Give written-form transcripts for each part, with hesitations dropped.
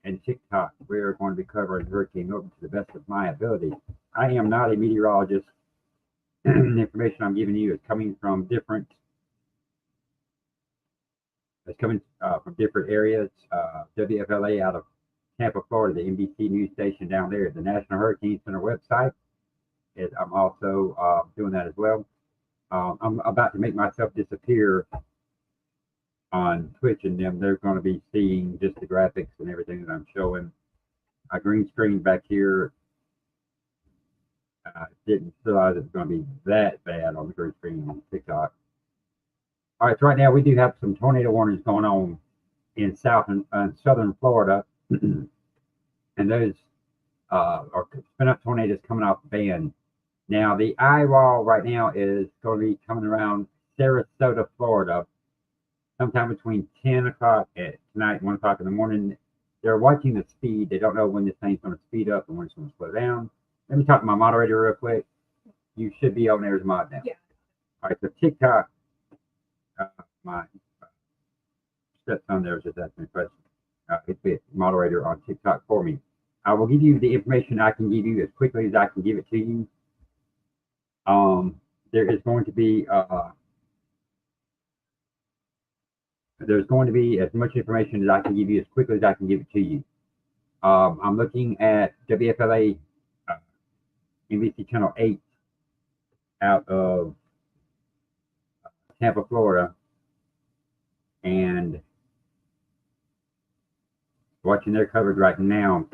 and TikTok. We are going to be covering Hurricane Milton to the best of my ability. I am not a meteorologist. The information I'm giving you is coming from different. It's coming from different areas. WFLA out of Tampa, Florida, the NBC news station down there, the National Hurricane Center website. I'm also doing that as well. I'm about to make myself disappear on Twitch, and them they're going to be seeing just the graphics and everything that I'm showing. A green screen back here. I didn't realize it was going to be that bad on the green screen on TikTok. All right, so right now we do have some tornado warnings going on in south and southern Florida, and those are spin-up tornadoes coming off the band. Now the eye wall right now is going to be coming around Sarasota, Florida, sometime between 10 o'clock at night, 1 o'clock in the morning. They're watching the speed. They don't know when this thing's going to speed up and when it's going to slow down. Let me talk to my moderator real quick. You should be on there as a mod now. Yeah. All right, so TikTok, my stepson there was just asking a question. It's the moderator on TikTok for me. I will give you the information I can give you as quickly as I can give it to you. There is going to be there's going to be as much information as I can give you as quickly as I can give it to you. I'm looking at WFLA NBC Channel 8 out of Tampa, Florida, and watching their coverage right now,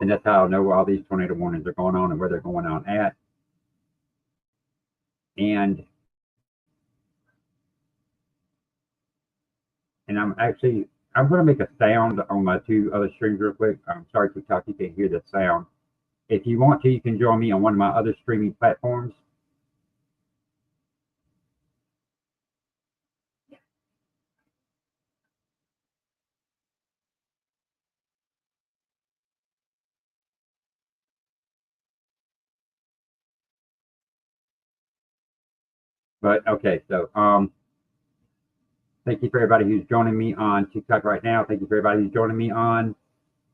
and that's how I know where all these tornado warnings are going on and where they're going on at. And I'm going to make a sound on my two other streams real quick. I'm sorry, TikTok, you can't hear the sound. If you want to, you can join me on one of my other streaming platforms. But okay, so thank you for everybody who's joining me on TikTok right now. Thank you for everybody who's joining me on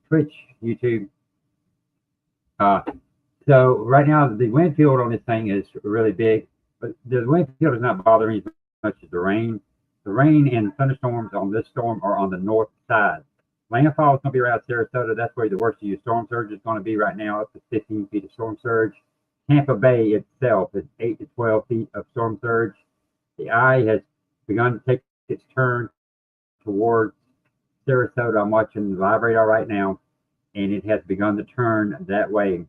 Twitch, YouTube. So right now the wind field on this thing is really big, but the wind field is not bothering me as much as the rain. The rain and thunderstorms on this storm are on the north side. Landfall is going to be around Sarasota. That's where the worst of your storm surge is going to be right now, up to 15 feet of storm surge. Tampa Bay itself is 8 to 12 feet of storm surge. The eye has begun to take its turn towards Sarasota. I'm watching the live radar right now, and it has begun to turn that way.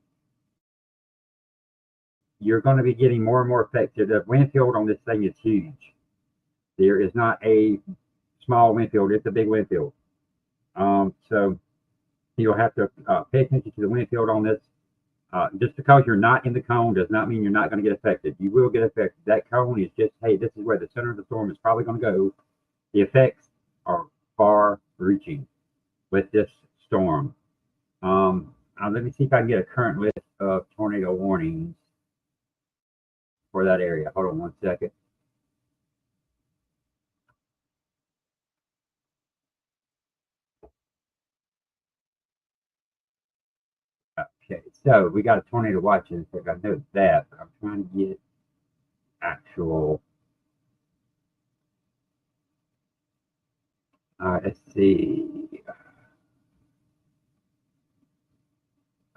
You're going to be getting more and more affected. The wind field on this thing is huge. There is not a small wind field. It's a big wind field. So you'll have to pay attention to the wind field on this. Just because you're not in the cone does not mean you're not going to get affected. You will get affected. That cone is just, hey, this is where the center of the storm is probably going to go. The effects are far reaching with this storm. Let me see if I can get a current list of tornado warnings for that area. Hold on 1 second. Okay, so we got a tornado watching. So I know that, but I'm trying to get actual. All right, let's see.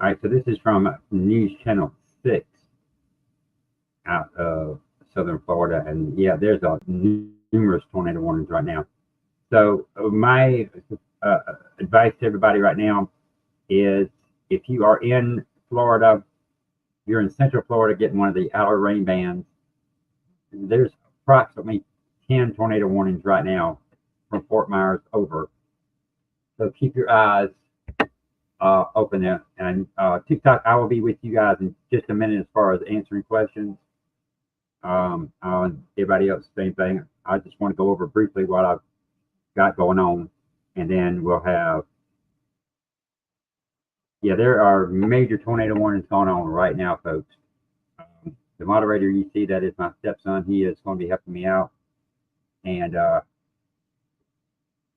All right, so this is from News Channel 6 out of southern Florida, and yeah, there's numerous tornado warnings right now. So my advice to everybody right now is, if you are in Florida, you're in Central Florida getting one of the outer rain bands, there's approximately 10 tornado warnings right now from Fort Myers over. So keep your eyes open there. And TikTok, I will be with you guys in just a minute as far as answering questions. Everybody else, same thing. I just want to go over briefly what I've got going on, and then we'll have. Yeah, there are major tornado warnings going on right now, folks. The moderator you see, that is my stepson. He is going to be helping me out. And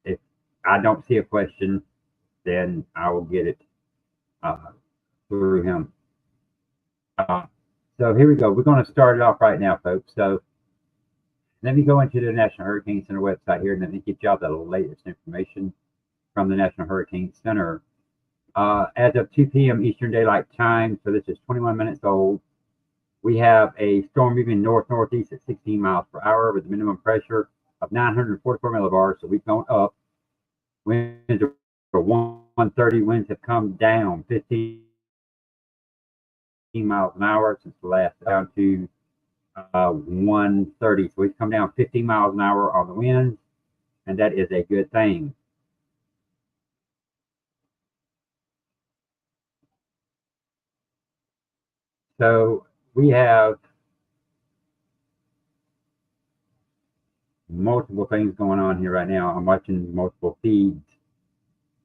if I don't see a question, then I will get it through him. So here we go. We're going to start it off right now, folks. So let me go into the National Hurricane Center website here, and let me get y'all the latest information from the National Hurricane Center. As of 2 p.m. Eastern Daylight Time, so this is 21 minutes old, we have a storm moving north-northeast at 16 miles per hour with a minimum pressure of 944 millibars, so we've gone up. Winds are 130, winds have come down 15 miles an hour since the last, down to 130. So we've come down 15 miles an hour on the winds, and that is a good thing. So we have multiple things going on here right now. I'm watching multiple feeds,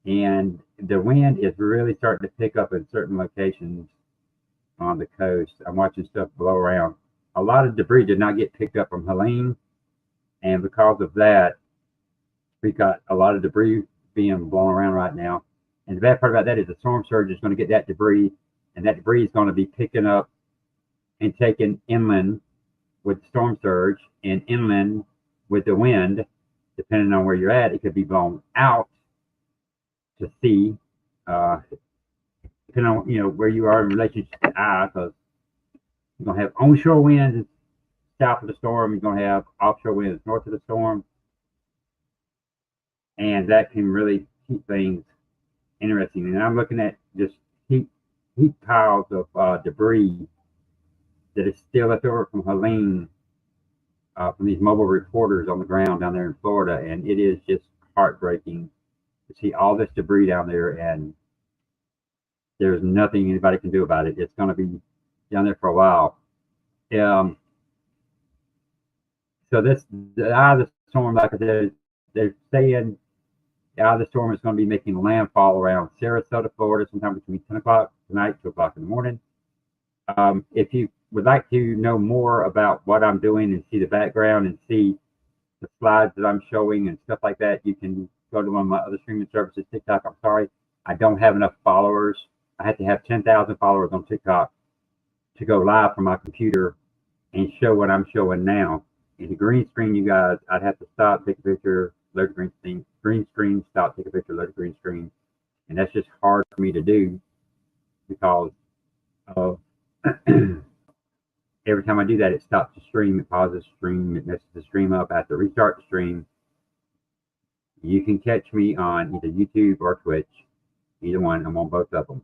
and the wind is really starting to pick up in certain locations on the coast. I'm watching stuff blow around. A lot of debris did not get picked up from Helene, and because of that, we've got a lot of debris being blown around right now. And the bad part about that is the storm surge is going to get that debris, and that debris is going to be picking up and taken inland with the storm surge, and inland with the wind, depending on where you're at, it could be blown out to sea, depending on where you are in relationship to the eye, because you're gonna have onshore winds south of the storm, you're gonna have offshore winds north of the storm, and that can really keep things interesting. And I'm looking at just heap piles of debris that is still left over from Helene, from these mobile reporters on the ground down there in Florida, and it is just heartbreaking to see all this debris down there, and there's nothing anybody can do about it. It's going to be down there for a while. So the eye of the storm, like I said, they're saying the eye of the storm is going to be making landfall around Sarasota, Florida, sometime between 10 o'clock tonight, 2 o'clock in the morning. If you would like to know more about what I'm doing and see the background and see the slides that I'm showing and stuff like that, you can go to one of my other streaming services, TikTok. I'm sorry, I don't have enough followers. I had to have 10,000 followers on TikTok to go live from my computer and show what I'm showing now. In the green screen, you guys, I'd have to stop, take a picture, load the green screen, stop, take a picture, load the green screen. And that's just hard for me to do because of every time I do that, it stops the stream, it pauses the stream, it messes the stream up. I have to restart the stream. You can catch me on either YouTube or Twitch. Either one, I'm on both of them.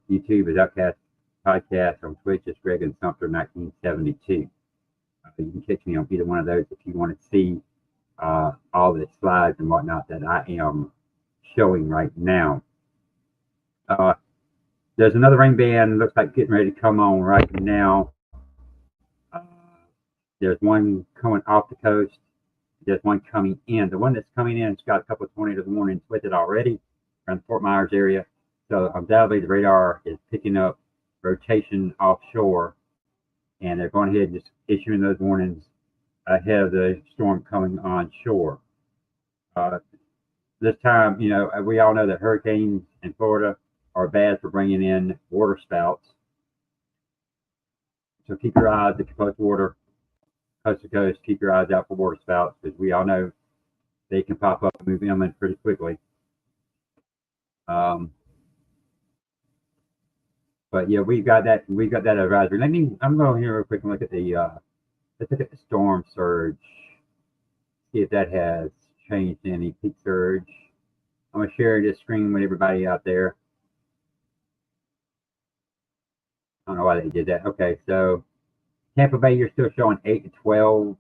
YouTube is Outcast Podcast. On Twitch, it's Greg and Sumter 1972. You can catch me on either one of those if you want to see all the slides and whatnot that I am showing right now. There's another rain band, looks like getting ready to come on right now. There's one coming off the coast. There's one coming in. The one that's coming in has got a couple of tornadoes warnings with it already around the Fort Myers area. So undoubtedly the radar is picking up rotation offshore, and they're going ahead and just issuing those warnings ahead of the storm coming on shore. This time, we all know that hurricanes in Florida are bad for bringing in water spouts. So keep your eyes, if you post water coast to coast, keep your eyes out for water spouts, because we all know they can pop up and move inland pretty quickly. But yeah, we've got that advisory. I'm going here real quick and look at let's look at the storm surge. See if that has changed any. Peak surge. I'm gonna share this screen with everybody out there. I don't know why they did that. Okay, so Tampa Bay, you're still showing 8 to 12.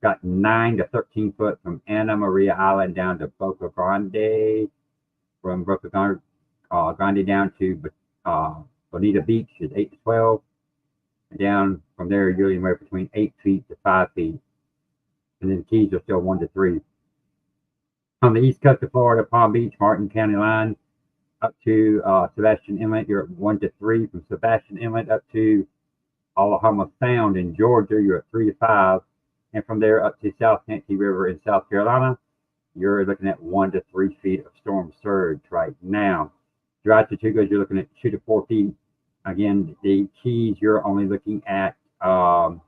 Got 9 to 13 foot from Anna Maria Island down to Boca Grande. From Boca Grande down to Bonita Beach is 8 to 12. And down from there, you're anywhere between 8 feet to 5 feet. And then the Keys are still 1 to 3. On the east coast of Florida, Palm Beach, Martin County line, up to Sebastian Inlet, you're at 1 to 3. From Sebastian Inlet up to Alabama Sound in Georgia, you're at 3 to 5. And from there up to South Yankee River in South Carolina, you're looking at 1 to 3 feet of storm surge right now. Dry Tortugas, you're looking at 2 to 4 feet. Again, the Keys, you're only looking at 1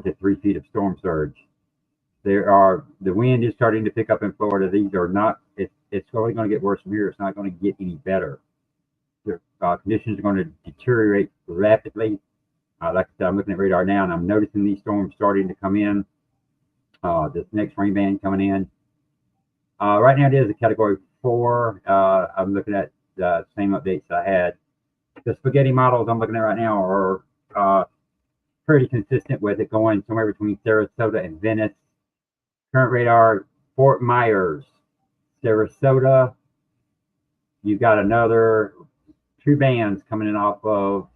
to 3 feet of storm surge. The wind is starting to pick up in Florida. These are not. It's only going to get worse from here. It's not going to get any better. The conditions are going to deteriorate rapidly. Like I said, I'm looking at radar now, and I'm noticing these storms starting to come in. This next rain band coming in. Right now it is a Category 4. I'm looking at the same updates I had. The spaghetti models I'm looking at right now are pretty consistent with it going somewhere between Sarasota and Venice. Current radar, Fort Myers, Sarasota. You've got another 2 bands coming in off of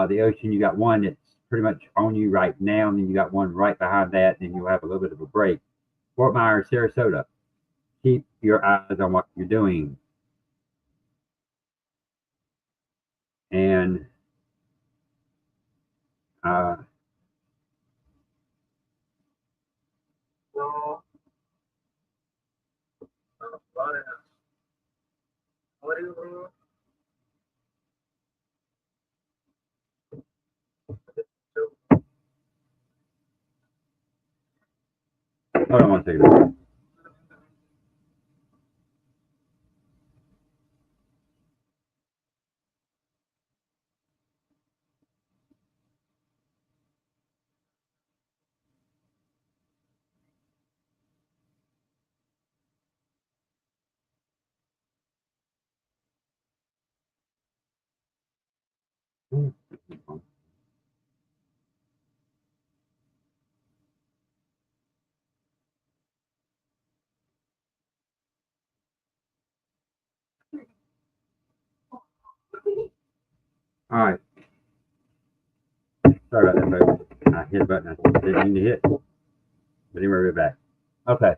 the ocean. You got one that's pretty much on you right now, and then you got one right behind that, and then you'll have a little bit of a break. Fort Myers, Sarasota. Keep your eyes on what you're doing. And hold on 1 second. All right. Sorry about that, folks. I hit a button I didn't mean to hit. But anyway, we're back. Okay.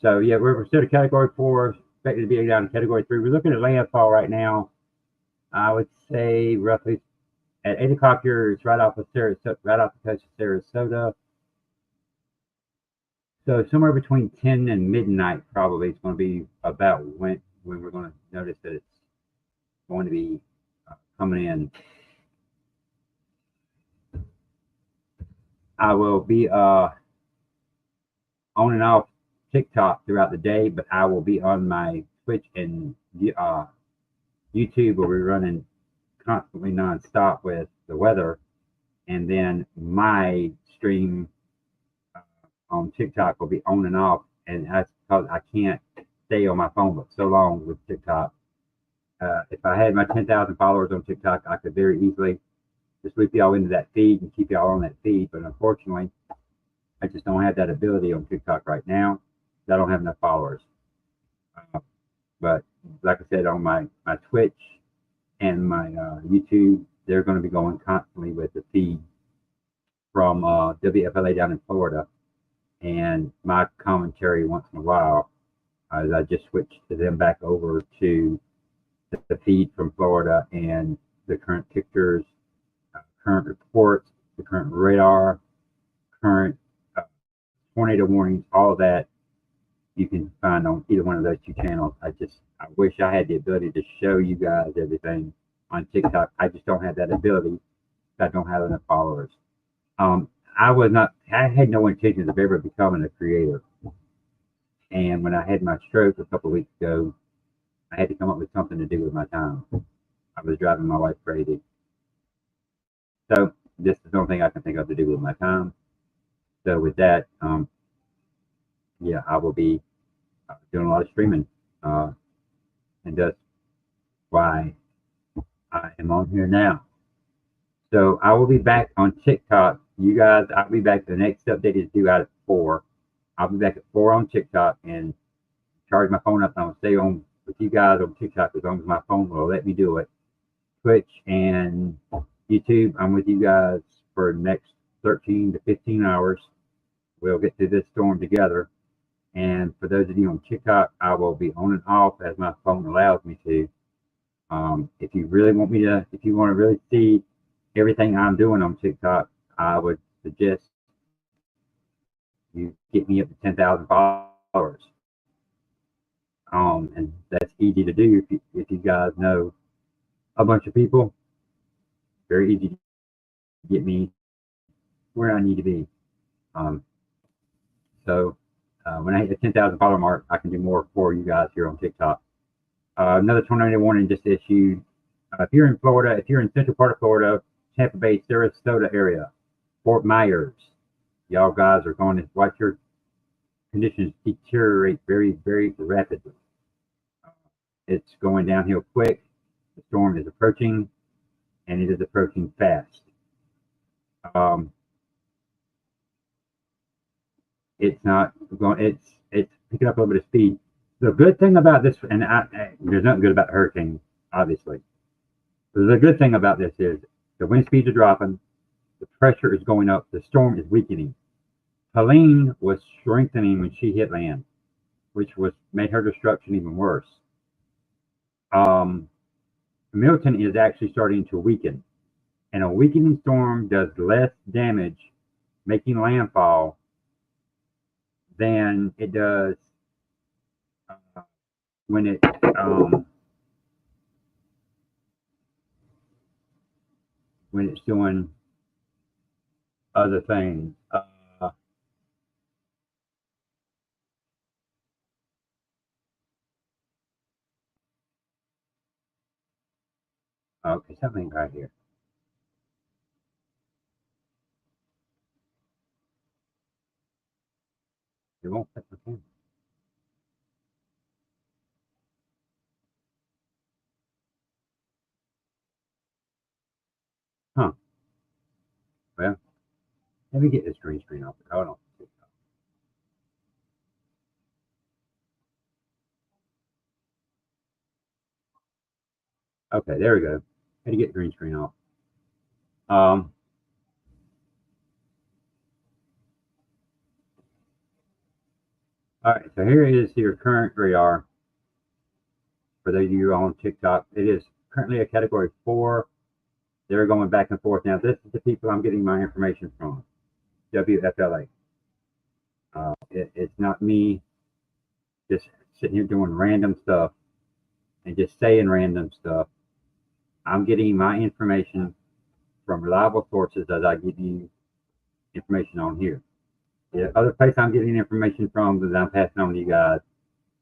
So yeah, we're still at Category 4, expected to be down to Category 3. We're looking at landfall right now. I would say roughly at 8 o'clock here, it's right off the coast of Sarasota. So somewhere between 10 and midnight probably is going to be about when we're going to notice that it's going to be coming in. I will be on and off TikTok throughout the day, but I will be on my Twitch and YouTube where we're running constantly nonstop with the weather, and then my stream on TikTok will be on and off, and that's because I can't stay on my phone but so long with TikTok. If I had my 10,000 followers on TikTok, I could very easily just loop y'all into that feed and keep y'all on that feed, but unfortunately, I just don't have that ability on TikTok right now. I don't have enough followers. But like I said, on my Twitch and my YouTube, they're going to be going constantly with the feed from WFLA down in Florida, and my commentary once in a while, as I just switched to them back over to the feed from Florida and the current pictures, current reports, the current radar, current tornado warnings, all of that you can find on either one of those 2 channels. I wish I had the ability to show you guys everything on TikTok. I just don't have that ability. I don't have enough followers. I had no intentions of ever becoming a creator. And when I had my stroke a couple of weeks ago, I had to come up with something to do with my time. I was driving my wife crazy. So this is the only thing I can think of to do with my time. So with that, yeah, I will be doing a lot of streaming, and that's why I am on here now. So I will be back on TikTok. You guys, I'll be back. The next update is due out at 4. I'll be back at 4 on TikTok and charge my phone up. And I'll stay on with you guys on TikTok as long as my phone will let me do it. Twitch and YouTube, I'm with you guys for the next 13 to 15 hours. We'll get through this storm together. And for those of you on TikTok, I will be on and off as my phone allows me to. If you really want to really see everything I'm doing on TikTok, I would suggest you get me up to 10,000 followers. And that's easy to do if you guys know a bunch of people. Very easy to get me where I need to be. So when I hit the 10,000 follower mark, I can do more for you guys here on TikTok. Another tornado warning just issued. If you're in Florida, if you're in central part of Florida, Tampa Bay, Sarasota area, Fort Myers, y'all guys are going to watch your conditions deteriorate very, very rapidly. It's going downhill quick. The storm is approaching, and it is approaching fast. It's not going. It's picking up a little bit of speed. The good thing about this, and there's nothing good about the hurricane, obviously. But the good thing about this is the wind speeds are dropping, the pressure is going up, the storm is weakening. Helene was strengthening when she hit land, which made her destruction even worse. Milton is actually starting to weaken, and a weakening storm does less damage making landfall than it does when it's doing other things. Okay, something right here. It won't fit my camera. Huh. Well, let me get this green screen off. Hold on. Okay, there we go. Had to get the green screen off. All right, so here is your current radar. For those of you on TikTok, it is currently a category 4. They're going back and forth. Now, this is the people I'm getting my information from, WFLA. It's not me just sitting here doing random stuff and just saying random stuff. I'm getting my information from reliable sources as I give you information on here. The other place I'm getting information from that I'm passing on to you guys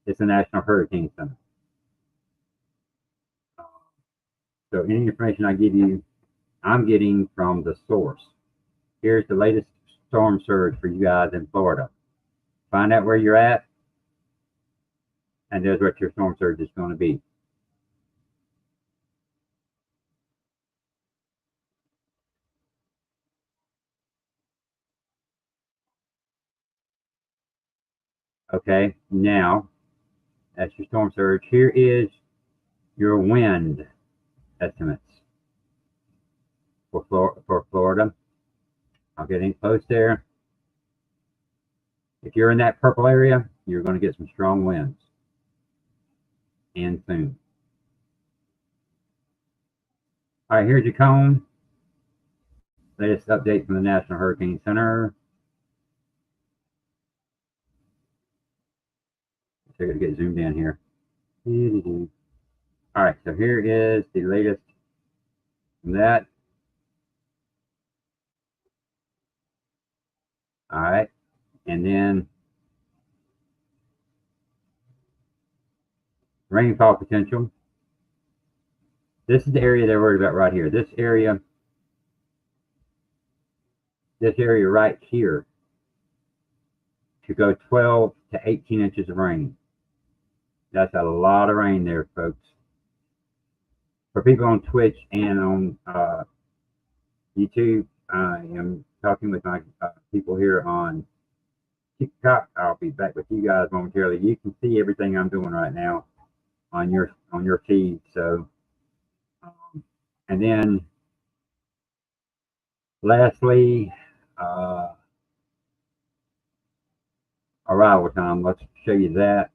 is the National Hurricane Center. So any information I give you, I'm getting from the source. Here's the latest storm surge for you guys in Florida. Find out where you're at, and there's what your storm surge is going to be. Okay, now that's your storm surge. Here is your wind estimates for Florida. I'll get in close there. If you're in that purple area, you're going to get some strong winds, and soon. All right, here's your cone. Latest update from the National Hurricane Center. So I got to get zoomed in here. All right, so here is the latest from that. All right, and then rainfall potential. This is the area they're worried about right here. This area right here could go 12 to 18 inches of rain. That's a lot of rain there, folks. For people on Twitch and on YouTube, I am talking with my people here on TikTok. I'll be back with you guys momentarily. You can see everything I'm doing right now on your feed. So, and then lastly, arrival time. Let's show you that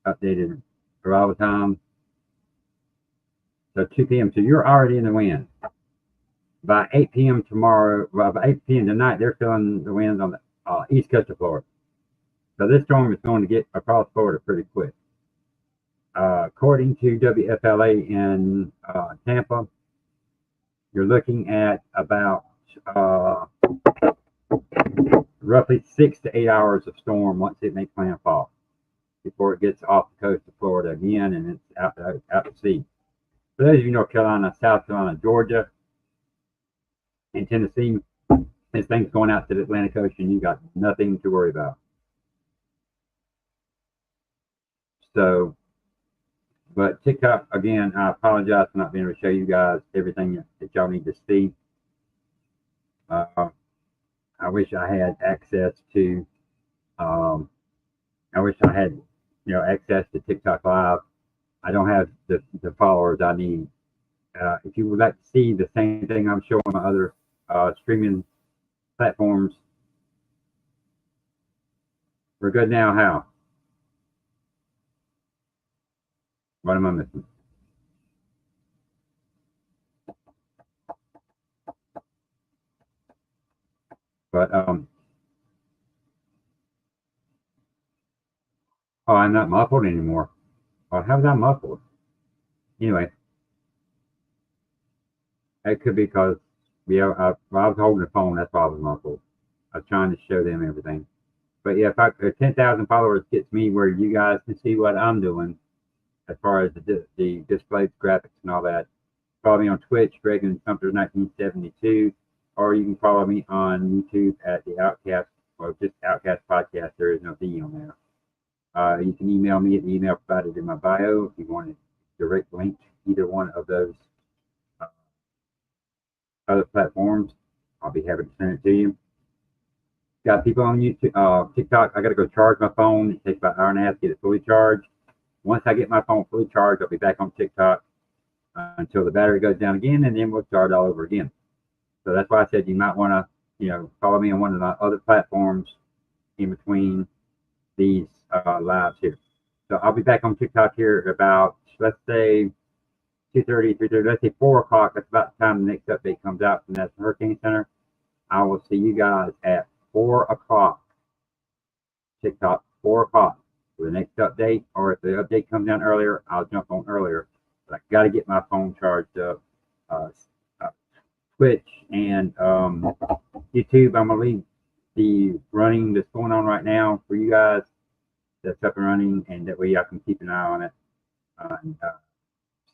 updated arrival time. So 2 p.m. So you're already in the wind. By 8 p.m. tomorrow, well, by 8 p.m. tonight, they're feeling the winds on the east coast of Florida. So this storm is going to get across Florida pretty quick. According to WFLA in Tampa, you're looking at about uh, roughly 6 to 8 hours of storm once it makes landfall before it gets off the coast of Florida again and it's out to sea. For those of you North Carolina, South Carolina, Georgia, and Tennessee, this thing's going out to the Atlantic Ocean. You got nothing to worry about. So, but TikTok again, I apologize for not being able to show you guys everything that y'all need to see. I wish I had access to. I wish I had, access to TikTok Live. I don't have the followers I need. If you would like to see the same thing I'm showing on other streaming platforms, we're good now. How? What am I missing? But oh, I'm not muffled anymore. Oh, how's that muffled? Anyway, it could be because I was holding the phone. That's why I was muffled. I was trying to show them everything. But yeah, if 10,000 followers gets me where you guys can see what I'm doing as far as the displays, graphics, and all that, follow me on Twitch, Reagan Sumter 1972, or you can follow me on YouTube at the Outcast, or just Outcast Podcast. There is no D on there. You can email me at the email provided in my bio if you want a direct link to either one of those uh, other platforms. I'll be happy to send it to you. Got people on YouTube, TikTok. I got to go charge my phone. It takes about an hour and a half to get it fully charged. Once I get my phone fully charged, I'll be back on TikTok until the battery goes down again, and then we'll start all over again. So that's why I said you might want to, follow me on one of the other platforms in between these lives here. So I'll be back on TikTok here about, let's say, 2:30, 3:30, let's say 4 o'clock. That's about the time the next update comes out from that Hurricane Center. I will see you guys at 4 o'clock, TikTok, 4 o'clock for the next update. Or if the update comes down earlier, I'll jump on earlier. But I got to get my phone charged up. Uh, Twitch and YouTube, I'm going to leave the running that's going on right now for you guys. That's up and running, and that way y'all can keep an eye on it and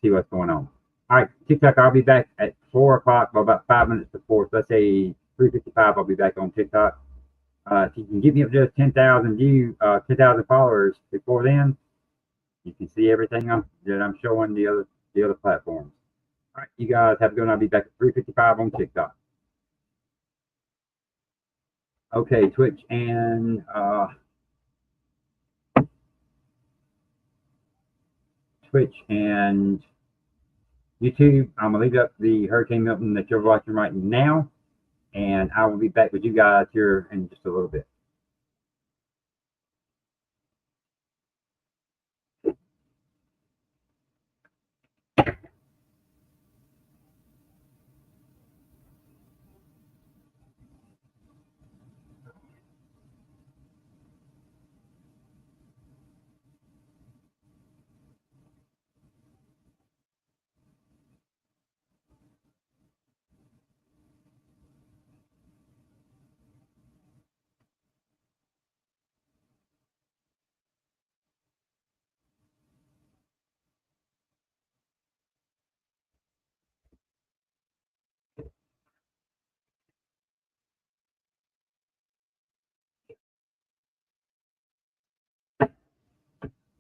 see what's going on. All right, TikTok, I'll be back at 4 o'clock, well, about 5 minutes before. So let's say 3:55, I'll be back on TikTok. If you can get me up to 10,000 10,000 followers before then, you can see everything that I'm showing the other platforms. All right, you guys have a good one. I'll be back at 3:55 on TikTok. Okay, Twitch and YouTube. I'm gonna leave up the Hurricane Milton that you're watching right now, and I will be back with you guys here in just a little bit.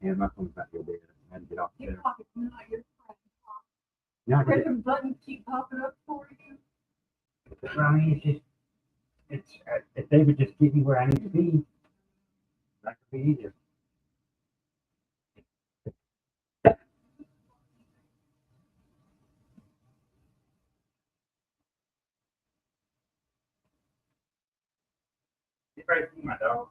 And my phone's back over there. I had to get off there. Now, random buttons keep popping up for you. Well, I mean, it's if they would just get me where I need to be, that could be easier. You probably see my dog.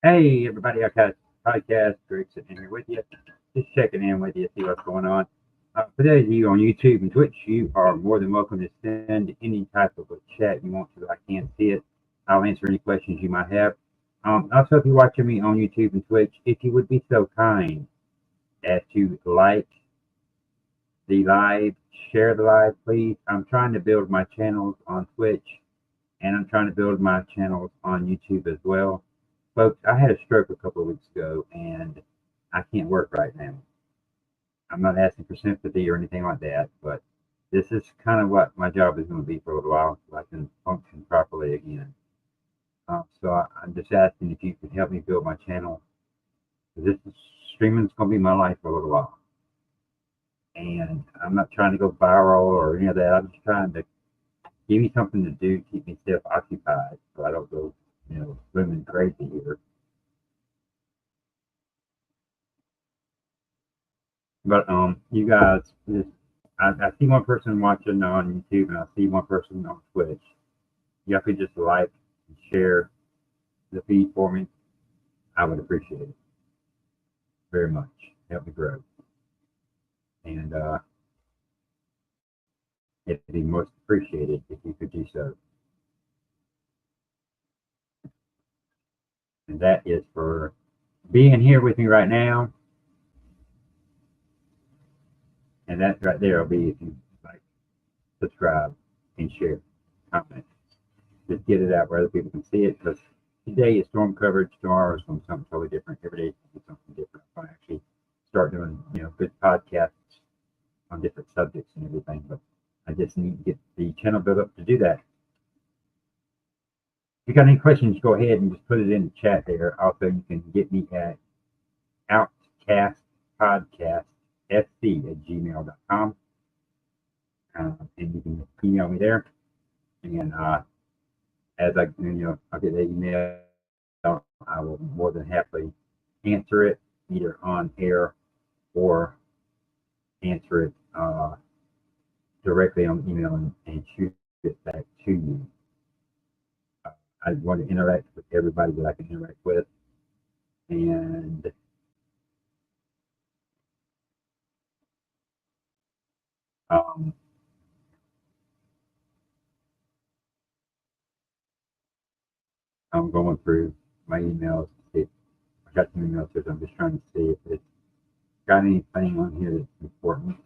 Hey, everybody, I got podcast. Greg sitting here with you. Just checking in with you, see what's going on. For those of you on YouTube and Twitch, you are more than welcome to send any type of a chat you want to. I can't see it. I'll answer any questions you might have. Also, if you're watching me on YouTube and Twitch, if you would be so kind as to like the live, share the live, please. I'm trying to build my channels on Twitch and I'm trying to build my channels on YouTube as well. Folks, I had a stroke a couple of weeks ago and I can't work right now. I'm not asking for sympathy or anything like that, but this is kind of what my job is going to be for a little while so I can function properly again. I'm just asking if you can help me build my channel. This is, streaming is going to be my life for a little while. And I'm not trying to go viral or any of that. I'm just trying to give me something to do, keep me self occupied so I don't go, swimming crazy here. But you guys, I see one person watching on YouTube and I see one person on Twitch. You could just like and share the feed for me. I would appreciate it very much. Help me grow. And it'd be most appreciated if you could do so. And that is for being here with me right now. And that right there will be if you like, subscribe, and share, comment. Just get it out where other people can see it because today is storm coverage. Tomorrow is going to be something totally different. Every day is going to be something different. I'm going to actually start doing, good podcasts on different subjects and everything. But I just need to get the channel built up to do that. If you got any questions, go ahead and just put it in the chat there. Also, you can get me at outcastpodcastsc@gmail.com. And you can email me there. And as I'll get the email, I will more than happily answer it either on air or answer it directly on email and shoot it back to you. I want to interact with everybody that I can interact with. And I'm going through my emails to see if I got some emails here. I'm just trying to see if it's got anything on here that's important.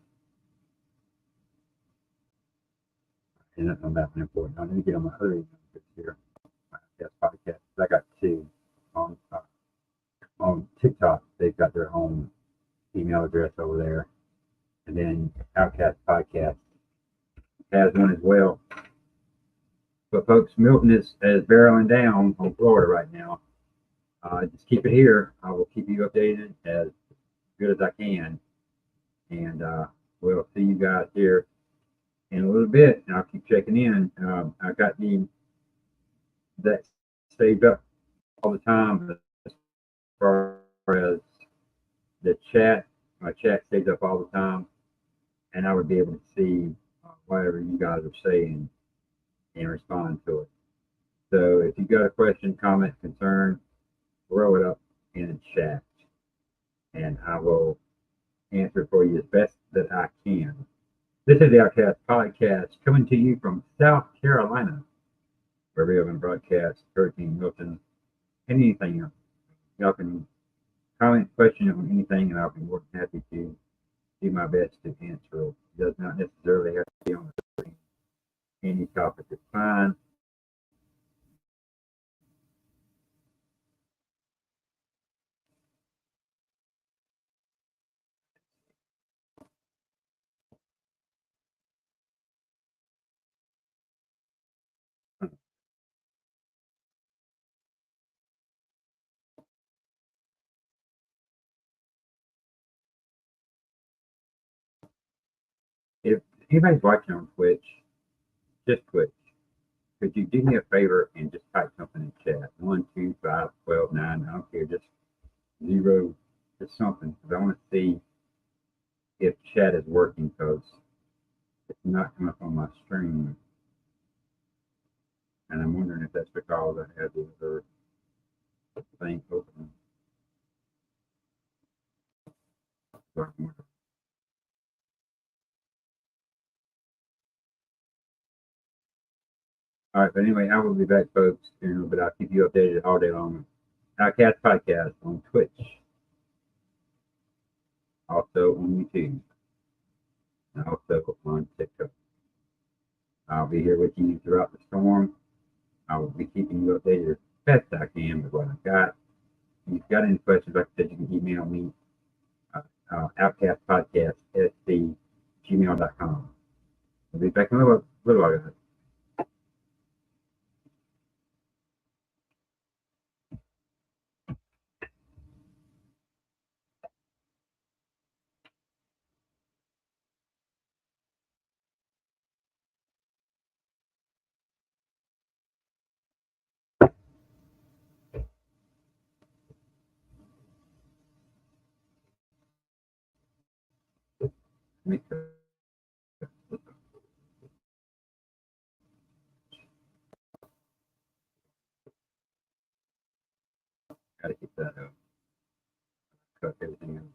And not on that one important. I'm going to get on my other emails here. My podcast. I got two on TikTok. They've got their own email address over there. And then Outcast Podcast has one as well. But folks, Milton is barreling down on Florida right now. Just keep it here. I will keep you updated as good as I can. And we'll see you guys here in a little bit. And I'll keep checking in. I got that saved up all the time as far as the chat. My chat stays up all the time. And I would be able to see whatever you guys are saying and respond to it. So if you got a question, comment, concern, throw it up in the chat and I will answer for you as best that I can. This is the Outcast Podcast coming to you from South Carolina, where we have been broadcast Hurricane Milton and anything else. Y'all can comment, question on anything, and I'll be more than happy to do my best to answer it. It does not necessarily have to be on the screen. Any topic is fine. If anybody's watching on Twitch, just Twitch, could you do me a favor and just type something in chat? 1, 2, 5, 12, 9, I don't care, just 0, just something. Because I want to see if chat is working because it's not coming up on my screen. And I'm wondering if that's because I have the other thing open. All right, but anyway, I will be back, folks. But I'll keep you updated all day long. Outcast Podcast on Twitch, also on YouTube, and also on TikTok. I'll be here with you throughout the storm. I will be keeping you updated as best I can with what I've got. If you've got any questions, like I said, you can email me outcastpodcast@gmail.com. I'll be back in a little while, guys. Let me gotta keep that up. Cut everything else.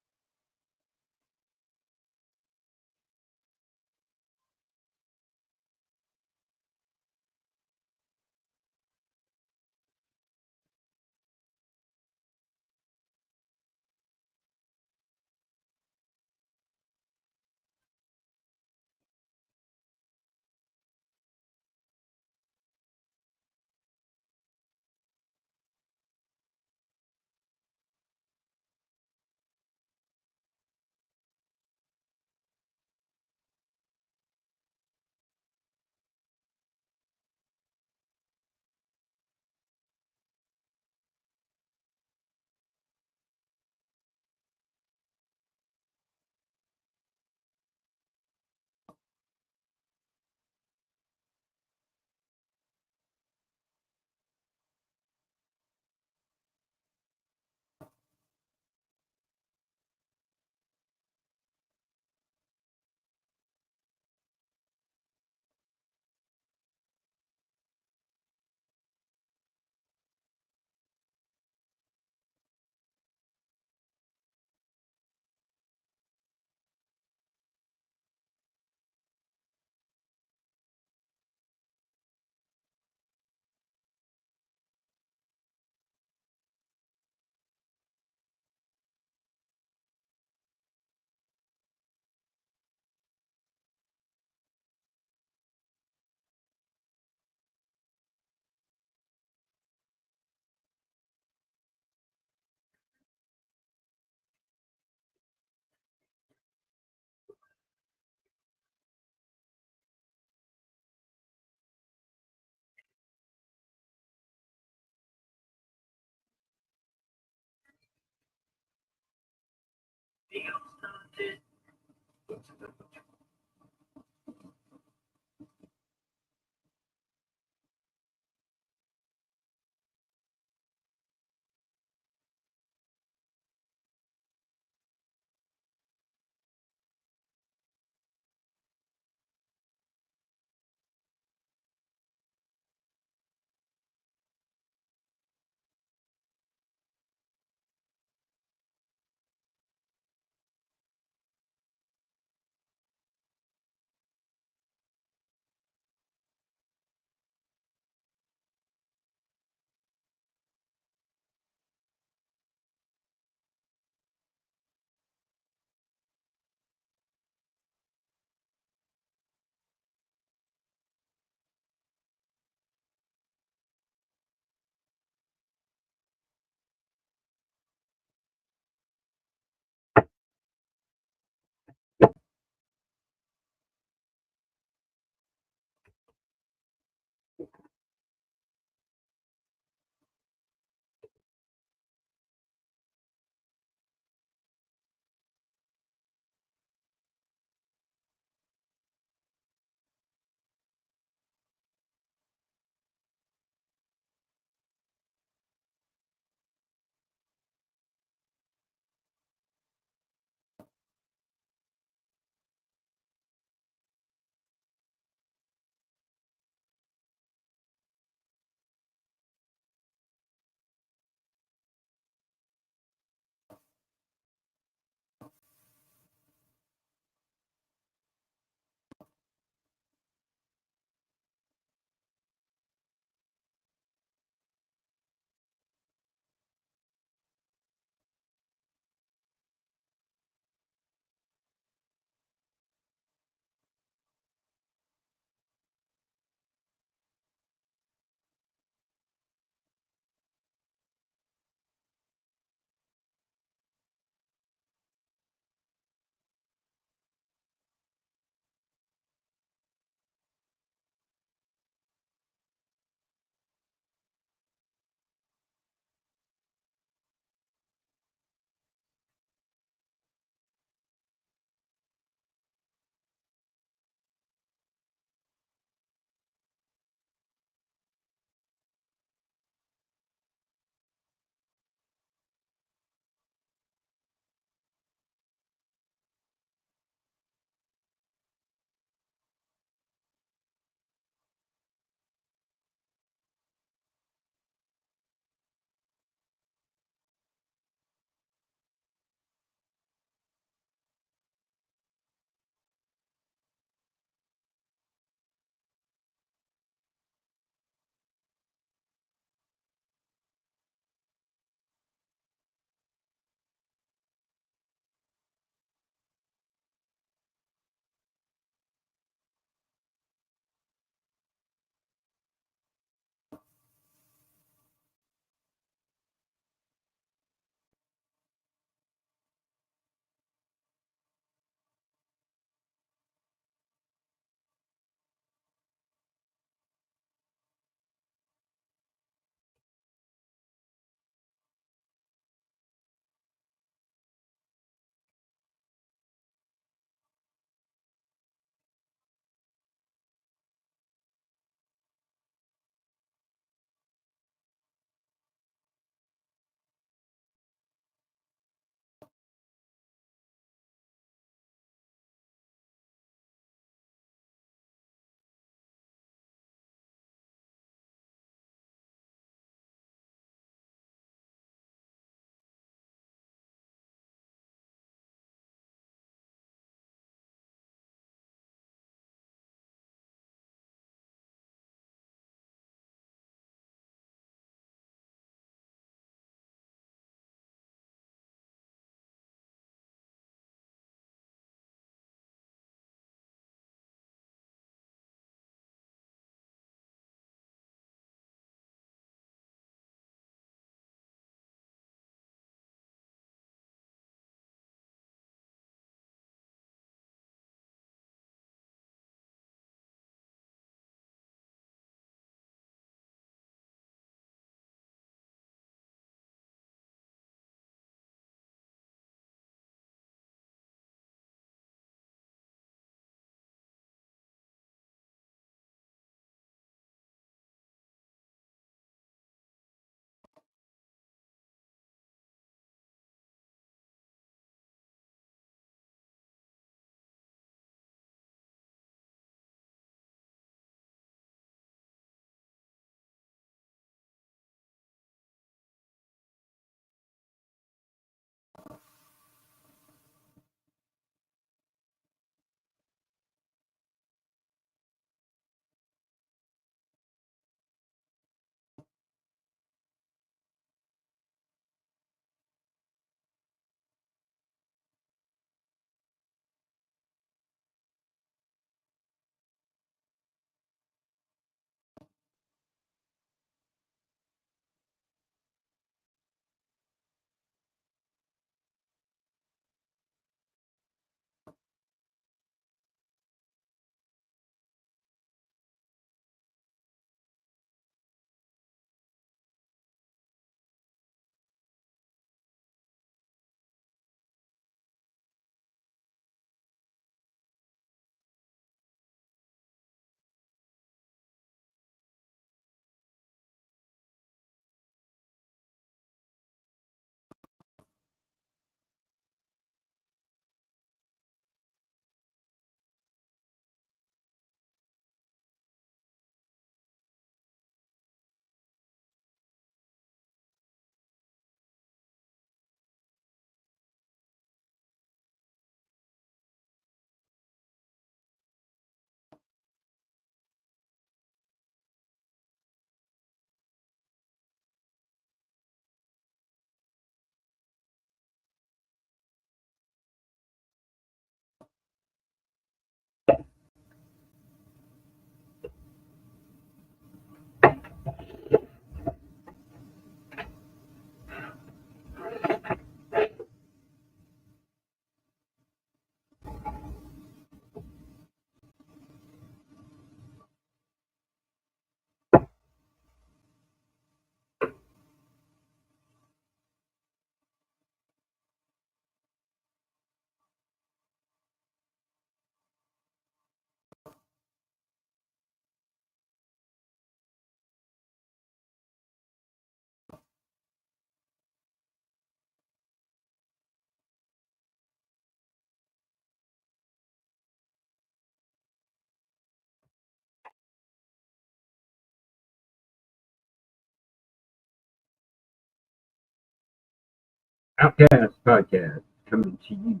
Outcast Podcast coming to you.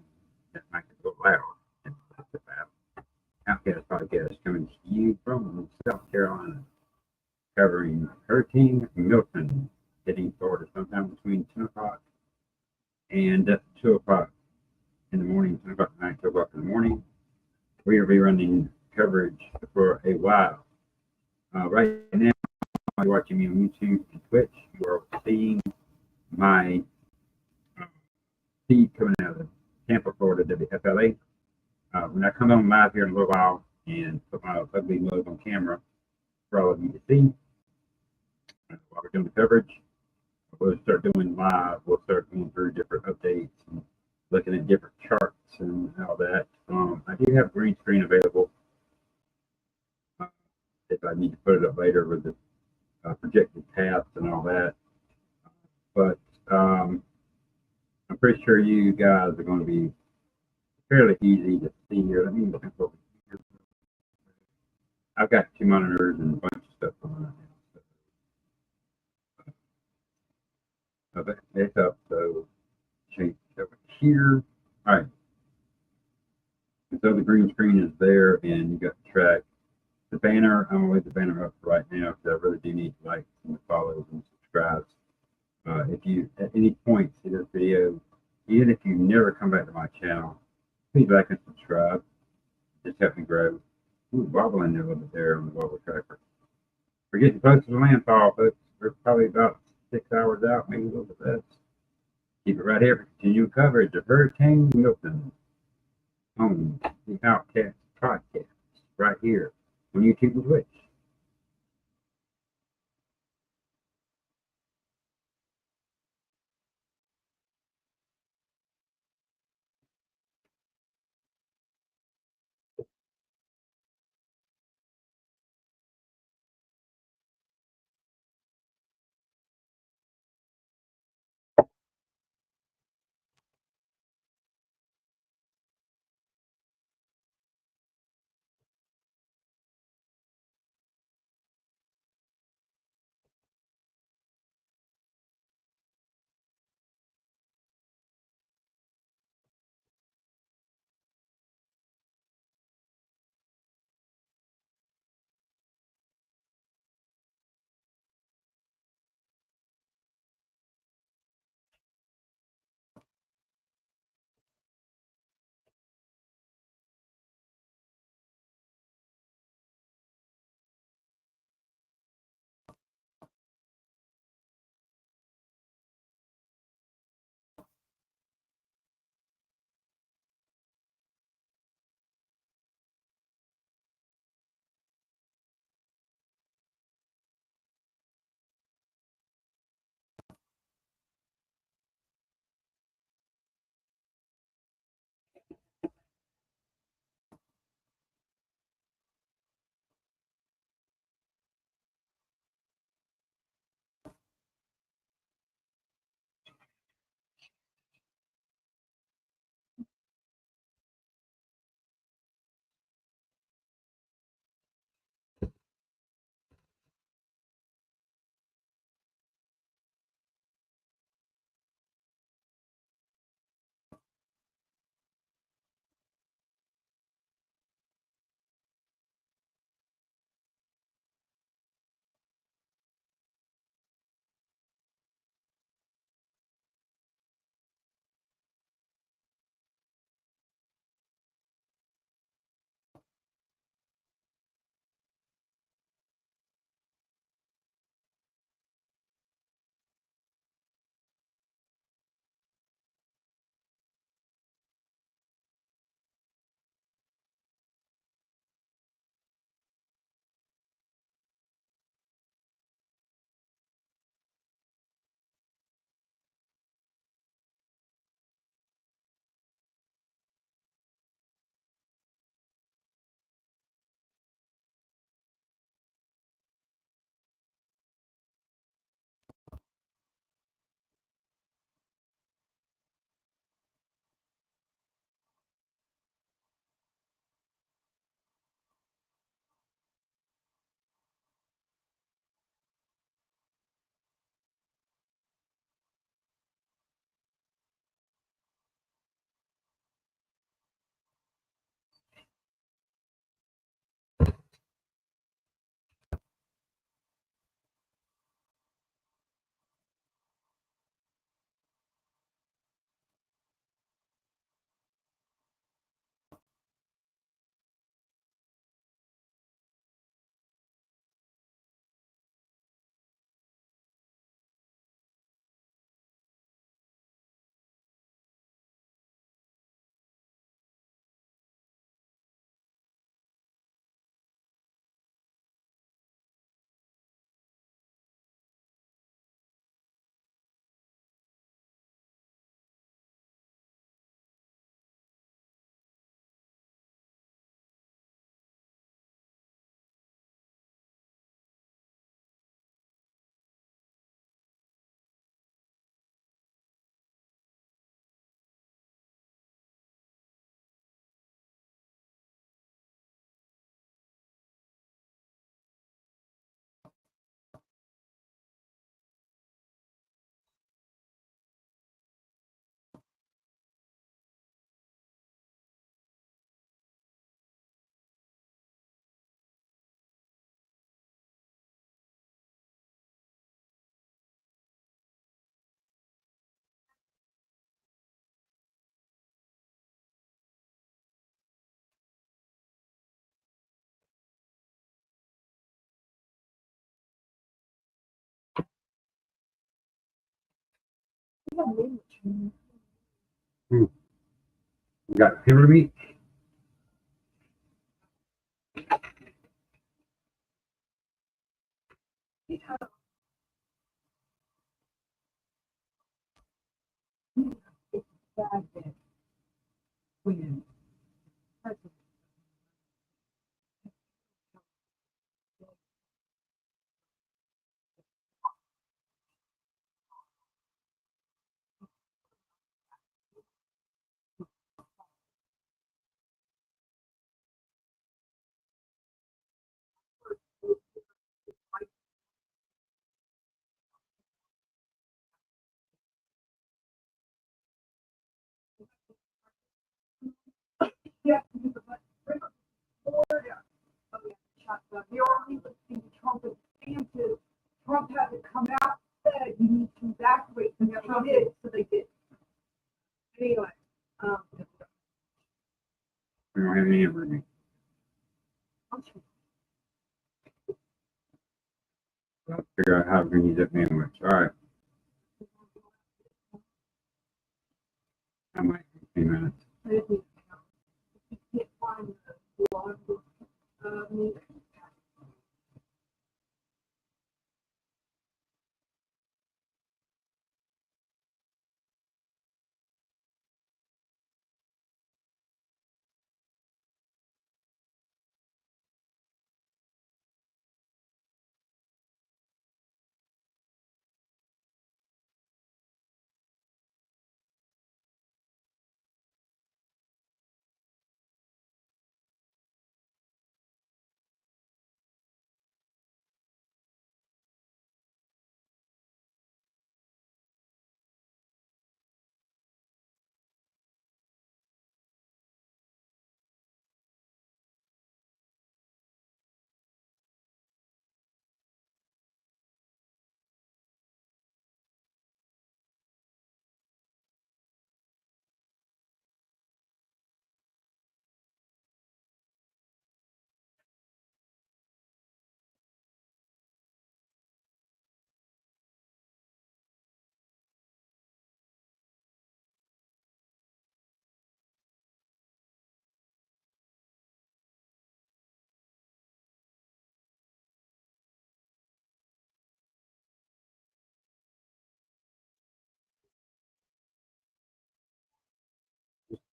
That might be a little loud. That's about Outcast Podcast coming to you from South Carolina, covering Hurricane Milton hitting Florida sometime between 10 o'clock and 2 o'clock in the morning, 10 o'clock at night, 2 o'clock in the morning. We will be running coverage for a while. Right now, you're watching me on YouTube and Twitch. You are seeing my feed coming out of Tampa, Florida, WFLA. When I come on live here in a little while and put my ugly mug on camera for all of you to see while we're doing the coverage, we'll start doing live. We'll start going through different updates and looking at different charts and all that. I do have green screen available uh, if I need to put it up later with the projected paths and all that. But I'm pretty sure you guys are going to be fairly easy to see here. Let me look over here. I've got two monitors and a bunch of stuff on right now. So it's up. So change over here. All right. And so the green screen is there, and you got the track. The banner, I'm gonna leave the banner up for right now because I really do need likes and follows and subscribes. If you at any point see this video, even if you never come back to my channel, please like and subscribe. Just help me grow. Ooh, wobbling there a little bit there on the wobble tracker. We're getting close to the landfall, folks. We're probably about 6 hours out, maybe a little bit less. Keep it right here for continuing coverage of Hurricane Milton on the Outcast Podcast right here on YouTube and Twitch. Hmm. We got pepper meat. We don't have any pepper meat. Figure out how we're gonna use that sandwich. All right. I might 15 minutes.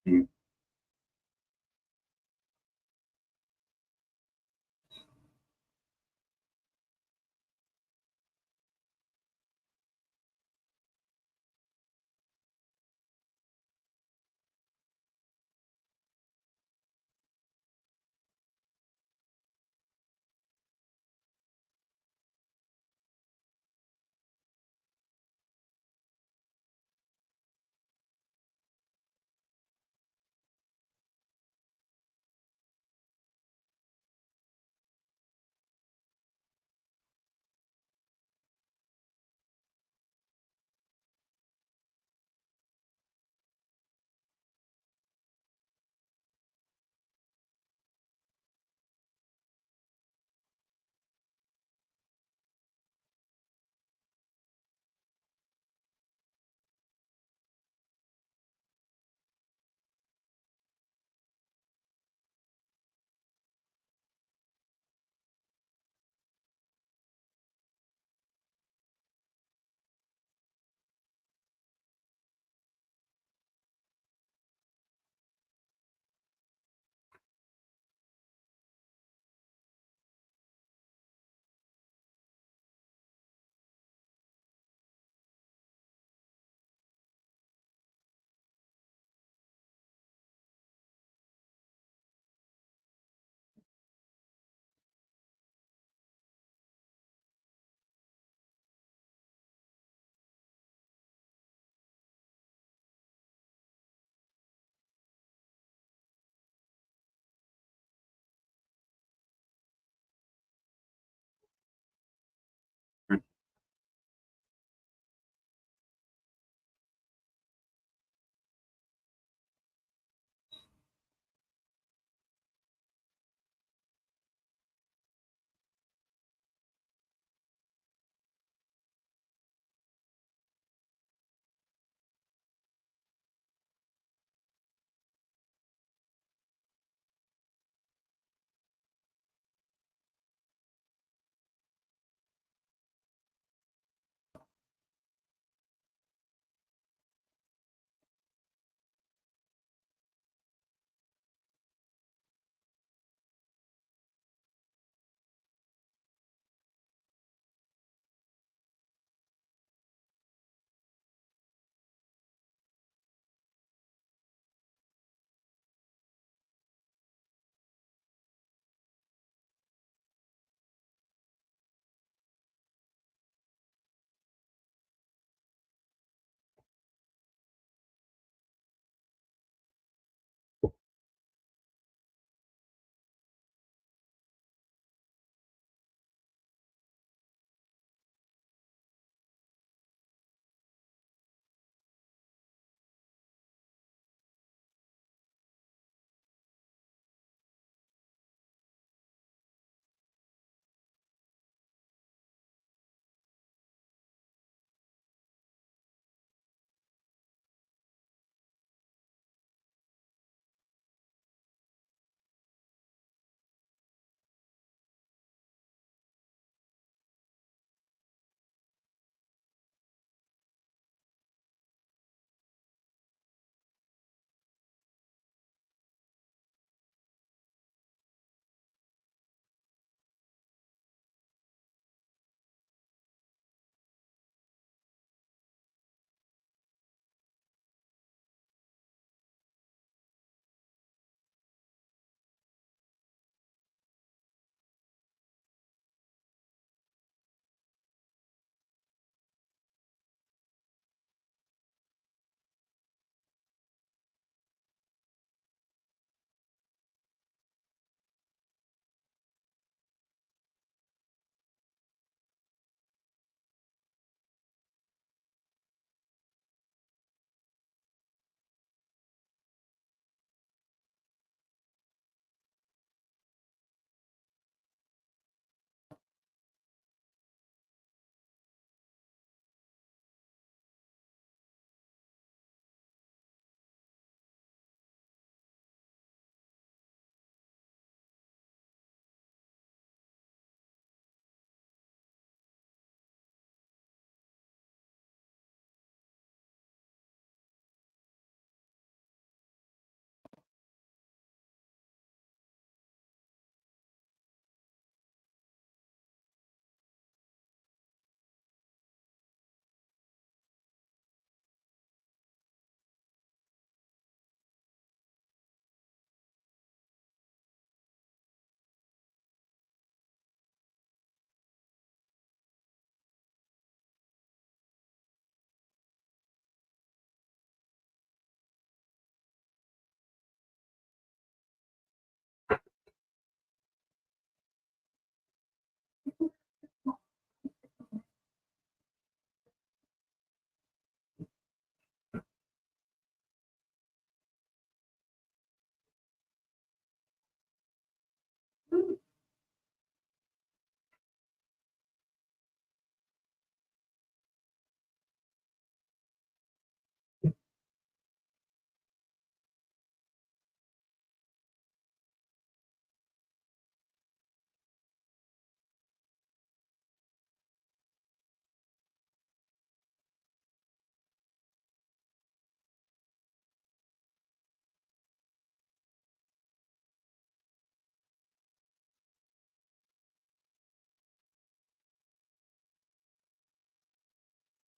You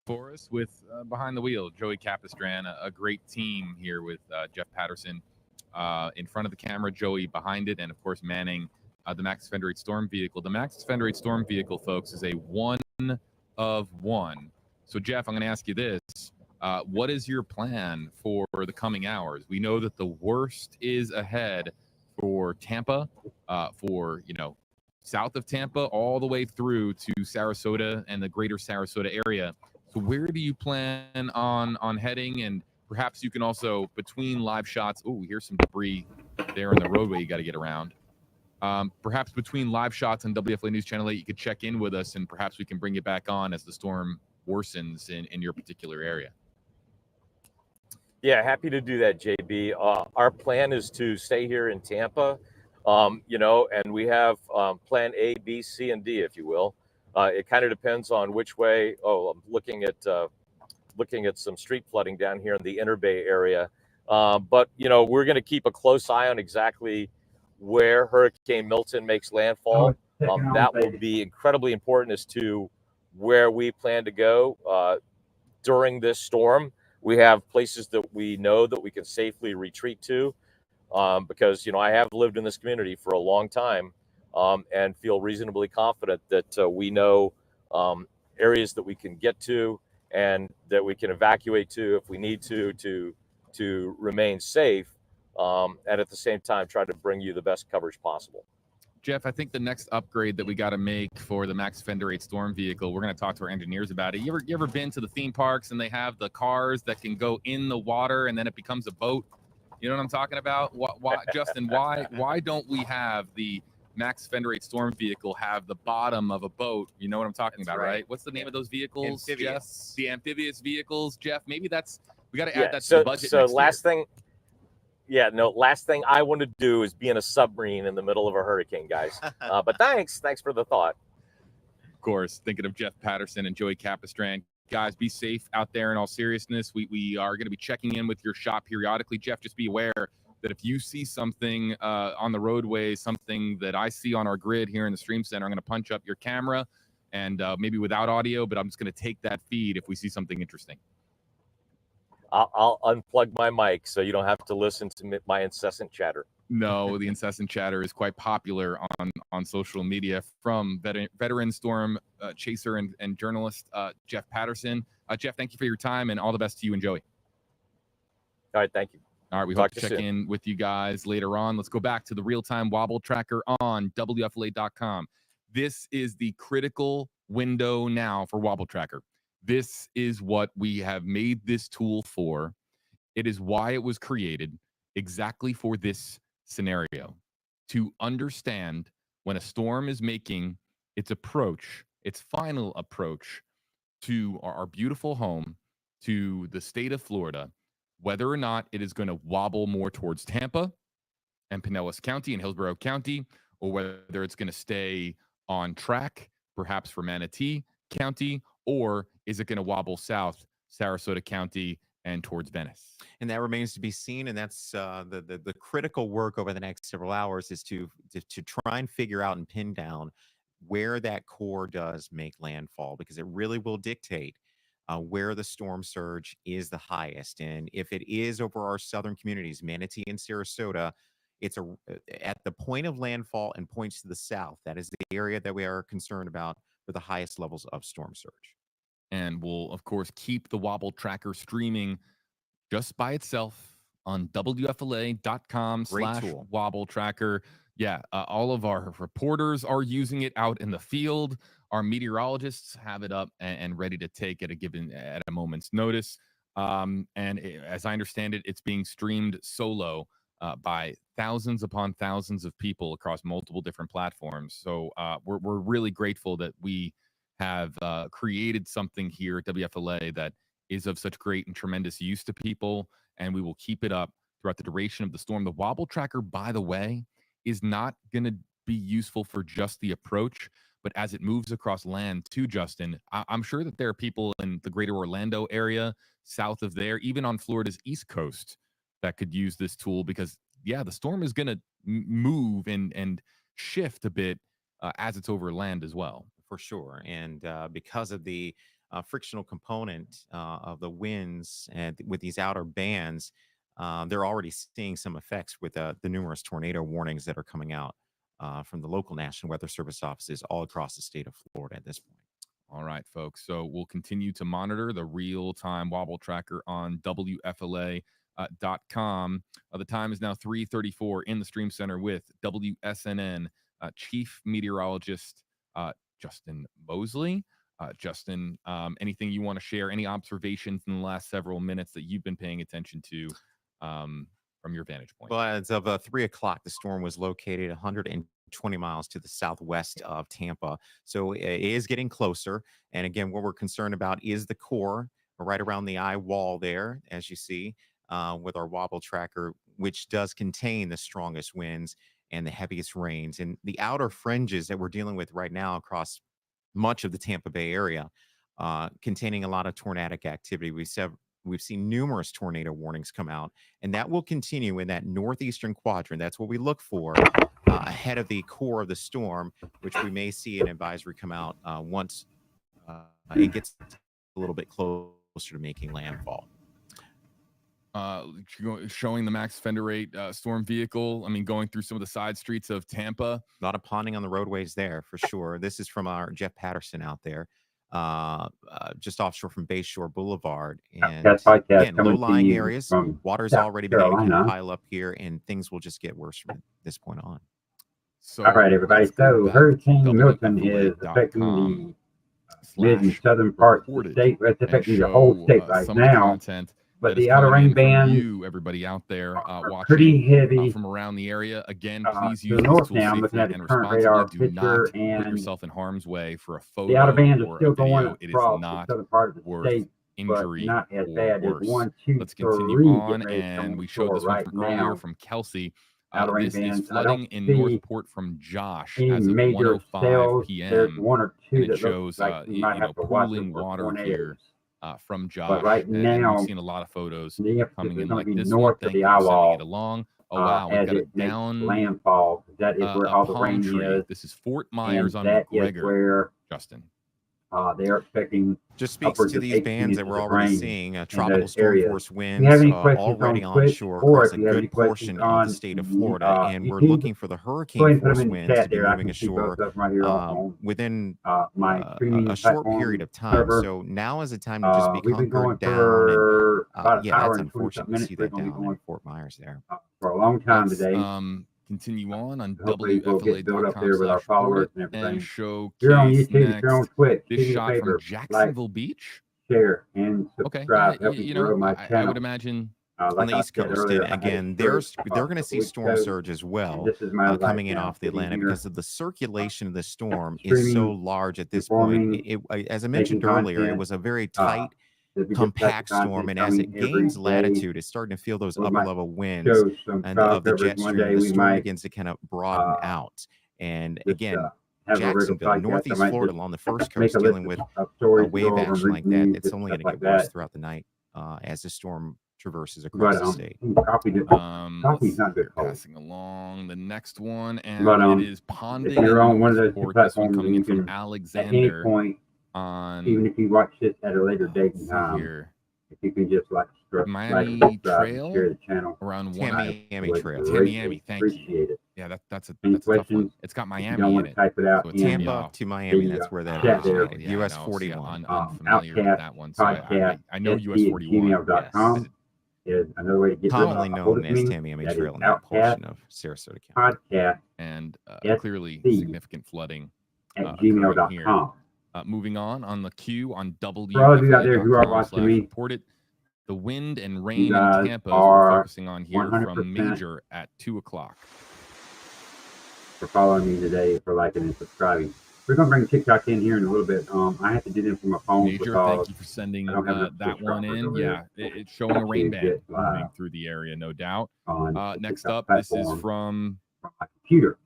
for us with behind the wheel, Joey Capistran, a great team here with Jeff Patterson in front of the camera, Joey behind it, and of course manning the Max Defender 8 Storm vehicle. The Max Defender 8 Storm vehicle, folks, is a one of one. So, Jeff, I'm going to ask you this. What is your plan for the coming hours? We know that the worst is ahead for Tampa, for, south of Tampa, all the way through to Sarasota and the greater Sarasota area. So where do you plan on heading? And perhaps you can also, between live shots, here's some debris there in the roadway you got to get around. Perhaps between live shots on WFLA News Channel 8, you could check in with us, and perhaps we can bring you back on as the storm worsens in your particular area. Yeah, happy to do that, JB. Our plan is to stay here in Tampa, and we have plan A, B, C, and D, if you will. It kind of depends on which way. I'm looking at some street flooding down here in the Inner Bay area. But we're going to keep a close eye on exactly where Hurricane Milton makes landfall. That will be incredibly important as to where we plan to go during this storm. We have places that we know that we can safely retreat to because, I have lived in this community for a long time and feel reasonably confident that we know areas that we can get to and that we can evacuate to if we need to remain safe and at the same time try to bring you the best coverage possible. Jeff, I think the next upgrade that we got to make for the Max Defender 8 Storm vehicle, we're going to talk to our engineers about it. You ever been to the theme parks and they have the cars that can go in the water and then it becomes a boat? You know what I'm talking about? Why Justin, why don't we have the Max Defender 8 Storm vehicle have the bottom of a boat? You know what I'm talking about, right? What's the name of those vehicles, Jeff? The amphibious vehicles, Jeff. Maybe we got to add that to the budget next year. Last thing I want to do is be in a submarine in the middle of a hurricane, guys. But thanks for the thought. Of course, thinking of Jeff Patterson and Joey Capistran. Guys, be safe out there in all seriousness. We are going to be checking in with your shop periodically. Jeff, just be aware that if you see something on the roadway, something that I see on our grid here in the Stream Center, I'm going to punch up your camera and maybe without audio, but I'm just going to take that feed if we see something interesting. I'll unplug my mic so you don't have to listen to my incessant chatter. No, the incessant chatter is quite popular on social media from veteran storm chaser and journalist Jeff Patterson. Jeff, thank you for your time and all the best to you and Joey. All right, thank you. All right, we hope to check in with you guys later on. Let's go back to the real-time wobble tracker on WFLA.com. This is the critical window now for wobble tracker. This is what we have made this tool for. It is why it was created, exactly for this scenario, to understand when a storm is making its final approach to our beautiful home, to the state of Florida, whether or not it is going to wobble more towards Tampa and Pinellas County and Hillsborough County, or whether it's going to stay on track, perhaps for Manatee County, or is it going to wobble south, Sarasota County, and towards Venice? And that remains to be seen. And that's the critical work over the next several hours is to try and figure out and pin down where that core does make landfall, because it really will dictate where the storm surge is the highest. And if it is over our southern communities, Manatee and Sarasota, it's at the point of landfall and points to the south. That is the area that we are concerned about for the highest levels of storm surge. And we'll, of course, keep the wobble tracker streaming just by itself on WFLA.com/wobble tracker. Yeah, all of our reporters are using it out in the field. Our meteorologists have it up and ready to take at a moment's notice. As I understand it, it's being streamed solo by thousands upon thousands of people across multiple different platforms. So we're really grateful that we have created something here at WFLA that is of such great and tremendous use to people, and we will keep it up throughout the duration of the storm. The wobble tracker, by the way, is not going to be useful for just the approach, but as it moves across land too, Justin, I'm sure that there are people in the greater Orlando area, south of there, even on Florida's East Coast, that could use this tool because, yeah, the storm is going to move and shift a bit as it's over land as well. For sure. And because of the frictional component of the winds and with these outer bands, they're already seeing some effects with the numerous tornado warnings that are coming out from the local National Weather Service offices all across the state of Florida at this point. All right, folks. So we'll continue to monitor the real-time wobble tracker on WFLA.com. The time is now 3:34 in the Stream Center with WSNN Chief Meteorologist Justin Mosley. Justin, anything you want to share? Any observations in the last several minutes that you've been paying attention to from your vantage point? Well, as of 3 o'clock, the storm was located 120 miles to the southwest of Tampa. So it is getting closer. And again, what we're concerned about is the core right around the eye wall there, as you see, with our wobble tracker, which does contain the strongest winds and the heaviest rains. And the outer fringes that we're dealing with right now across much of the Tampa Bay area, containing a lot of tornadic activity. We've seen numerous tornado warnings come out, and that will continue in that northeastern quadrant. That's what we look for ahead of the core of the storm, which we may see an advisory come out once it gets a little bit closer to making landfall. Showing the max fender rate storm vehicle. I mean, going through some of the side streets of Tampa. A lot of ponding on the roadways there for sure. This is from our Jeff Patterson out there, just offshore from Bayshore Boulevard. And again, low-lying areas, water's already beginning to pile up here, and things will just get worse from this point on. So, all right, everybody. So Hurricane Milton is affecting the mid and southern parts of the state. It's affecting the whole state right now. But the outer rain bands, everybody out there watching, pretty heavy from around the area. Again, please use the these north tools now. Looking at the current radar picture, and put yourself in harm's way for a photo. The outer bands are still going it across is not the southern part of the worth state, injury, but not as bad as 1, 2, Let's continue 3 on, and we showed this one from earlier from Kelsey. This is flooding in Northport from Josh as of 1:05 p.m. There's 1 or 2 and it that shows like you might have to pooling water here from Josh. But right now, we've seen a lot of photos coming in like this north one. of the eye wall. It along. Oh wow, we've got it down landfall. That is where all the rain is. This is Fort Myers on that McGregor. Is where Justin. They are expecting. Just speaks to these bands that we're already seeing. Tropical storm force winds already onshore across a good portion of the state of Florida, and we're looking for the hurricane force winds to be moving ashore within a short period of time. So now is the time to just be hunkered down. And, yeah, that's unfortunate to see that down in Fort Myers there. For a long time today. Continue on WFLA.com/report and show you're on YouTube, you're on Twitch. This shot from Jacksonville Beach. Share and subscribe. Okay, you know, I would imagine on the East Coast, and again, they're going to see storm surge as well coming in off the Atlantic because of the circulation of the storm is so large at this point. As I mentioned earlier, it was a very tight, compact storm, and as it gains latitude, it's starting to feel those upper level winds and of the jet stream. The storm begins to kind of broaden out, and again, Jacksonville, northeast Florida, along the first coast, dealing with a wave action like that. It's only going to get worse throughout the night as the storm traverses across the state. Coffee's not good. Passing along the next one, and it is ponding. If you're on one of those two platforms, coming in from Alexander. At any point, even if you watch this at a later date and time, if you can just Miami Trail, share the channel around Tamiami Trail. Tamiami, thank you. Yeah, that's a tough one. It's got Miami in it. Type it out. So Tampa to Miami, that's where that is. US 41. I'm familiar with that one. So I know US 41. Is another way to get commonly known as Tamiami Trail in that portion of Sarasota County. Podcast and clearly significant flooding at gmail.com. Moving on the queue on W. For all of you out there who are watching me, reported the wind and rain in Tampa we're focusing on here from major at 2 o'clock. For following me today, for liking and subscribing. We're going to bring TikTok in here in a little bit. I have to do them from my phone. Major, thank you for sending that one in. Yeah, it's showing a rain band moving through the area, no doubt. Next up, this is from my computer.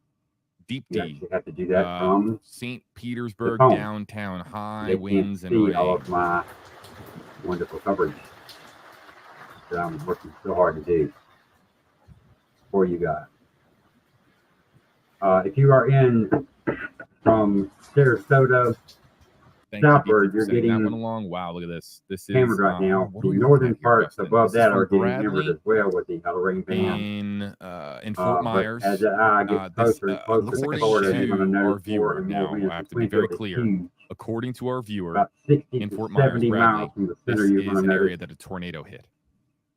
Deep D. You have to do that from St. Petersburg downtown. High winds and rain. All of my wonderful coverage that I'm working so hard to do for you guys. If you are in from Sarasota, Thank you, southward, DT, for you're sending that one getting along. Wow, look at this. This is hammered right now. what The are we looking northern at here, parts Justin? above This is that from are getting hammered Bradley as well with the rain band. in Fort But Myers. as the eye gets This, closer and closer to according Florida, you're going to to our notice more viewer, and more now winds. I have The to be wind very field is clear. huge. According to our viewer, About 60 in to Fort Myers, 70 Bradley, miles from the this center, you're is going to an area notice that a tornado hit.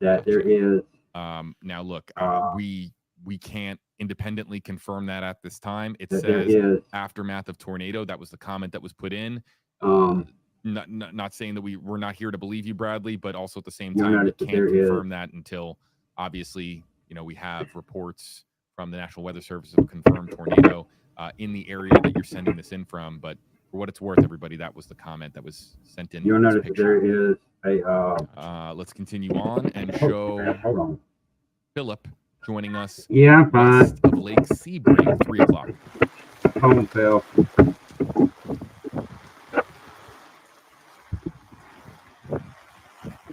that there is Now, look, we can't independently confirm that at this time. It that there says is aftermath of tornado. That was the comment that was put in. Not saying that we're not here to believe you, Bradley, but also at the same you'll time, we notice that can't there confirm is that until obviously, we have reports from the National Weather Service of a confirmed tornado in the area that you're sending this in from. But for what it's worth, everybody, that was the comment that was sent in. you'll This notice that picture. there is a Let's continue on and show hold on. Philip joining us Yeah, I'm fine. west of Lake Sebring, 3 o'clock. Home Phil.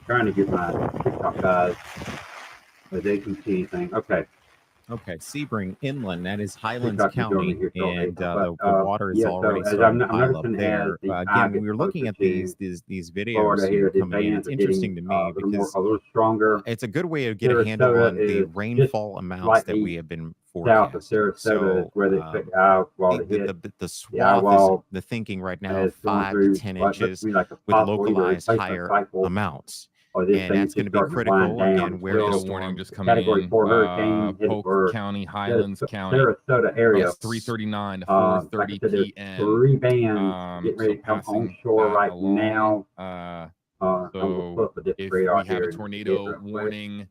Trying to get my TikTok guys, but they can see anything. Okay. Okay, Sebring Inland, that is Highlands TikTok is joining County, here shortly. and But, the water is yeah, already so as starting to I'm pile up noticing there. as the eye Again, gets we were looking closer at to these videos Florida here here, the coming in. bands It's are getting interesting to me a because little stronger. it's a good way to get a handle Sarasota on the is rainfall amounts that slightly we have been south of forecasting. Sarasota is where they expect the eye wall to hit. The The eye swath is wall the thinking right now is of going 5 to through 10 what looks inches to me like a with possible either localized replacement higher cycle amounts. or this And thing that's is going to just be starting to wind critical down. again It's where the Tornado still warning storm just coming Category in. 4 hurricane headed Polk for County, Highlands County. Sarasota area. Yes, 3:39 to Like 4:30 I said, there's p.m. 3 bands getting ready So to come passing onshore that right along. now. I'm gonna pull up a different If radar we have here a and tornado real quick. warning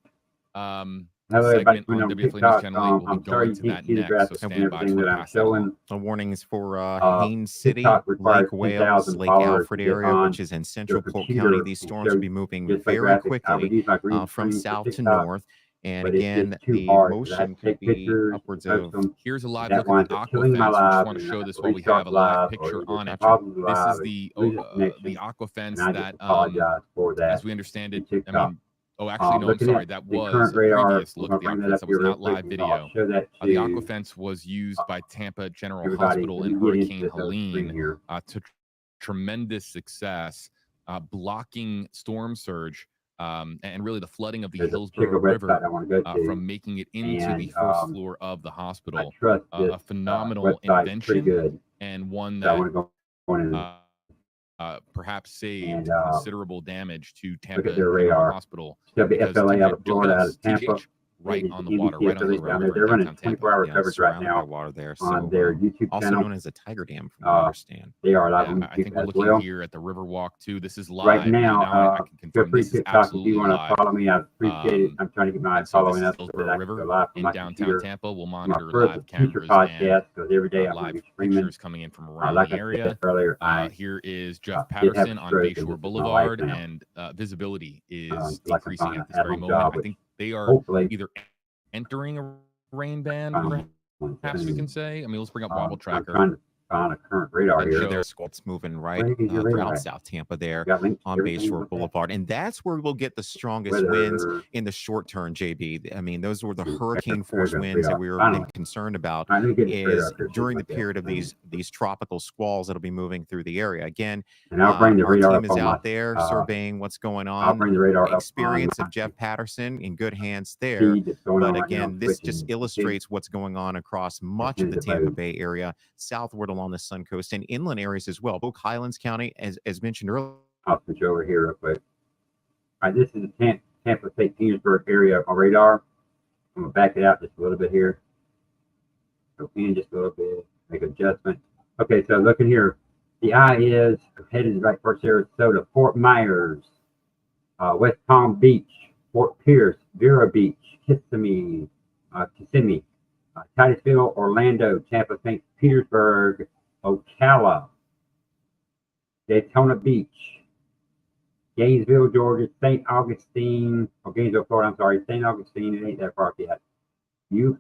Hello, everybody segment on on WFLA News TikTok. Channel 8, we'll be I'm sorry going you to can't that see the next. So graphics and stand by. everything Just that want to I'm pass that along. showing. The warnings for Haines City, TikTok requires Lake Wales, 10,000 Lake followers Alfred to get area, on which is in your central Polk County. computer These to storms show will be moving display very graphics. I would quickly use my green from screen for south to TikTok, north. And but it's again, just too the hard because I have motion to could take be pictures upwards and of post them. Here's a live That look at winds the up killing my aqua fence. I just live, want to and show I have this to while we have restart a live live, or picture either on some it. problems This is live, the lose the connection, aqua fence and I just that apologize for that. as we understand in it, I TikTok. mean, actually, no, I'm Looking sorry. at That the was current a radar, previous I'm look gonna at the bring aqua that fence. up That was here real not quick, live and video. I'll show that The aqua to fence was used by Tampa General everybody. Hospital Let in me get Hurricane into the screen Helene here. to tremendous success, blocking storm surge and really the flooding of the There's a Hillsborough particular River website I want to go to, from making it into the and first floor of the I hospital. trust this A phenomenal website pretty invention good, and one so I that want to go in and perhaps saved And, considerable damage to look Tampa at their General radar. Hospital. WFLA out of Florida, out of Tampa. TGH, right It is on the the water, NBC right on the affiliate Hillsborough down there. River They're in running downtown Tampa. 24-hour yeah, coverage right surrounded by now water there. on So their YouTube also channel. known as a Tiger Dam, from what I understand. They are live on Yeah, I YouTube think we're as looking well. here at the Riverwalk too. This is live Right now, I can feel confirm free this to is TikTok if absolutely you want to live. follow me. I appreciate it. I'm trying to get my And so this following is up so that Hillsborough I can go River live from in my downtown computer. Tampa. We'll My monitor first live future cameras and podcast, because every day I'm going to live be streaming. pictures coming in from around Like the I area. said earlier, Here is Jeff did have a Patterson on stroke, and Bayshore this is my life Boulevard, now. and visibility is Like I'm decreasing on at this an very at-home moment. job, I which think they are hopefully either entering a rain band, perhaps we can say. I mean, let's bring up Wobble I'm Tracker. trying to find a current radar And here. show- There's squats moving right Where did your radar throughout at? South Tampa there Got links to on everything Bayshore with that? Boulevard. And that's where we'll get the strongest winds Weather. in the short term, JB. I mean, those were the Ooh, hurricane there's force a winds that radar. we were Finally. concerned about. All right, let me get this radar Is up here, see during the what that period of is. these tropical squalls that'll be moving through the area. Again, And I'll bring the our radar team up is on my, out there surveying what's going I'll on. bring the radar up on Experience my of Jeff Patterson in good hands there. feed that's going But on right again, now. this just Switching illustrates what's going on across much of the Tampa Bay area, southward along the Sun Coast, and inland areas as well. Both Highlands County, as mentioned earlier. I'll switch over here real quick. All right, this is the Tampa St. Petersburg area of my radar. I'm going to back it out just a little bit here. Go in just a little bit, make an adjustment. Okay, so looking here. The eye is headed right for Sarasota, Fort Myers, West Palm Beach, Fort Pierce, Vero Beach, Kissimmee, Titusville, Orlando, Tampa, St. Petersburg, Ocala, Daytona Beach, Gainesville, Georgia, St. Augustine, Gainesville, Florida, I'm sorry, St. Augustine, it ain't that far yet.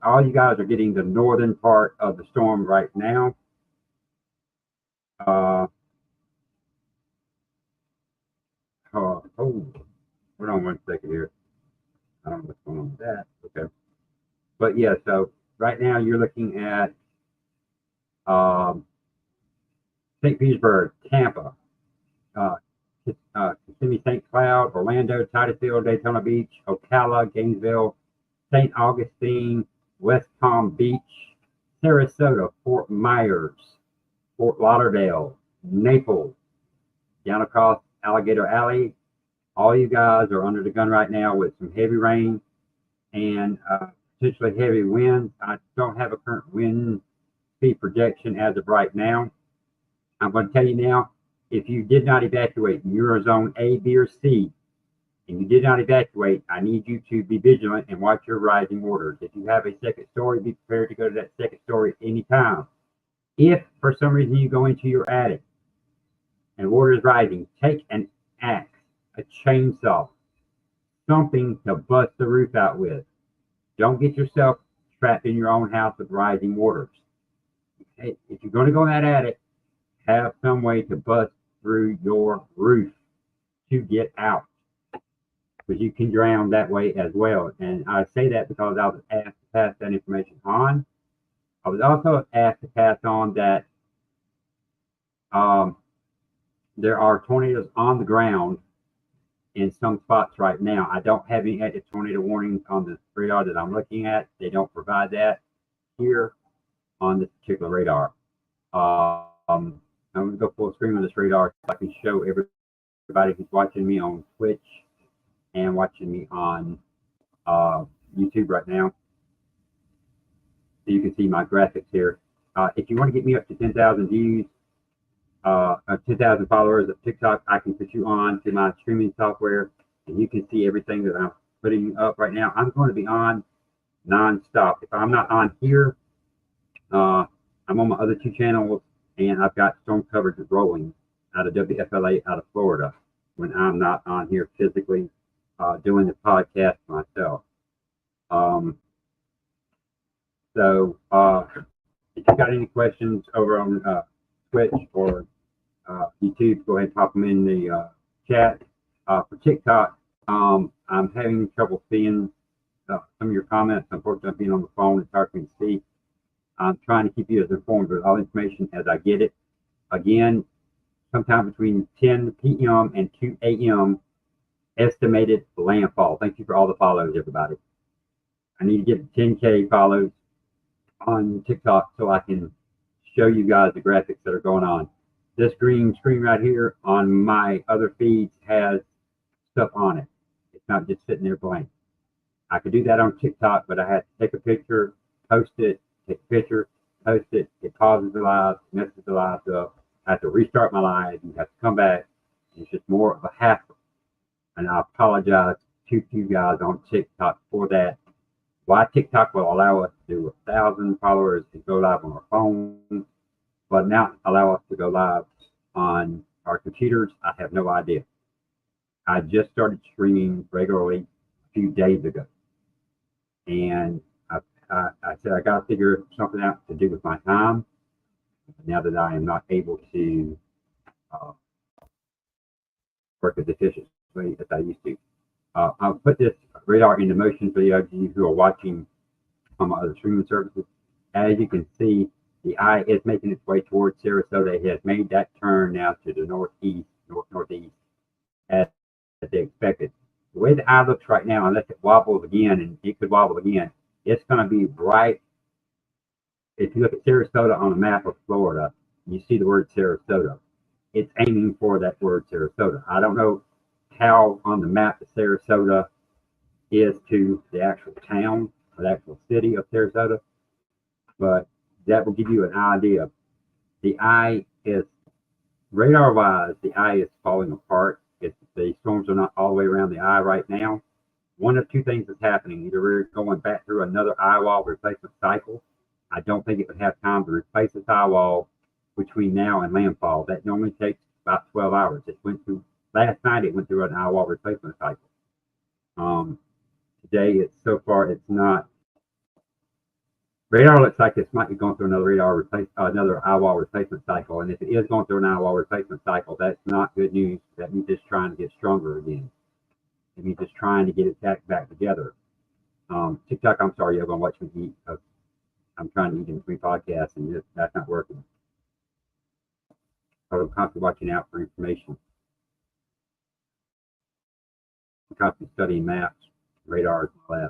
All you guys are getting the northern part of the storm right now. Hold on one second here. I don't know what's going on with that. Okay. But yeah, so right now you're looking at St. Petersburg, Tampa, Kissimmee, St. Cloud, Orlando, Titusville, Daytona Beach, Ocala, Gainesville, St. Augustine, West Palm Beach, Sarasota, Fort Myers, Fort Lauderdale, Naples, down across Alligator Alley. All you guys are under the gun right now with some heavy rain and potentially heavy winds. I don't have a current wind speed projection as of right now. I'm going to tell you now, if you did not evacuate in your zone A, B, or C, and you did not evacuate, I need you to be vigilant and watch your rising waters. If you have a second story, be prepared to go to that second story at any time. If for some reason you go into your attic and water is rising, take an axe, a chainsaw, something to bust the roof out with. Don't get yourself trapped in your own house with rising waters. If you're going to go in that attic, have some way to bust through your roof to get out, because you can drown that way as well. And I say that because I was asked to pass that information on. I was also asked to pass on that there are tornadoes on the ground in some spots right now. I don't have any active tornado warnings on the radar that I'm looking at. They don't provide that here on this particular radar. I'm going to go full screen on this radar so I can show everybody who's watching me on Twitch and watching me on YouTube right now. So you can see my graphics here. If you want to get me up to 10,000 views, 10,000 followers of TikTok, I can put you on to my streaming software and you can see everything that I'm putting up right now. I'm going to be on non-stop. If I'm not on here, I'm on my other two channels and I've got storm coverage rolling out of WFLA out of Florida when I'm not on here physically doing the podcast myself. So if you got any questions over on Twitch or YouTube, go ahead and pop them in the chat. For TikTok, I'm having trouble seeing some of your comments. Unfortunately, being on the phone, it's hard for me to see. I'm trying to keep you as informed with all information as I get it. Again, sometime between 10 p.m. and 2 a.m. estimated landfall. Thank you for all the follows, everybody. I need to get 10K follows on TikTok so I can show you guys the graphics that are going on. This green screen right here on my other feeds has stuff on it. It's not just sitting there blank. I could do that on TikTok, but I had to take a picture, post it, take a picture, post it. It pauses the live, messes the live up. I have to restart my live and have to come back. It's just more of a hassle. And I apologize to you guys on TikTok for that. Why TikTok will allow us to do 1,000 followers and go live on our phone, but not allow us to go live on our computers, I have no idea. I just started streaming regularly a few days ago. And I said, I got to figure something out to do with my time now that I am not able to work as efficiently as I used to. I'll put this radar into motion for those of you who are watching on my other streaming services. As you can see, the eye is making its way towards Sarasota. It has made that turn now to the northeast, northeast, as they expected. The way the eye looks right now, unless it wobbles again, and it could wobble again, it's going to be right. If you look at Sarasota on a map of Florida, you see the word Sarasota. It's aiming for that word Sarasota. I don't know how on the map the Sarasota is to the actual town or the actual city of Sarasota, but that will give you an idea. The eye is, radar-wise, the eye is falling apart. The storms are not all the way around the eye right now. One of two things is happening. Either we're going back through another eye wall replacement cycle. I don't think it would have time to replace this eye wall between now and landfall. That normally takes about 12 hours. It went through, last night it went through an eye wall replacement cycle. Today, it's not. Radar looks like this might be going through another eye wall replacement cycle. And if it is going through an eye wall replacement cycle, that's not good news. That means it's trying to get stronger again. It means it's trying to get its act back together. TikTok, I'm sorry, you're going to watch me eat. I'm trying to eat in between podcasts, and that's not working. So I'm constantly watching out for information. constantly studying maps, radars, and all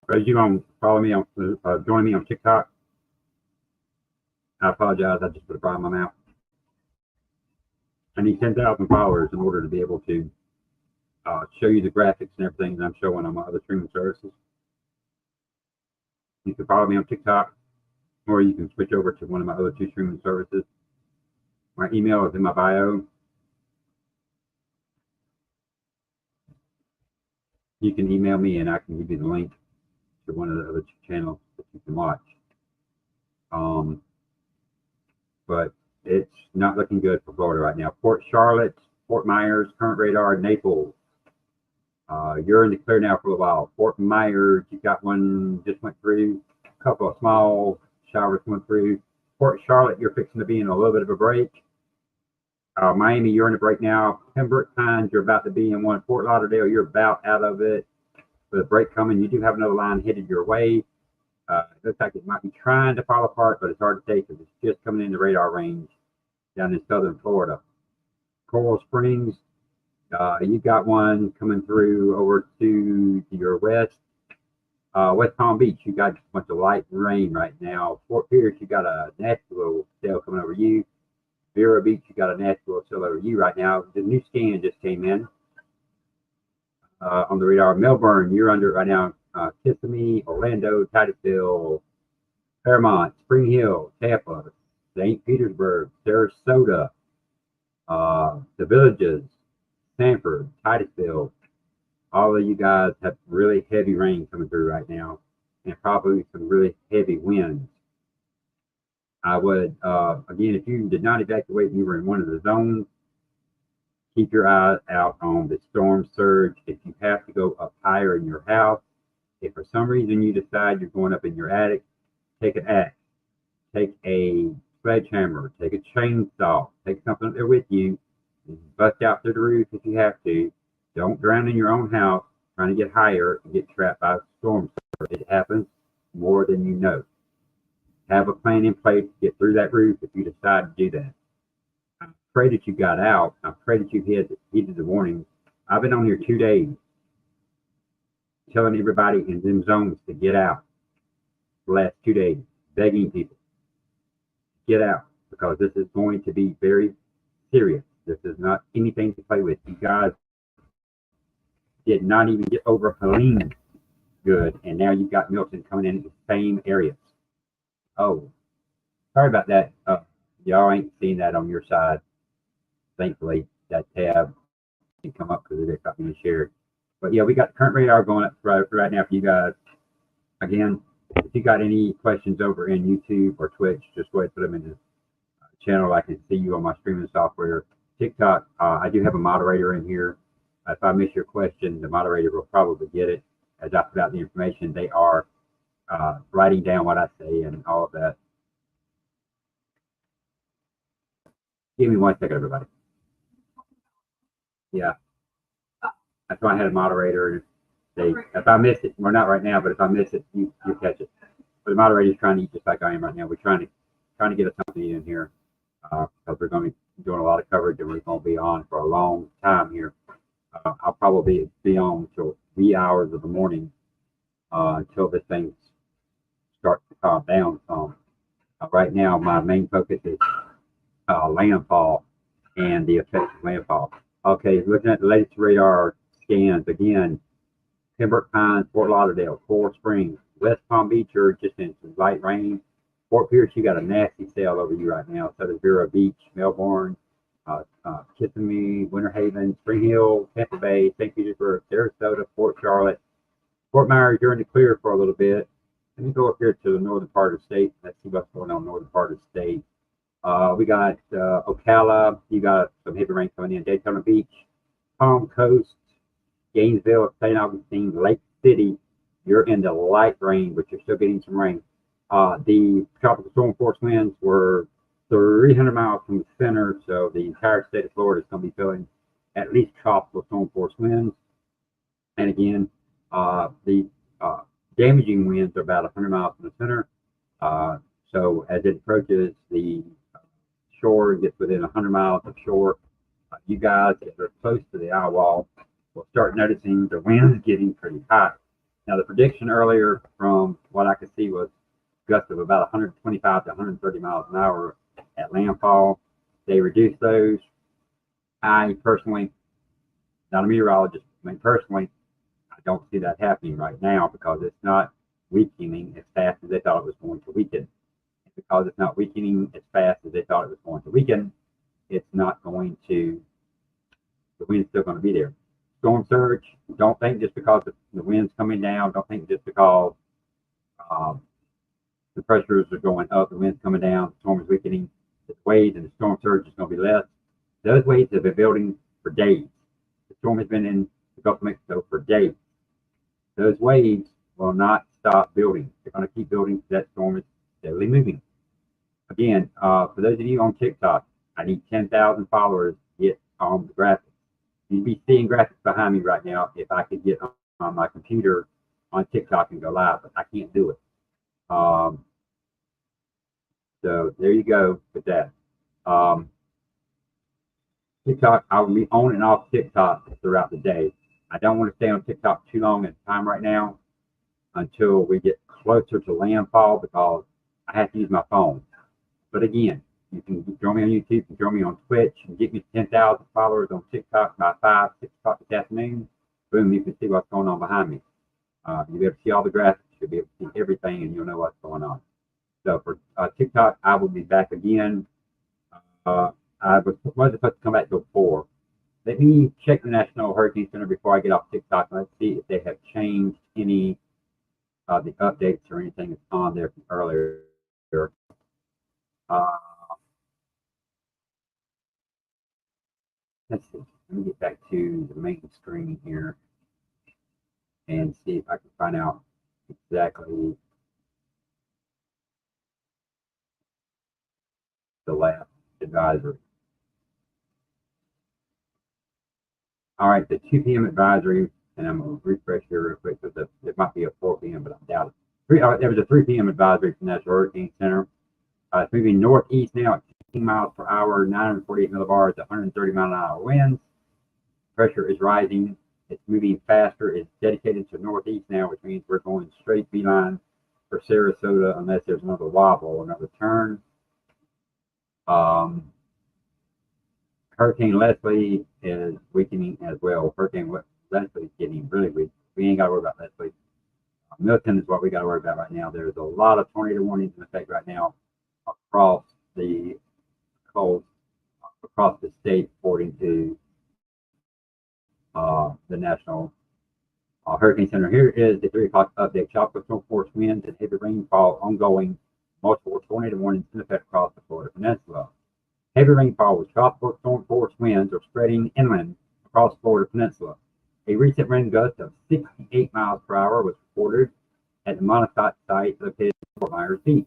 that. As you want to follow me on, join me on TikTok. I apologize, I just put a problem in my mouth. I need 10,000 followers in order to be able to show you the graphics and everything that I'm showing on my other streaming services. You can follow me on TikTok, or you can switch over to one of my other 2 streaming services. My email is in my bio. You can email me and I can give you the link to one of the other 2 channels that you can watch. But it's not looking good for Florida right now. Port Charlotte, Fort Myers, current radar, Naples. You're in the clear now for a while. Fort Myers, you got one just went through. A couple of small showers went through. Port Charlotte, you're fixing to be in a little bit of a break. Miami, you're in a break now. Pembroke Pines, you're about to be in one. Fort Lauderdale, you're about out of it. With a break coming, you do have another line headed your way. It looks like it might be trying to fall apart, but it's hard to say because it's just coming into radar range down in southern Florida. Coral Springs, you got one coming through over to your west. West Palm Beach, you got a bunch of light rain right now. Fort Pierce, you got a nasty little cell coming over you. Vero Beach, you got a nasty little cell over you right now. The new scan just came in on the radar. Melbourne, you're under right now. Kissimmee, Orlando, Titusville, Fairmont, Spring Hill, Tampa, St. Petersburg, Sarasota, the Villages, Sanford, Titusville. All of you guys have really heavy rain coming through right now and probably some really heavy winds. I would, again, if you did not evacuate and you were in one of the zones, keep your eyes out on the storm surge. If you have to go up higher in your house, if for some reason you decide you're going up in your attic, take an axe, take a sledgehammer, take a chainsaw, take something there with you, and bust out through the roof if you have to. Don't drown in your own house trying to get higher and get trapped by a storm surge. It happens more than you know. Have a plan in place to get through that roof if you decide to do that. I pray that you got out. I pray that you heeded the warnings. I've been on here 2 days telling everybody in them zones to get out the last 2 days, begging people, get out, because this is going to be very serious. This is not anything to play with. You guys did not even get over Helene good, and now you've got Milton coming in the same areas. Oh, sorry about that. Y'all ain't seen that on your side. Thankfully, that tab can come up because it's being shared. But yeah, we got the current radar going up right now for you guys. Again, if you got any questions over in YouTube or Twitch, just go ahead and put them in the channel. I can see you on my streaming software. TikTok, I do have a moderator in here. If I miss your question, the moderator will probably get it. As I put out the information, they are writing down what I say and all of that. Give me 1 second, everybody. Yeah. That's why I had a moderator. If I miss it, we're not right now, but if I miss it, you catch it. But the moderator is trying to eat just like I am right now. We're trying to get us something in here because we're going to be doing a lot of coverage and we're going to be on for a long time here. I'll probably be on until wee hours of the morning until this thing starts to calm down some. Right now, my main focus is landfall and the effects of landfall. Okay, looking at the latest radar scans again. Pembroke Pines, Fort Lauderdale, Coral Springs, West Palm Beach are just in some light rain. Fort Pierce, you got a nasty sail over you right now. So does Vero Beach, Melbourne, Kissimmee, Winter Haven, Spring Hill, Tampa Bay, St. Petersburg, Sarasota, Fort Charlotte. Fort Myers, you're in the clear for a little bit. Let me go up here to the northern part of the state. Let's see what's going on in the northern part of the state. We got Ocala. You got some heavy rain coming in. Daytona Beach, Palm Coast, Gainesville, St. Augustine, Lake City. You're in the light rain, but you're still getting some rain. The tropical storm force winds were 300 miles from the center, so the entire state of Florida is going to be feeling at least tropical storm force winds. And again, the damaging winds are about 100 miles from the center. So as it approaches the shore, gets within 100 miles of shore, You guys that are close to the eye wall will start noticing the winds getting pretty hot. Now, the prediction earlier from what I could see was gusts of about 125 to 130 miles an hour at landfall. They reduced those. I personally, not a meteorologist, I mean, personally, I don't see that happening right now because it's not weakening as fast as they thought it was going to weaken. And because it's not weakening as fast as they thought it was going to weaken, it's not going to, the wind's still going to be there. Storm surge, don't think just because the wind's coming down, don't think just because the pressures are going up, the wind's coming down, the storm is weakening, the waves and the storm surge is going to be less. Those waves have been building for days. The storm has been in the Gulf of Mexico for days. Those waves will not stop building. They're going to keep building. That storm is steadily moving. Again, for those of you on TikTok, I need 10,000 followers to get on the graphics. You'd be seeing graphics behind me right now if I could get on my computer on TikTok and go live, but I can't do it. So there you go with that. TikTok, I will be on and off TikTok throughout the day. I don't want to stay on TikTok too long at a time right now until we get closer to landfall because I have to use my phone. But again, you can join me on YouTube, you can join me on Twitch, and get me 10,000 followers on TikTok by 5, 6 o'clock this afternoon. Boom, you can see what's going on behind me. You'll be able to see all the graphics, you'll be able to see everything, and you'll know what's going on. So for TikTok, I will be back again. I was supposed to come back till 4. Let me check the National Hurricane Center before I get off TikTok. Let's see if they have changed any of the updates or anything that's on there from earlier. Let's see. Let me get back to the main screen here and see if I can find out exactly the last advisory. All right, the 2 p.m. advisory, and I'm going to refresh here real quick because it might be a 4 p.m., but I doubt it. There was a 3 p.m. advisory from the National Hurricane Center. It's moving northeast now at 15 miles per hour, 948 millibars, 130 mile an hour winds. Pressure is rising. It's moving faster. It's dedicated to northeast now, which means we're going straight beeline for Sarasota unless there's another wobble, another turn. Hurricane Leslie is weakening as well. Hurricane Leslie is getting really weak. We ain't got to worry about Leslie. Milton is what we got to worry about right now. There's a lot of tornado warnings in effect right now across the coast, across the state, according to the National Hurricane Center. Here is the 3 o'clock update. Tropical storm force winds and heavy rainfall ongoing. Multiple tornado warnings in effect across the Florida Peninsula. Heavy rainfall with tropical storm force winds are spreading inland across the Florida Peninsula. A recent wind gust of 68 miles per hour was reported at the Monasot site located in Fort Myers Beach.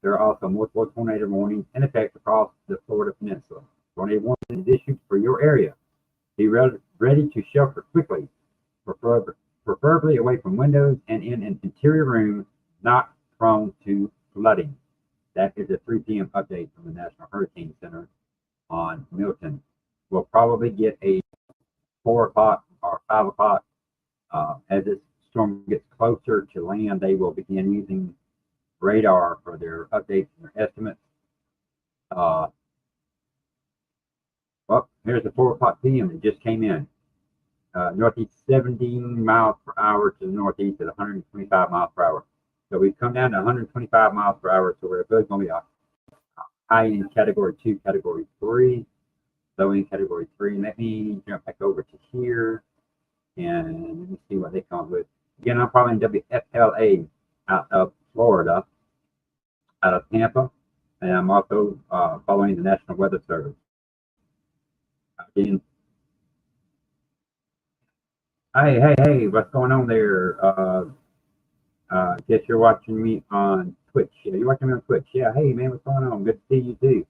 There are also multiple tornado warnings in effect across the Florida Peninsula. Tornado warning is issued for your area. Be ready to shelter quickly, preferably away from windows and in an interior room not prone to flooding. That is a 3 p.m. update from the National Hurricane Center on Milton. We'll probably get a 4 o'clock or 5 o'clock. As this storm gets closer to land, they will begin using radar for their updates and their estimates. Well, here's the 4 o'clock p.m. It just came in. Northeast 17 miles per hour to the northeast at 125 miles per hour. So we've come down to 125 miles per hour, so we're both going to be a high in category 2, category 3, low in category 3. Let me jump back over to here and let me see what they come up with. Again, I'm probably in WFLA out of Florida, out of Tampa, and I'm also following the National Weather Service. Again, hey, what's going on there? Guess you're watching me on Twitch. Yeah, you're watching me on Twitch. Yeah, hey man, what's going on? Good to see you too.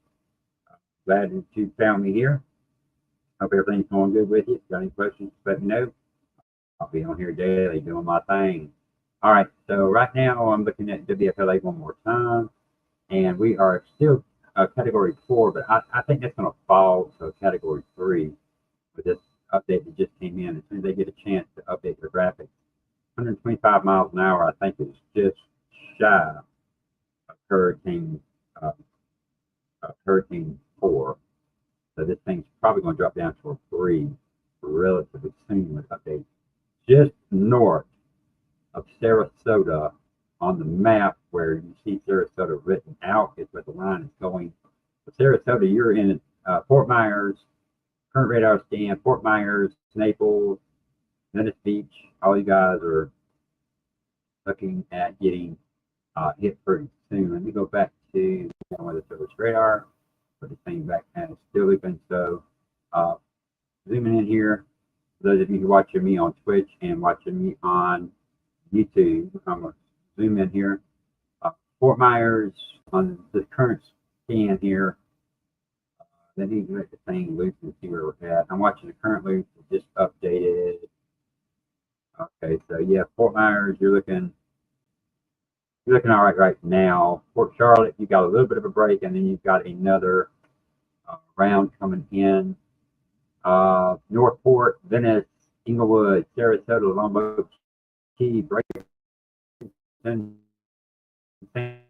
Glad that you found me here. Hope everything's going good with you. If you got any questions, let me know. I'll be on here daily doing my thing. All right, so right now I'm looking at WFLA one more time, and we are still category 4, but I think that's going to fall to category 3 with this update that just came in. As soon as they get a chance to update their graphics, 125 miles an hour, I think, is just shy of Hurricane 4. So this thing's probably going to drop down to a 3 relatively soon with updates. Just north of Sarasota on the map where you see Sarasota written out is where the line is going. For Sarasota, you're in Fort Myers, current radar scan, Fort Myers, Naples, Venice Beach. All you guys are looking at getting hit pretty soon. Let me go back to where the service radar. Put this thing back and it's still open. So zooming in here, for those of you who are watching me on Twitch and watching me on YouTube, I'm going to zoom in here. Fort Myers on the current scan here. Let me let the thing loose and see where we're at. I'm watching the current loop. It just updated. Okay, so yeah, Fort Myers, you're looking all right now. Fort Charlotte, you got a little bit of a break, and then you've got another round coming in. Northport, Venice, Inglewood, Sarasota, Longboat Key, Bradenton, St.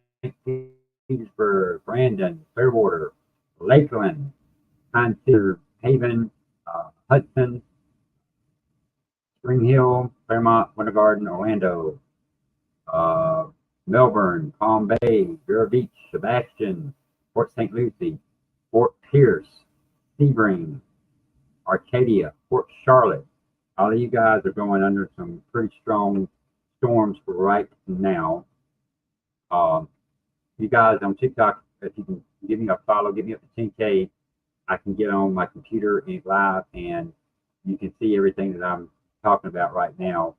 Petersburg, Brandon, Clearwater, Lakeland, Pine Cedar, Haven, Hudson, Spring Hill, Claremont, Winter Garden, Orlando, Melbourne, Palm Bay, Vero Beach, Sebastian, Port St. Lucie, Fort Pierce, Sebring, Arcadia, Port Charlotte. All of you guys are going under some pretty strong storms right now. You guys on TikTok, if you can give me a follow, get me up to 10K, I can get on my computer and live, and you can see everything that I'm talking about right now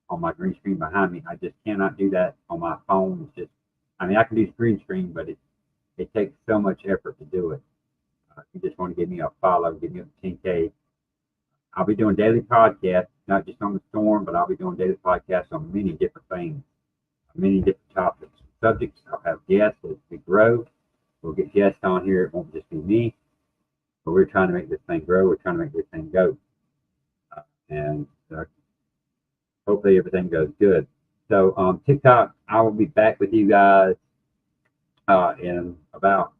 on my green screen behind me. I just cannot do that on my phone. It's just, I mean, I can do green screen, but it takes so much effort to do it. If you just want to give me a follow, give me up to 10K. I'll be doing daily podcasts, not just on the storm, but I'll be doing daily podcasts on many different things, many different topics, subjects. I'll have guests as we grow. We'll get guests on here. It won't just be me, but we're trying to make this thing grow. We're trying to make this thing go. And hopefully everything goes good. So TikTok, I will be back with you guys in about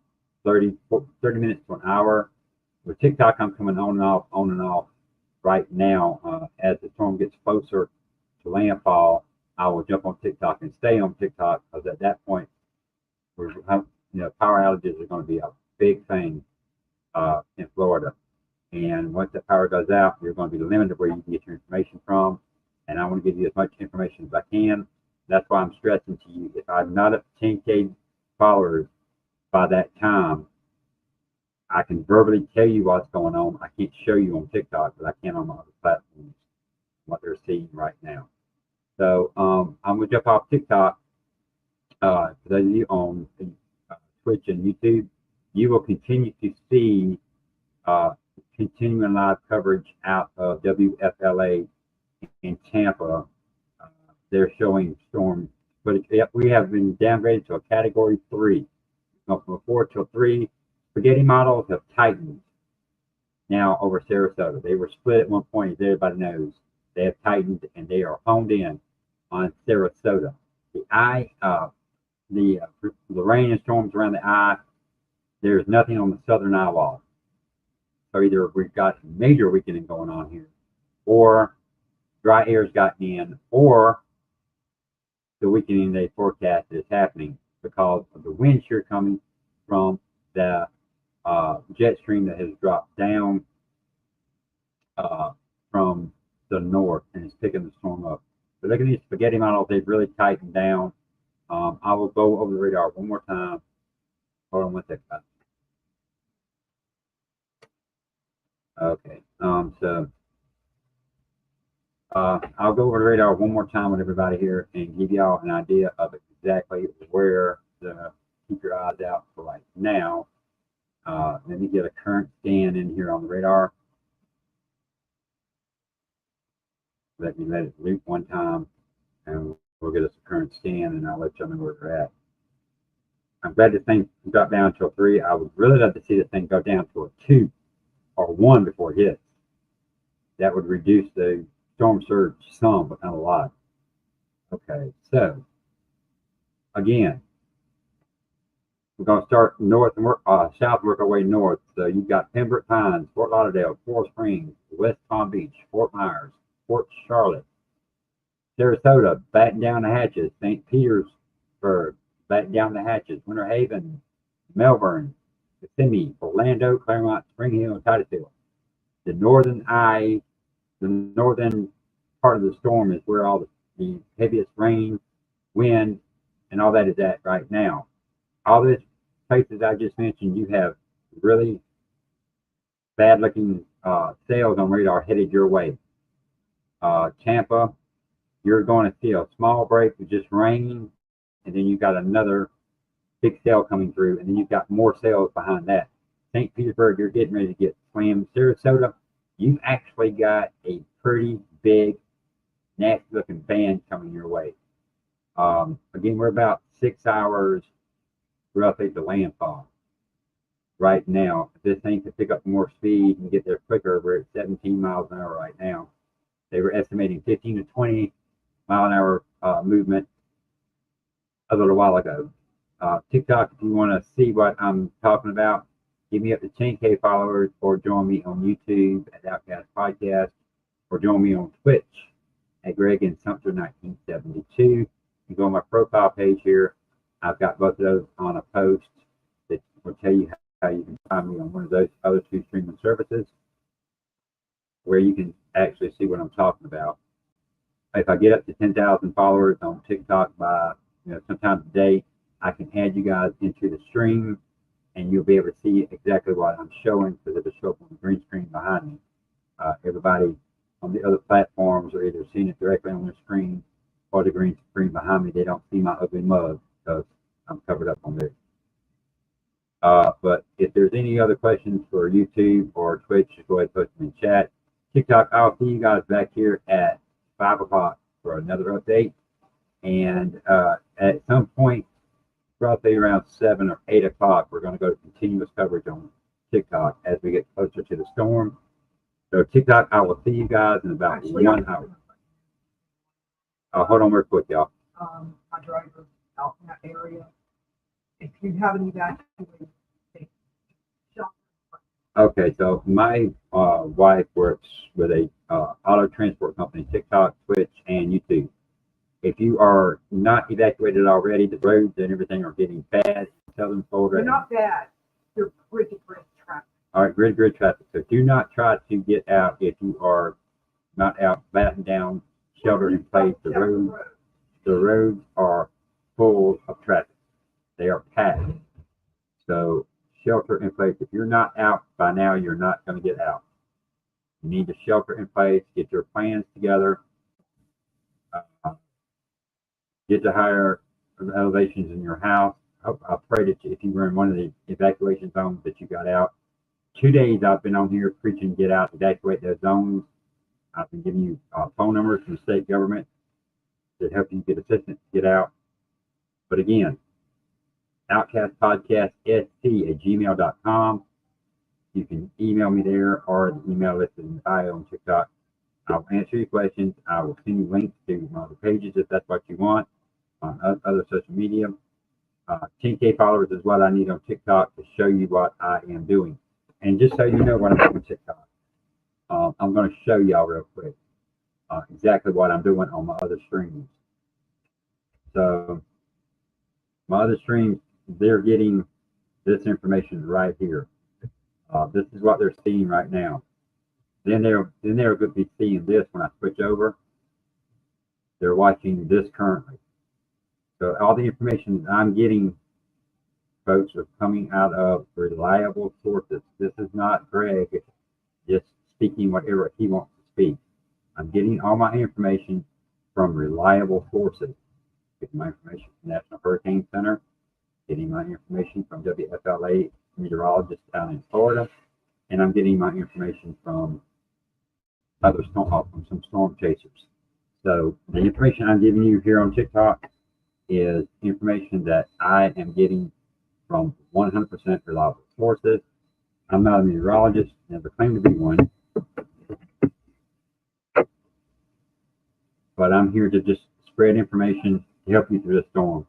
30 minutes to an hour. With TikTok, I'm coming on and off right now. As the storm gets closer to landfall, I will jump on TikTok and stay on TikTok, because at that point, power outages are going to be a big thing in Florida. And once the power goes out, you're going to be limited where you can get your information from. And I want to give you as much information as I can. That's why I'm stressing to you, if I'm not at 10K followers by that time, I can verbally tell you what's going on. I can't show you on TikTok, but I can on my other platforms, what they're seeing right now. So I'm going to jump off TikTok. For those of you on Twitch and YouTube, you will continue to see continuing live coverage out of WFLA in Tampa. They're showing storm footage. Yep, we have been downgraded to a category 3. From a 4 to a 3. Spaghetti models have tightened now over Sarasota. They were split at one point, as everybody knows. They have tightened, and they are honed in on Sarasota. The rain and storms around the eye, there's nothing on the southern eye wall. So either we've got major weakening going on here, or dry air's gotten in, or the weakening they forecast is happening because of the wind shear coming from the jet stream that has dropped down from the north and is picking the storm up. But look at these spaghetti models, they've really tightened down. I will go over the radar one more time. Hold on one second. Okay, so I'll go over the radar one more time with everybody here and give y'all an idea of exactly where to keep your eyes out for right now. Let me get a current scan in here on the radar. Let it loop one time, and we'll get us a current scan, and I'll let y'all know where we're at. I'm glad this thing got down to a 3. I would really love to see this thing go down to a 2 or 1 before it hits. That would reduce the storm surge some, but not a lot. Okay, so again, we're going to start north and work south, work our way north. So you've got Pembroke Pines, Fort Lauderdale, Coral Springs, West Palm Beach, Fort Myers, Fort Charlotte, Sarasota, batten down the hatches, St. Petersburg, batten down the hatches, Winter Haven, Melbourne, Kissimmee, Orlando, Claremont, Spring Hill, and Titusville. The northern part of the storm is where all the heaviest rain, wind, and all that is at right now. All these places I just mentioned, you have really bad looking sails on radar headed your way. Tampa, you're going to see a small break with just rain, and then you've got another big sail coming through, and then you've got more sails behind that. St. Petersburg, you're getting ready to get slammed. Sarasota, you've actually got a pretty big, nasty looking band coming your way. Again, we're about 6 hours roughly to landfall right now. If this thing could pick up more speed and get there quicker, we're at 17 miles an hour right now. They were estimating 15 to 20 mile an hour movement a little while ago. TikTok, if you want to see what I'm talking about, give me up to 10K followers, or join me on YouTube at Outcast Podcast, or join me on Twitch at Greg and Sumter 1972. You go on my profile page here. I've got both of those on a post that will tell you how you can find me on one of those other 2 streaming services, where you can actually see what I'm talking about. If I get up to 10,000 followers on TikTok by sometime today, I can add you guys into the stream, and you'll be able to see exactly what I'm showing, because it'll show up on the green screen behind me. Everybody on the other platforms are either seeing it directly on their screen or the green screen behind me. They don't see my ugly mug because I'm covered up on there. But if there's any other questions for YouTube or Twitch, just go ahead and put them in chat. TikTok, I'll see you guys back here at 5 o'clock for another update. And at some point, roughly around 7 or 8 o'clock, we're going to go to continuous coverage on TikTok as we get closer to the storm. So TikTok, I will see you guys in about 1 hour. Hold on real quick, y'all. My driver out in that area. If you have any evacuated, okay, so my wife works with a auto transport company, TikTok, Twitch, and YouTube. If you are not evacuated already, the roads and everything are getting bad in Southern Florida. they're not bad. They're grid traffic. All right, grid traffic. So do not try to get out if you are not out, batten down, shelter in place. The roads are full of traffic. They are packed. So shelter in place. If you're not out by now, you're not going to get out. You need to shelter in place, get your plans together, get to higher elevations in your house. I pray that if you were in one of the evacuation zones that you got out. 2 days I've been on here preaching, get out, evacuate those zones. I've been giving you phone numbers from the state government to help you get assistance to get out. But again, outcastpodcastsc@gmail.com. You can email me there, or the email listed in the bio on TikTok. I'll answer your questions. I will send you links to my other pages if that's what you want on other social media. 10K followers is what I need on TikTok to show you what I am doing. And just so you know what I'm doing on TikTok, I'm going to show y'all real quick exactly what I'm doing on my other streams. So my other streams, they're getting this information right here. This is what they're seeing right now. Then they're going to be seeing this when I switch over. They're watching this currently. So all the information that I'm getting, folks, are coming out of reliable sources. This is not Greg just speaking whatever he wants to speak. I'm getting all my information from reliable sources. Getting my information from the National Hurricane Center, getting my information from WFLA meteorologists down in Florida, and I'm getting my information from from some storm chasers. So the information I'm giving you here on TikTok is information that I am getting from 100% reliable sources. I'm not a meteorologist, never claimed to be one, but I'm here to just spread information to help you through the storm.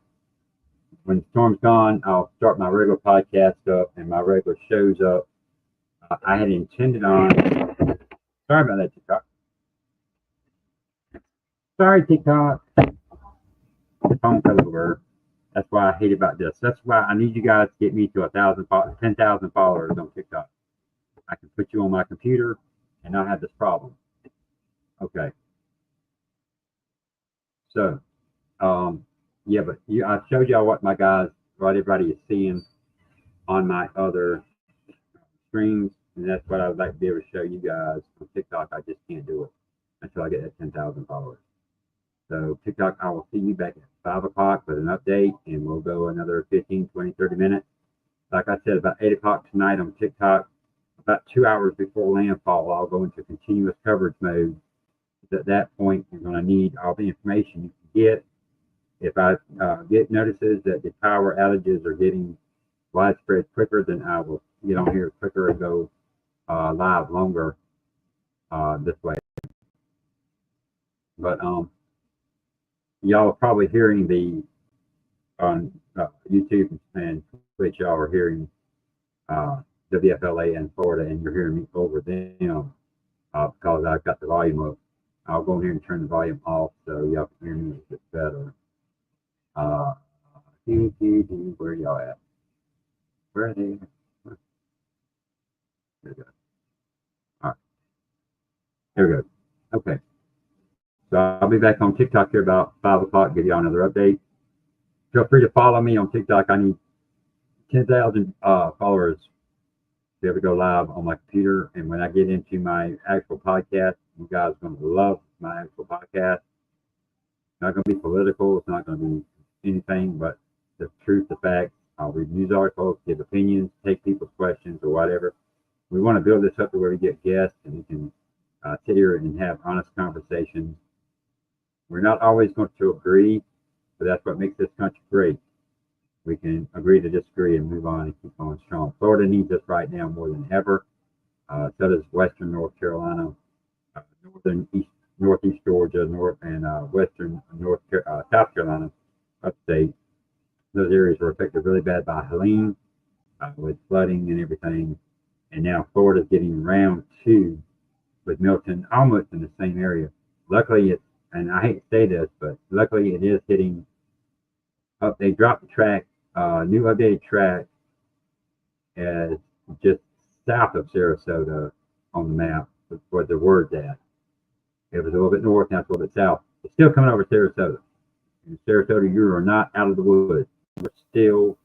When the storm's gone, I'll start my regular podcast up and my regular shows up. I had intended on, sorry about that, TikTok. Sorry, TikTok. The phone fell over. That's why I hate about this. That's why I need you guys to get me to 10,000 followers on TikTok. I can put you on my computer and not have this problem. Okay. So, yeah, but I showed y'all what everybody is seeing on my other streams, and that's what I would like to be able to show you guys on TikTok. I just can't do it until I get that 10,000 followers. So TikTok, I will see you back at 5 o'clock with an update, and we'll go another 15, 20, 30 minutes. Like I said, about 8 o'clock tonight on TikTok, about 2 hours before landfall, I'll go into continuous coverage mode. At that point, you're going to need all the information you can get. If I get notices that the power outages are getting widespread quicker, then I will get on here quicker and go live longer this way. But y'all are probably hearing on YouTube and Twitch, y'all are hearing WFLA in Florida, and you're hearing me over them because I've got the volume up. I'll go in here and turn the volume off so y'all can hear me a bit better. Where y'all at? Where are they? There we go. All right. Here we go. Okay. So I'll be back on TikTok here about 5 o'clock, give y'all another update. Feel free to follow me on TikTok. I need 10,000 followers to be able to go live on my computer. And when I get into my actual podcast, you guys are going to love my actual podcast. It's not going to be political. It's not going to be anything but the truth, the facts. I'll read news articles, give opinions, take people's questions or whatever. We want to build this up to where we get guests and we can sit here and have honest conversations. We're not always going to agree, but that's what makes this country great. We can agree to disagree and move on and keep going strong. Florida needs us right now more than ever. So does Western North Carolina, Northeast Georgia, Western South Carolina, upstate. Those areas were affected really bad by Helene with flooding and everything. And now Florida's getting round 2 with Milton almost in the same area. Luckily, and I hate to say this, but luckily it is hitting up. They dropped the track, new updated track as just south of Sarasota on the map where the word's at. It was a little bit north, now it's a little bit south. It's still coming over Sarasota. In Sarasota, you are not out of the woods. We're still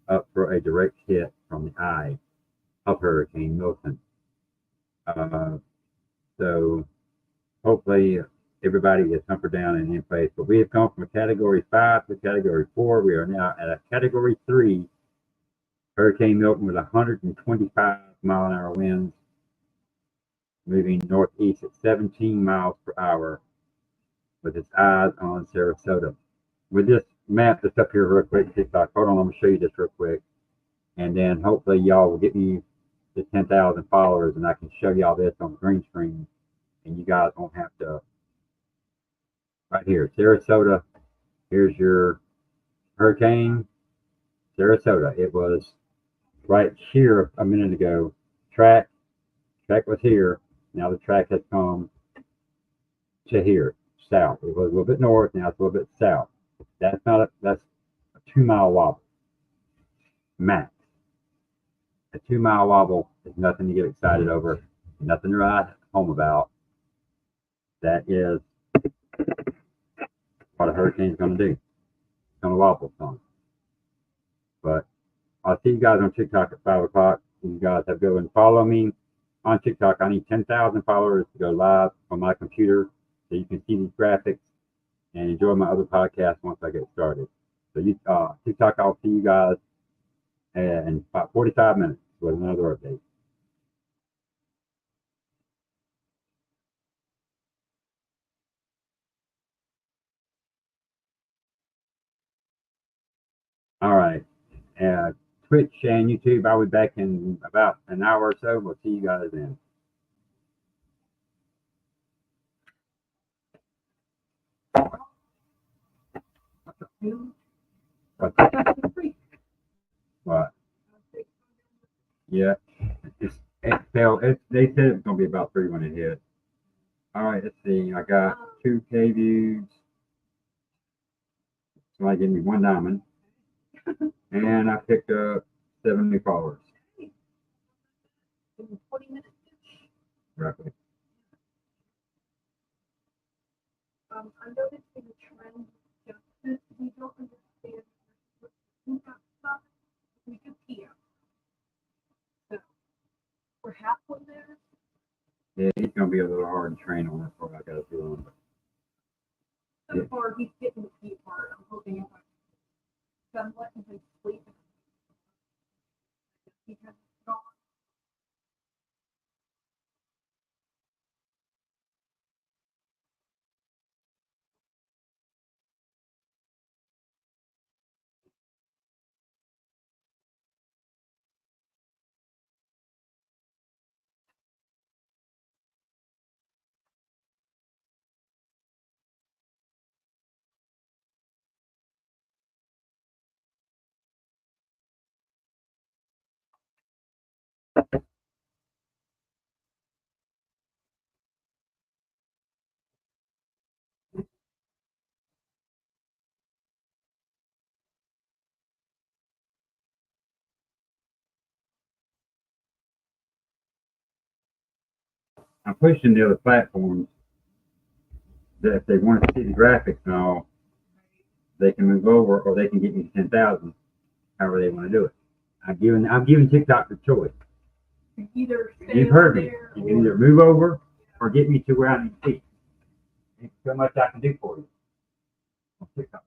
up for a direct hit from the eye of Hurricane Milton. So hopefully everybody is hunkered down and in place. But we have gone from a Category 5 to Category 4. We are now at a Category 3. Hurricane Milton with 125-mile-an-hour winds, moving northeast at 17 miles per hour with its eyes on Sarasota. With this map that's up here real quick, TikTok, hold on, I'm going to show you this real quick. And then hopefully y'all will get me to 10,000 followers and I can show y'all this on green screen. And you guys won't have to, right here, Sarasota, here's your hurricane, Sarasota. It was right here a minute ago. Track was here. Now the track has come to here, south. It was a little bit north, now it's a little bit south. That's a 2-mile wobble, max. A 2-mile wobble is nothing to get excited over, nothing to write home about. That is what a hurricane's going to do. It's going to wobble some. But I'll see you guys on TikTok at 5 o'clock. You guys have to go and follow me on TikTok. I need 10,000 followers to go live on my computer so you can see these graphics and enjoy my other podcasts once I get started. So TikTok, I'll see you guys in about 45 minutes with another update. All right. Twitch and YouTube. I'll be back in about an hour or so. We'll see you guys then. What? What? Yeah. They said it was gonna be about 3 when it hit. All right, let's see. I got 2K views. Somebody gave me 1 diamond, and I picked up 7 new followers. 20 minutes. Roughly. I'm noticing a trend. Just that we don't understand stuff. We do PM. So we're halfway there. Yeah, he's gonna be a little hard to train on. That's what I got a feeling. So Yeah. far, he's getting the key part. I'm hoping if I'm letting him sleep. He has gone. I'm pushing the other platforms that if they want to see the graphics and all, they can move over or they can get me 10,000, however they want to do it. I'm giving TikTok the choice. Either You've heard me. You can either move over or get me to where I need to be. There's so much I can do for you on TikTok.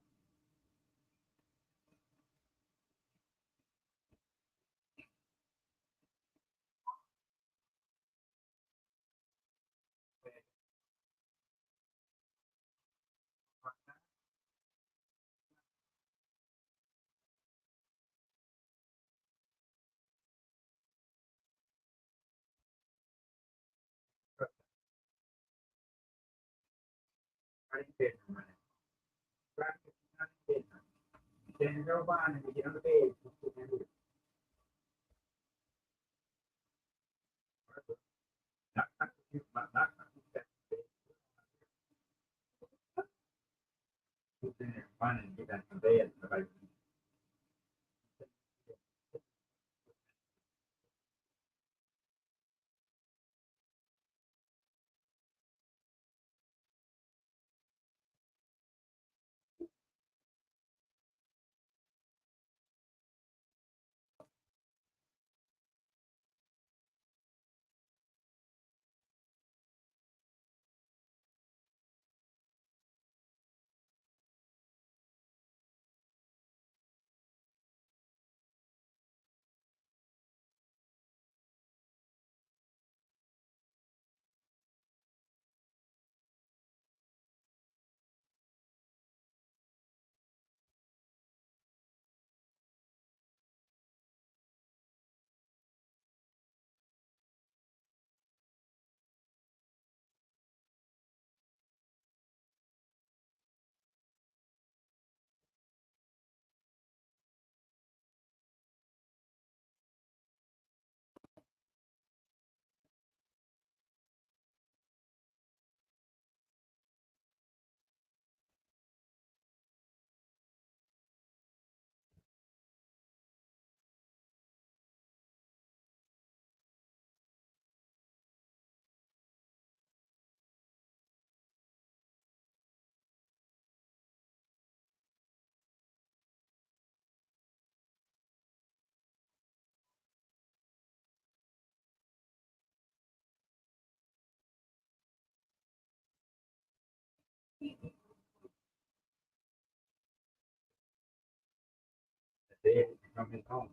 From his home.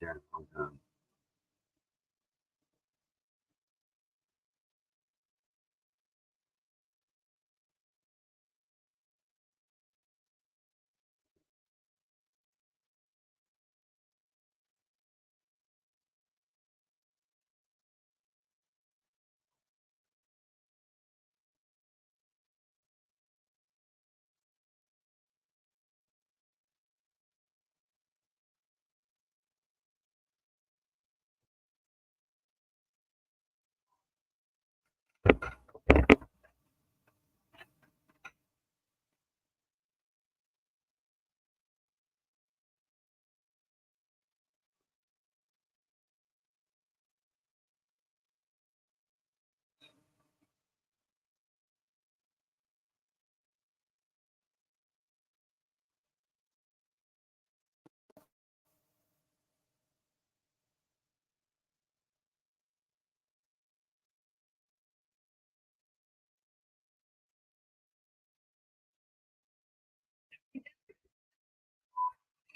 there in a long time.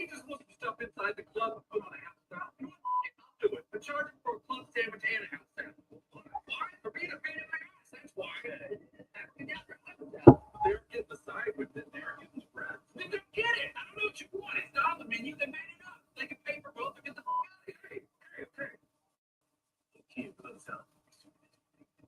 He just wants to stuff inside the club and put on a house down. I'll do it. But charge him for a club sandwich and a house down. Why? For being a pain in my ass. That's why. They're getting the side with it. They're getting the breath. Then don't get it. I don't know what you want. It's not on the menu. They made it up. They can pay for both and get the fuck out of here. Okay. You can't put us out.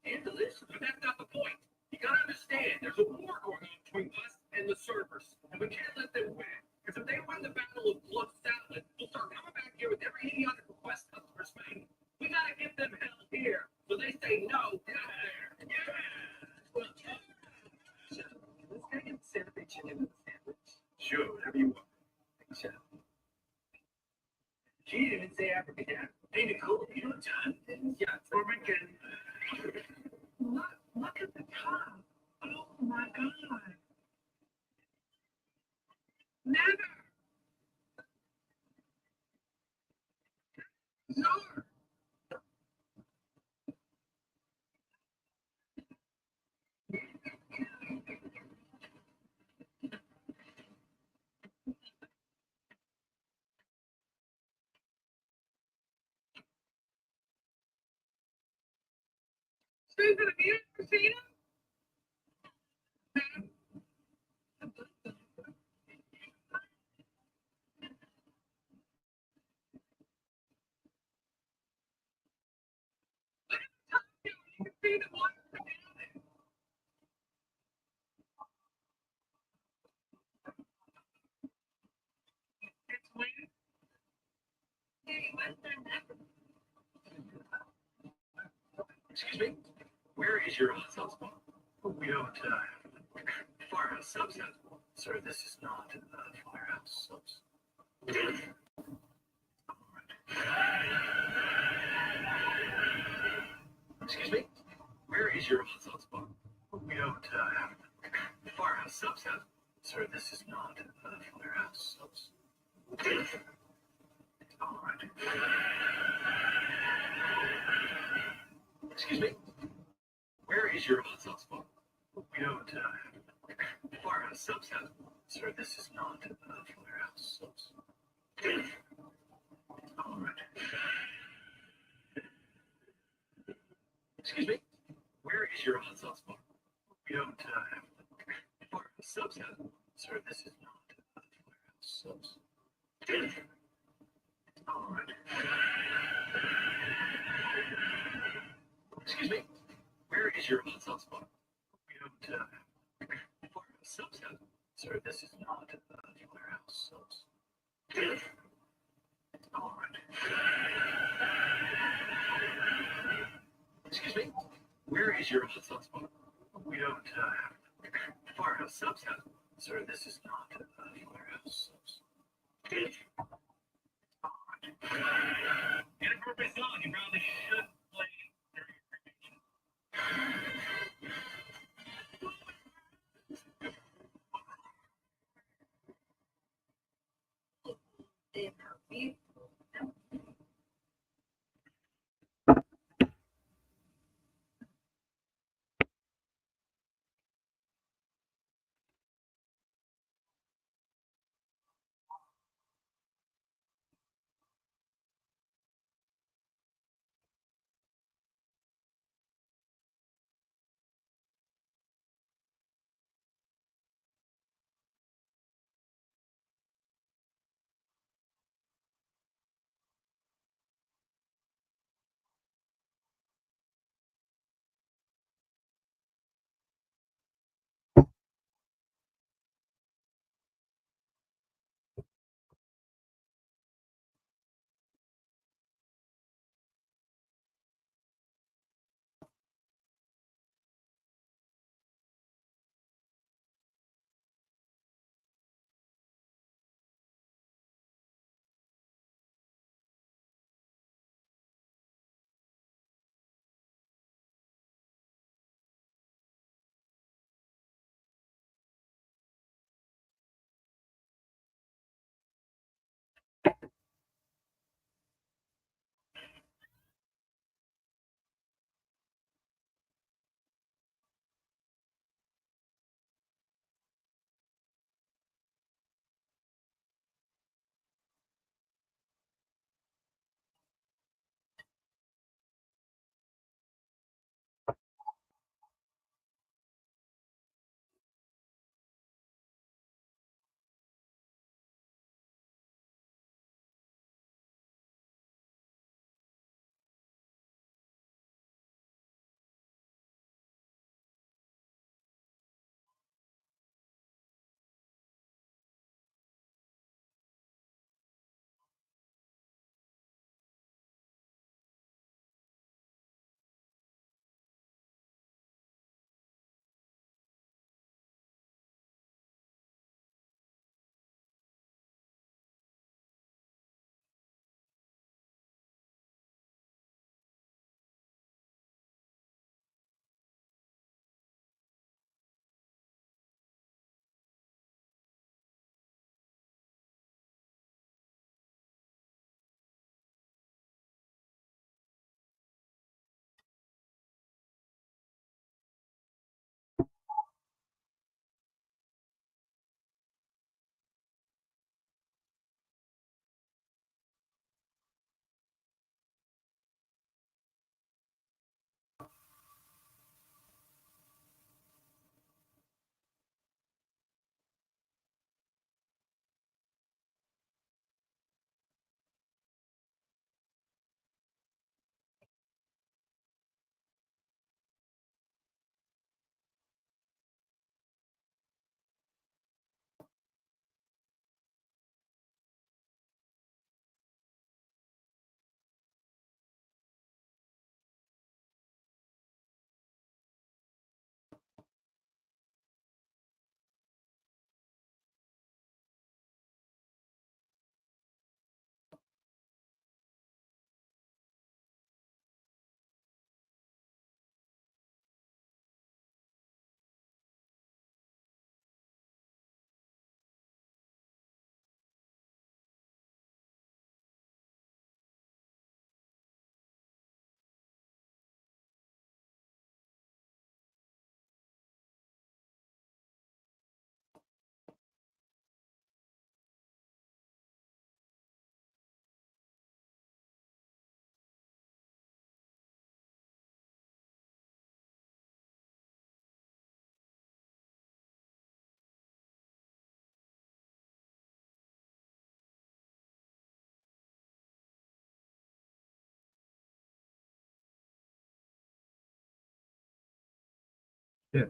And delicious, but that's not the point. You gotta understand, there's a war going on between us and the servers, and we can't let them win. Because if they win the battle of club salad, we'll start coming back here with every idiotic request customers make. We gotta give them hell here, so they say no down there. Yeah. Well, let's get a sandwich chicken in the sandwich. Sure, whatever you want. Sure. She didn't even say African. Hey, Nicole, you know John? Yeah, Foreman can. Look at the top. Oh my God. Never. No. She's gonna be in Christina? You can see the one. It's when. Excuse me? Where is your hot sauce bar? We don't, firehouse subs have. Sir, this is not, firehouse subs. Excuse me? Where is your hot sauce bar? We don't, firehouse subs have. Sir, this is not, firehouse subs. All right. Excuse me? Where is your hot sauce bar? We don't, firehouse subs have. Sir, this is not, firehouse subs. All right. Excuse me? Where is your hot sauce bar? We don't, firehouse subs have. Sir, this is not, firehouse subs. All right. Excuse me? Where is your hot sauce bar? We don't, firehouse subs have. Sir, this is not, firehouse subs. All right. Excuse me? Where is your hot sauce bar? We don't, firehouse subs have. Sir, this is not, firehouse subs. All right. Inappropriate song, you probably should play during your vacation. Yeah.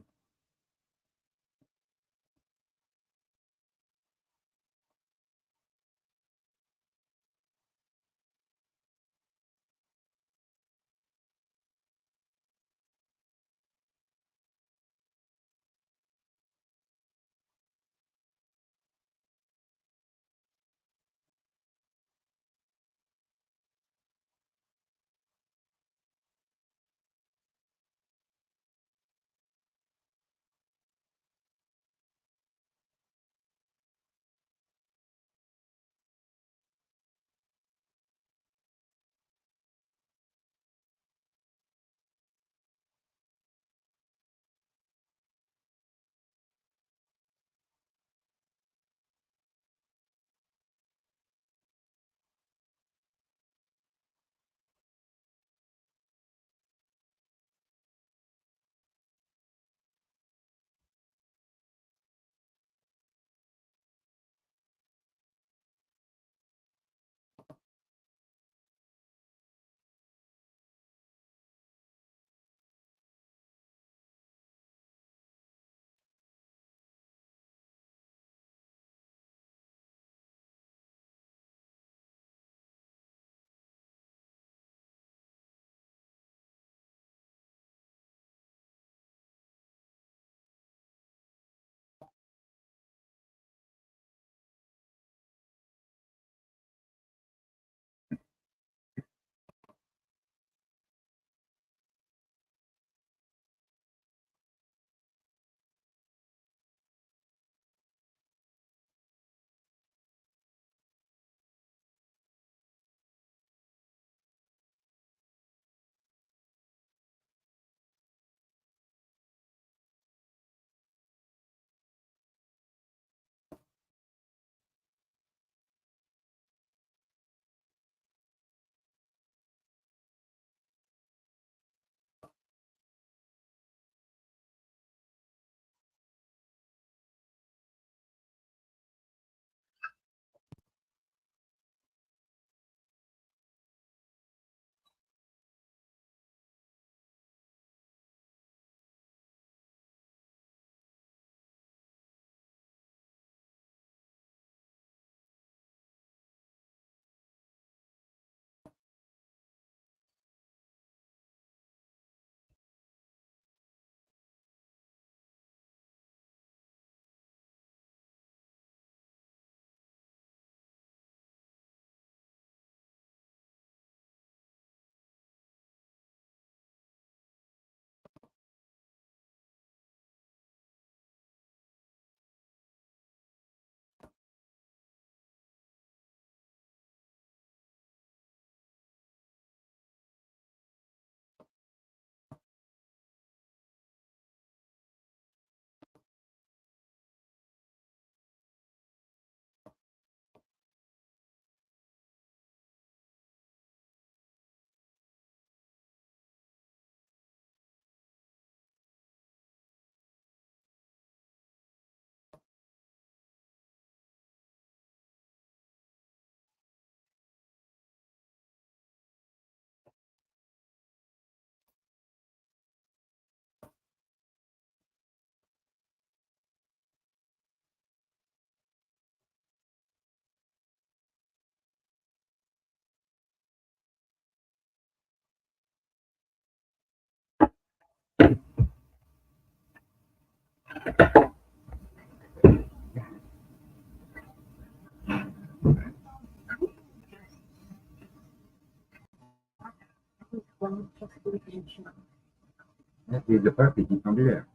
That is the perfect. You can do that.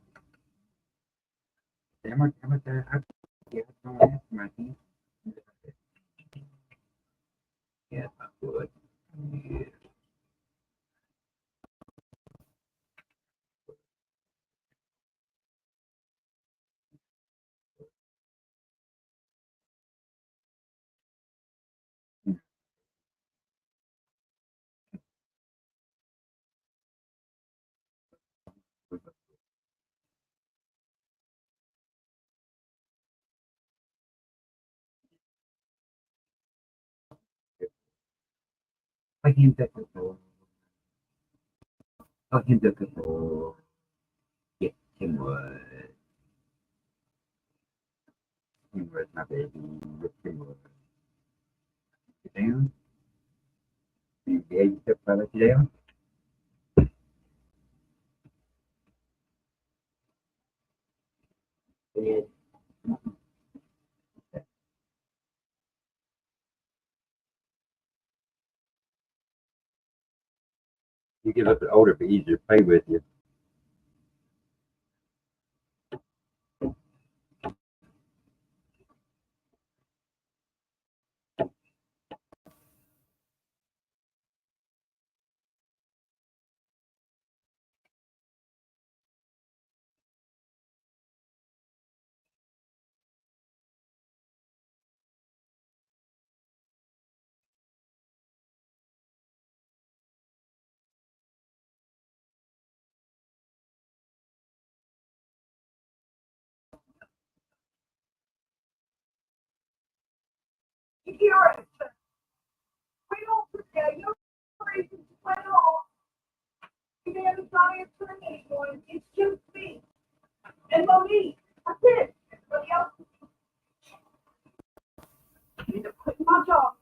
How much yeah, my team. Yes, I would. Yeah. Pag hindi ko to, yeah. Kenwood. Kenwood, my baby. Kenwood. Get down. You behave yourself if I let you down. Good. You get a little bit older, it'll be easier to play with you. Here, we don't forget your reason to play home. You never saw your turn anyone. It's just me and Monique. That's it. Everybody else need to quit my job.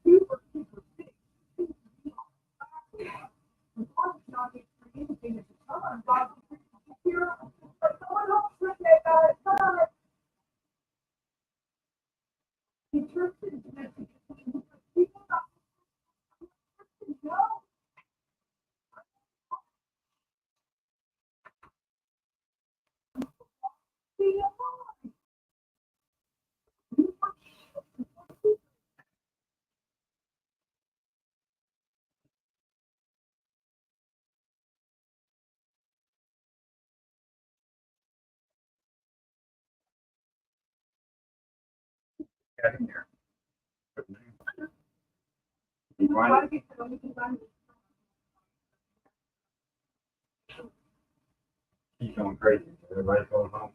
Super, super sick. Not get for anything at the time. God, here, but someone else with me about it. Come on. Interested in messages. People not know. See, Got in there. You why want do you tell me because I'm She's going crazy. Everybody's going home.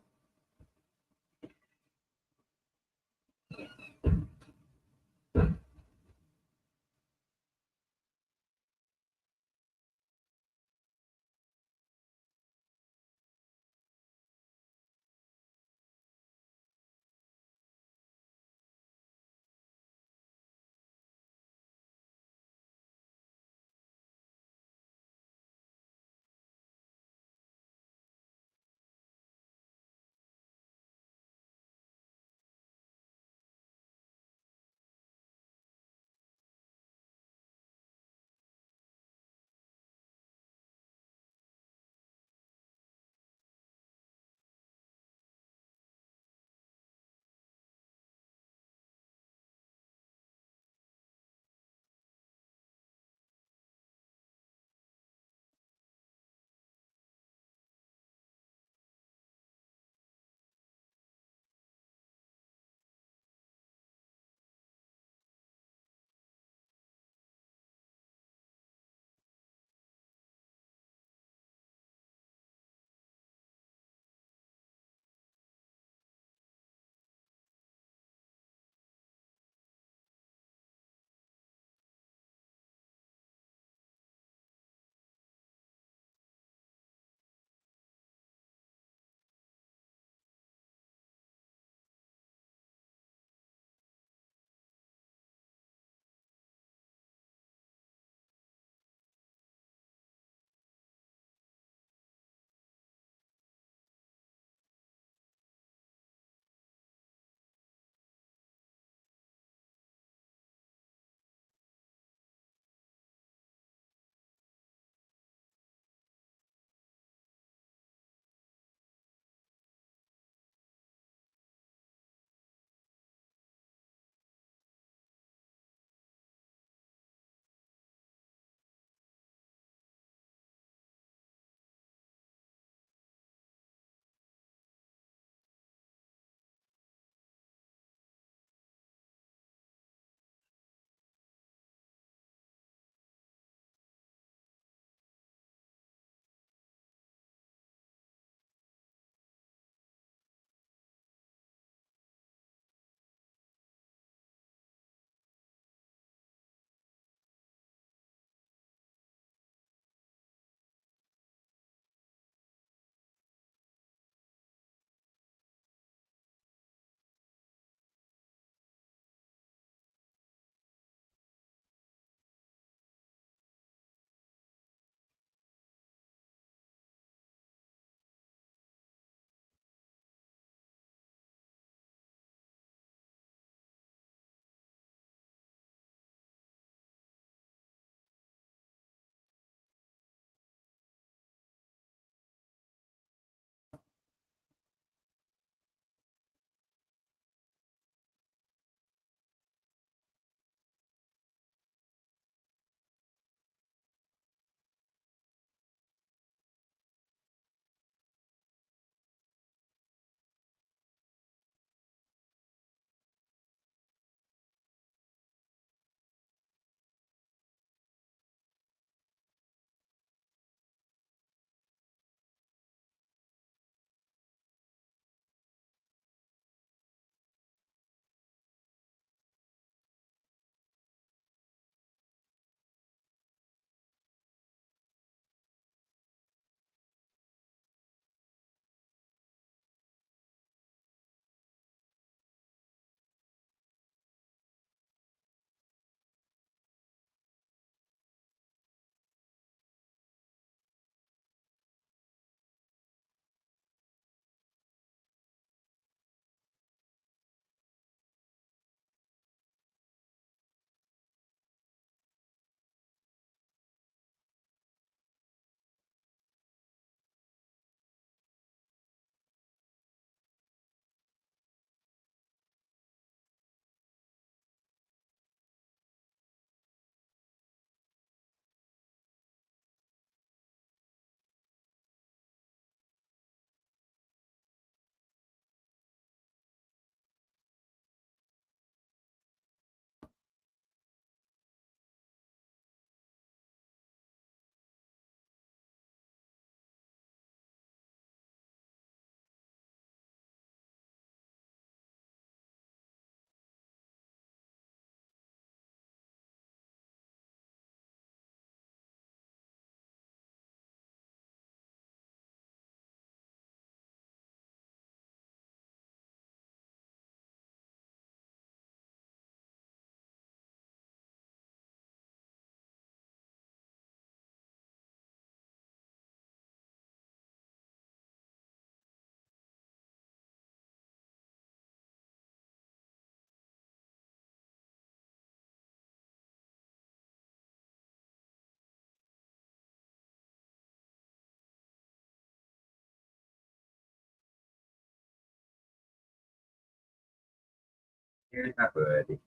Here's my buddy.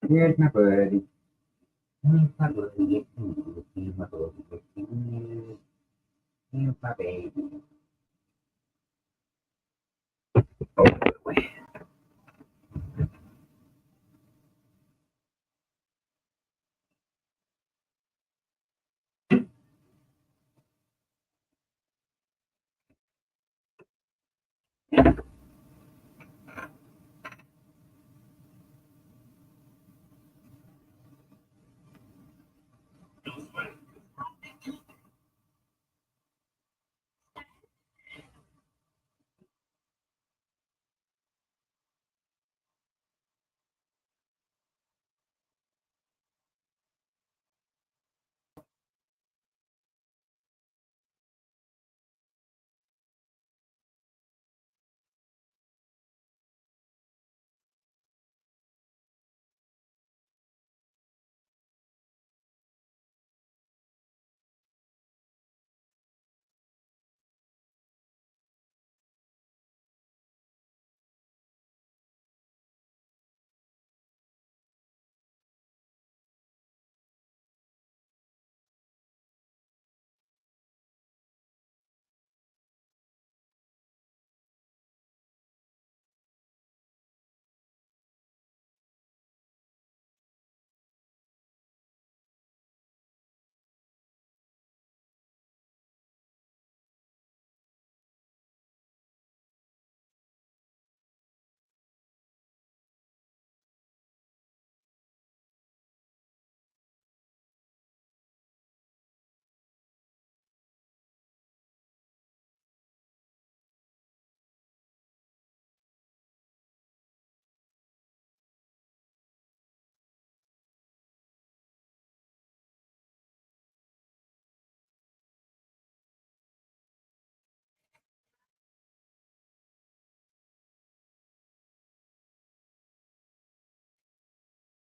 Here's my buddy. Here's my buddy. Here's my buddy. Here's my baby. Oh, boy.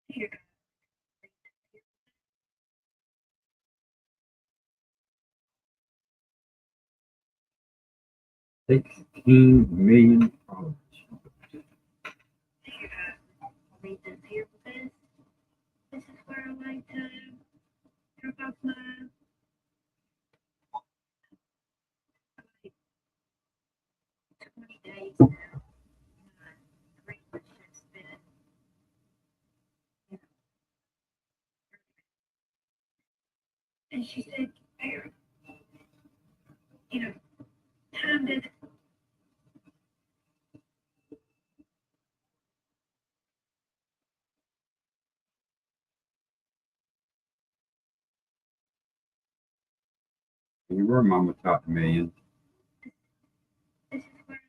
Here. 16 million followers. Here, I'll read this here because this is where I like to drop off my like 20 days now. My grief has just been, you know, and she said, "Aaron, you know, time doesn't." You were mama top millions. This is where I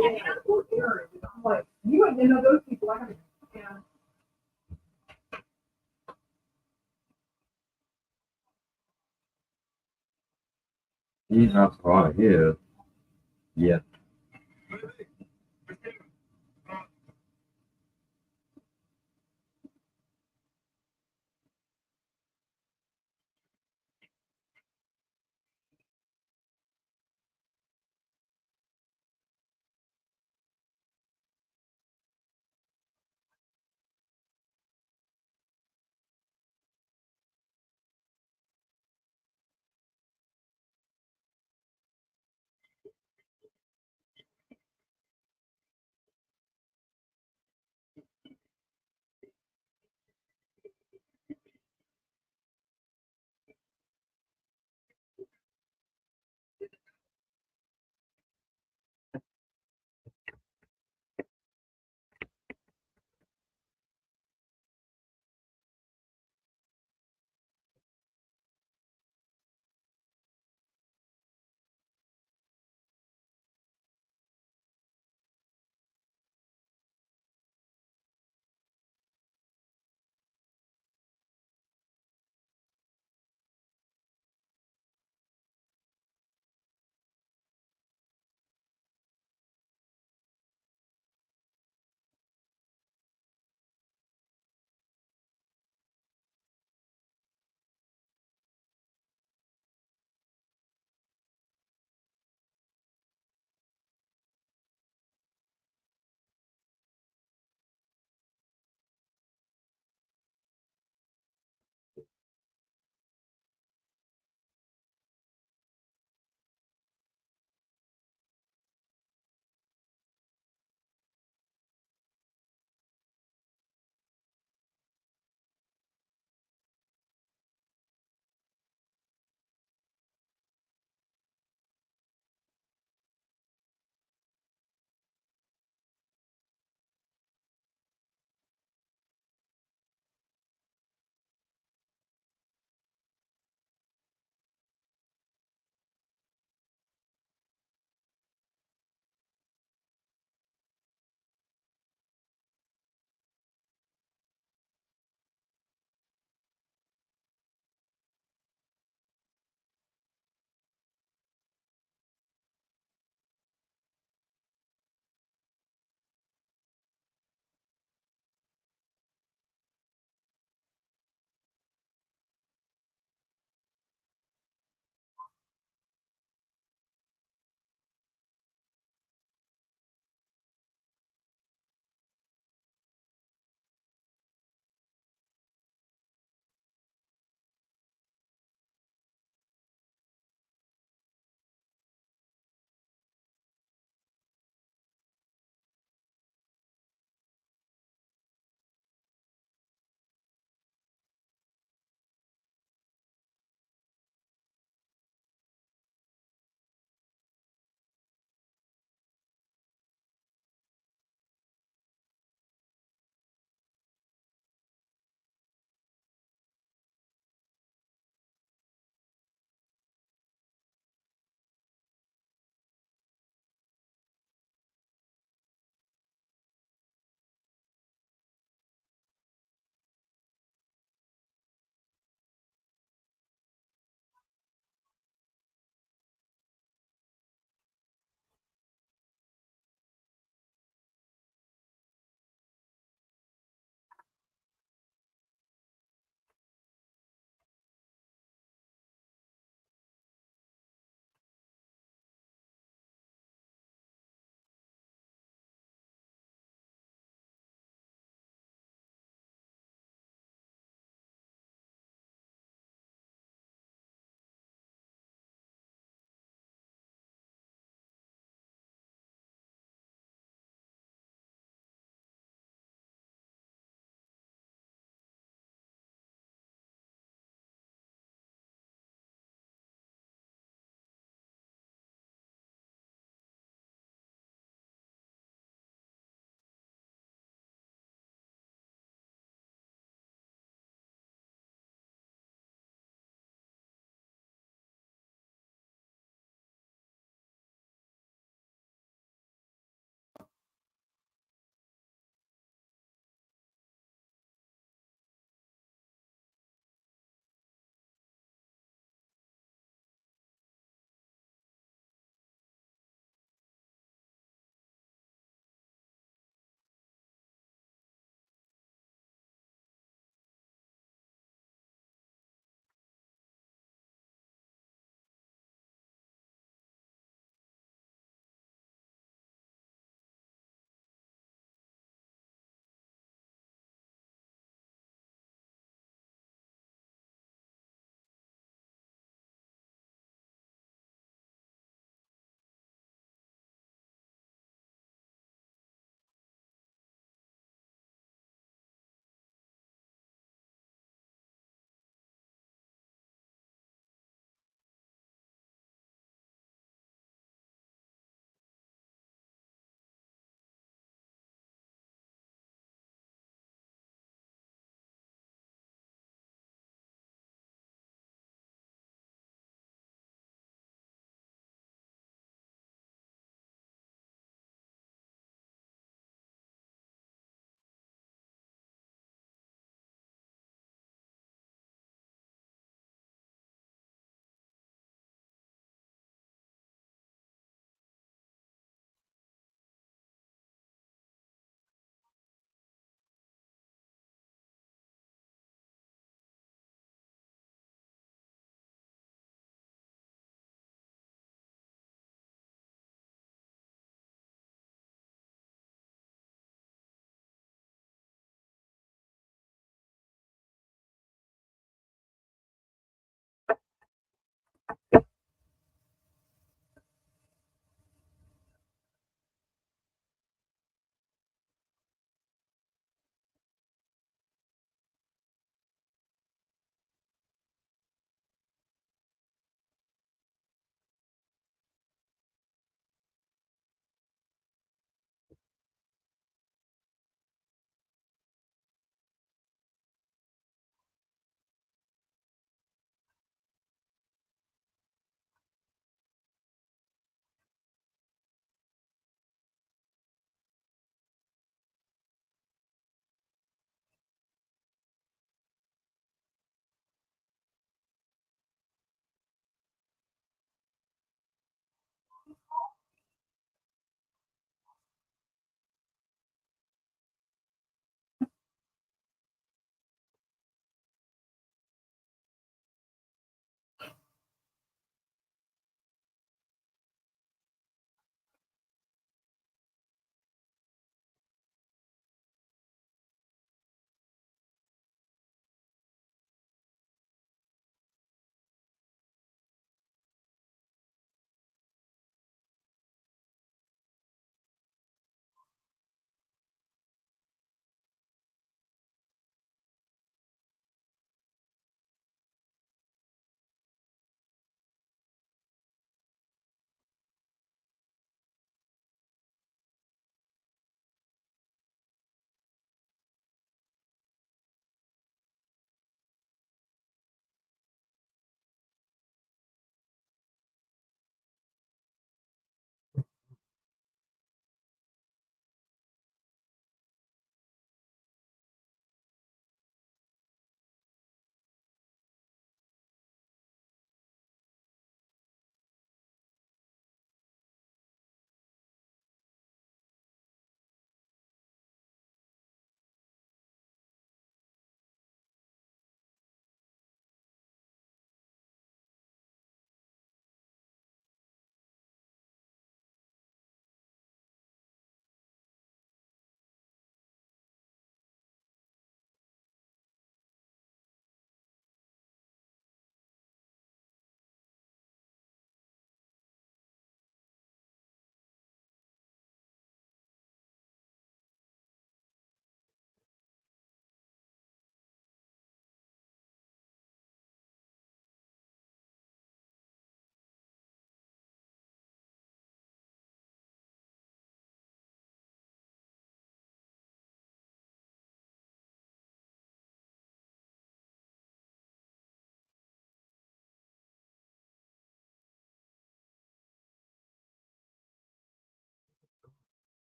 like to. I'm like, you wouldn't know those people. I don't, yeah. He lost a lot of his. Yes.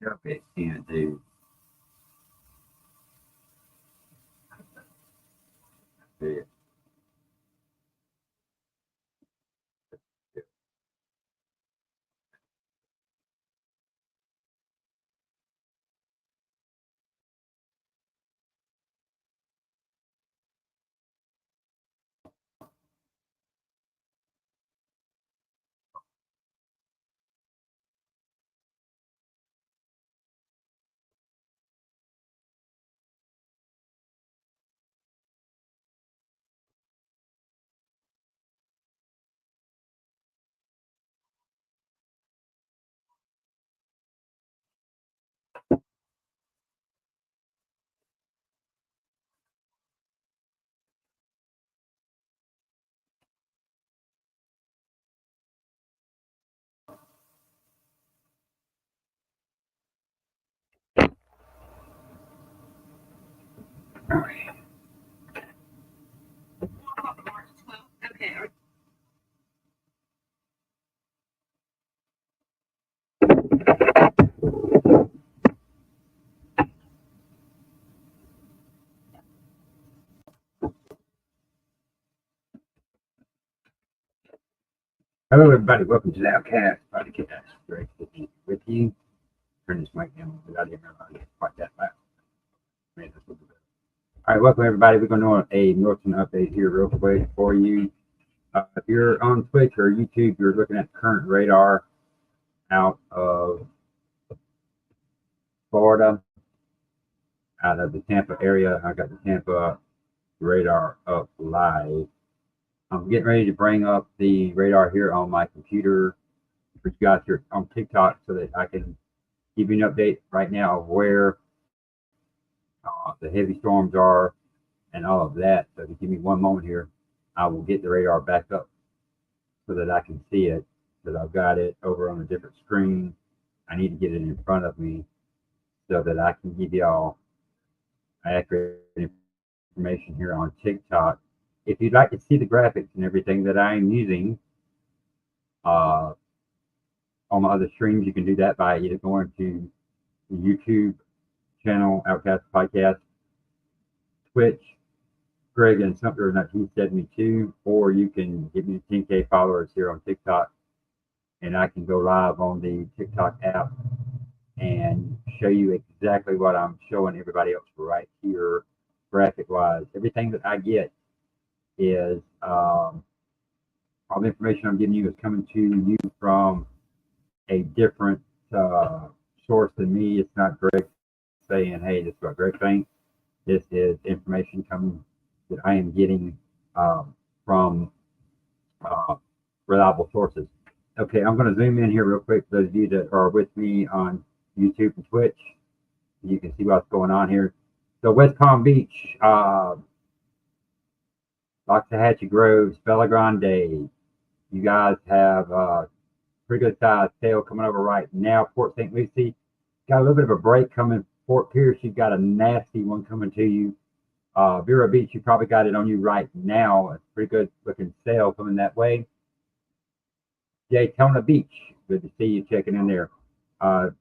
Yep, it can do. Yeah. Hello, everybody. Welcome to the Outcast Podcast. Great to be with you. Turn this mic down a little bit. I didn't remember how to quite that loud. Made this a little bit better. All right, welcome everybody. We're going to do a MILTON update here real quick for you. If you're on Twitch or YouTube, you're looking at current radar out of Florida, out of the Tampa area. I got the Tampa radar up live. I'm getting ready to bring up the radar here on my computer for you guys here on TikTok so that I can give you an update right now of where the heavy storms are and all of that. So if you give me one moment here, I will get the radar back up so that I can see it, because I've got it over on a different screen. I need to get it in front of me so that I can give y'all accurate information here on TikTok. If you'd like to see the graphics and everything that I am using on my other streams, you can do that by either going to the YouTube channel, Outcast Podcast, Twitch, Greg and Sumter 1972, or you can give me 10K followers here on TikTok, and I can go live on the TikTok app and show you exactly what I'm showing everybody else right here, graphic wise. Everything that I get is all the information I'm giving you is coming to you from a different source than me. It's not Greg saying, hey, this is what Greg thinks. This is information coming that I am getting from reliable sources. Okay, I'm going to zoom in here real quick for those of you that are with me on YouTube and Twitch. You can see what's going on here. So West Palm Beach, Loxahatchee Groves, Bella Grande. You guys have pretty good size tail coming over right now. Port St. Lucie got a little bit of a break coming. Fort Pierce, you've got a nasty one coming to you. Vero Beach, you probably got it on you right now. It's pretty good looking sail coming that way. Daytona Beach, good to see you checking in there.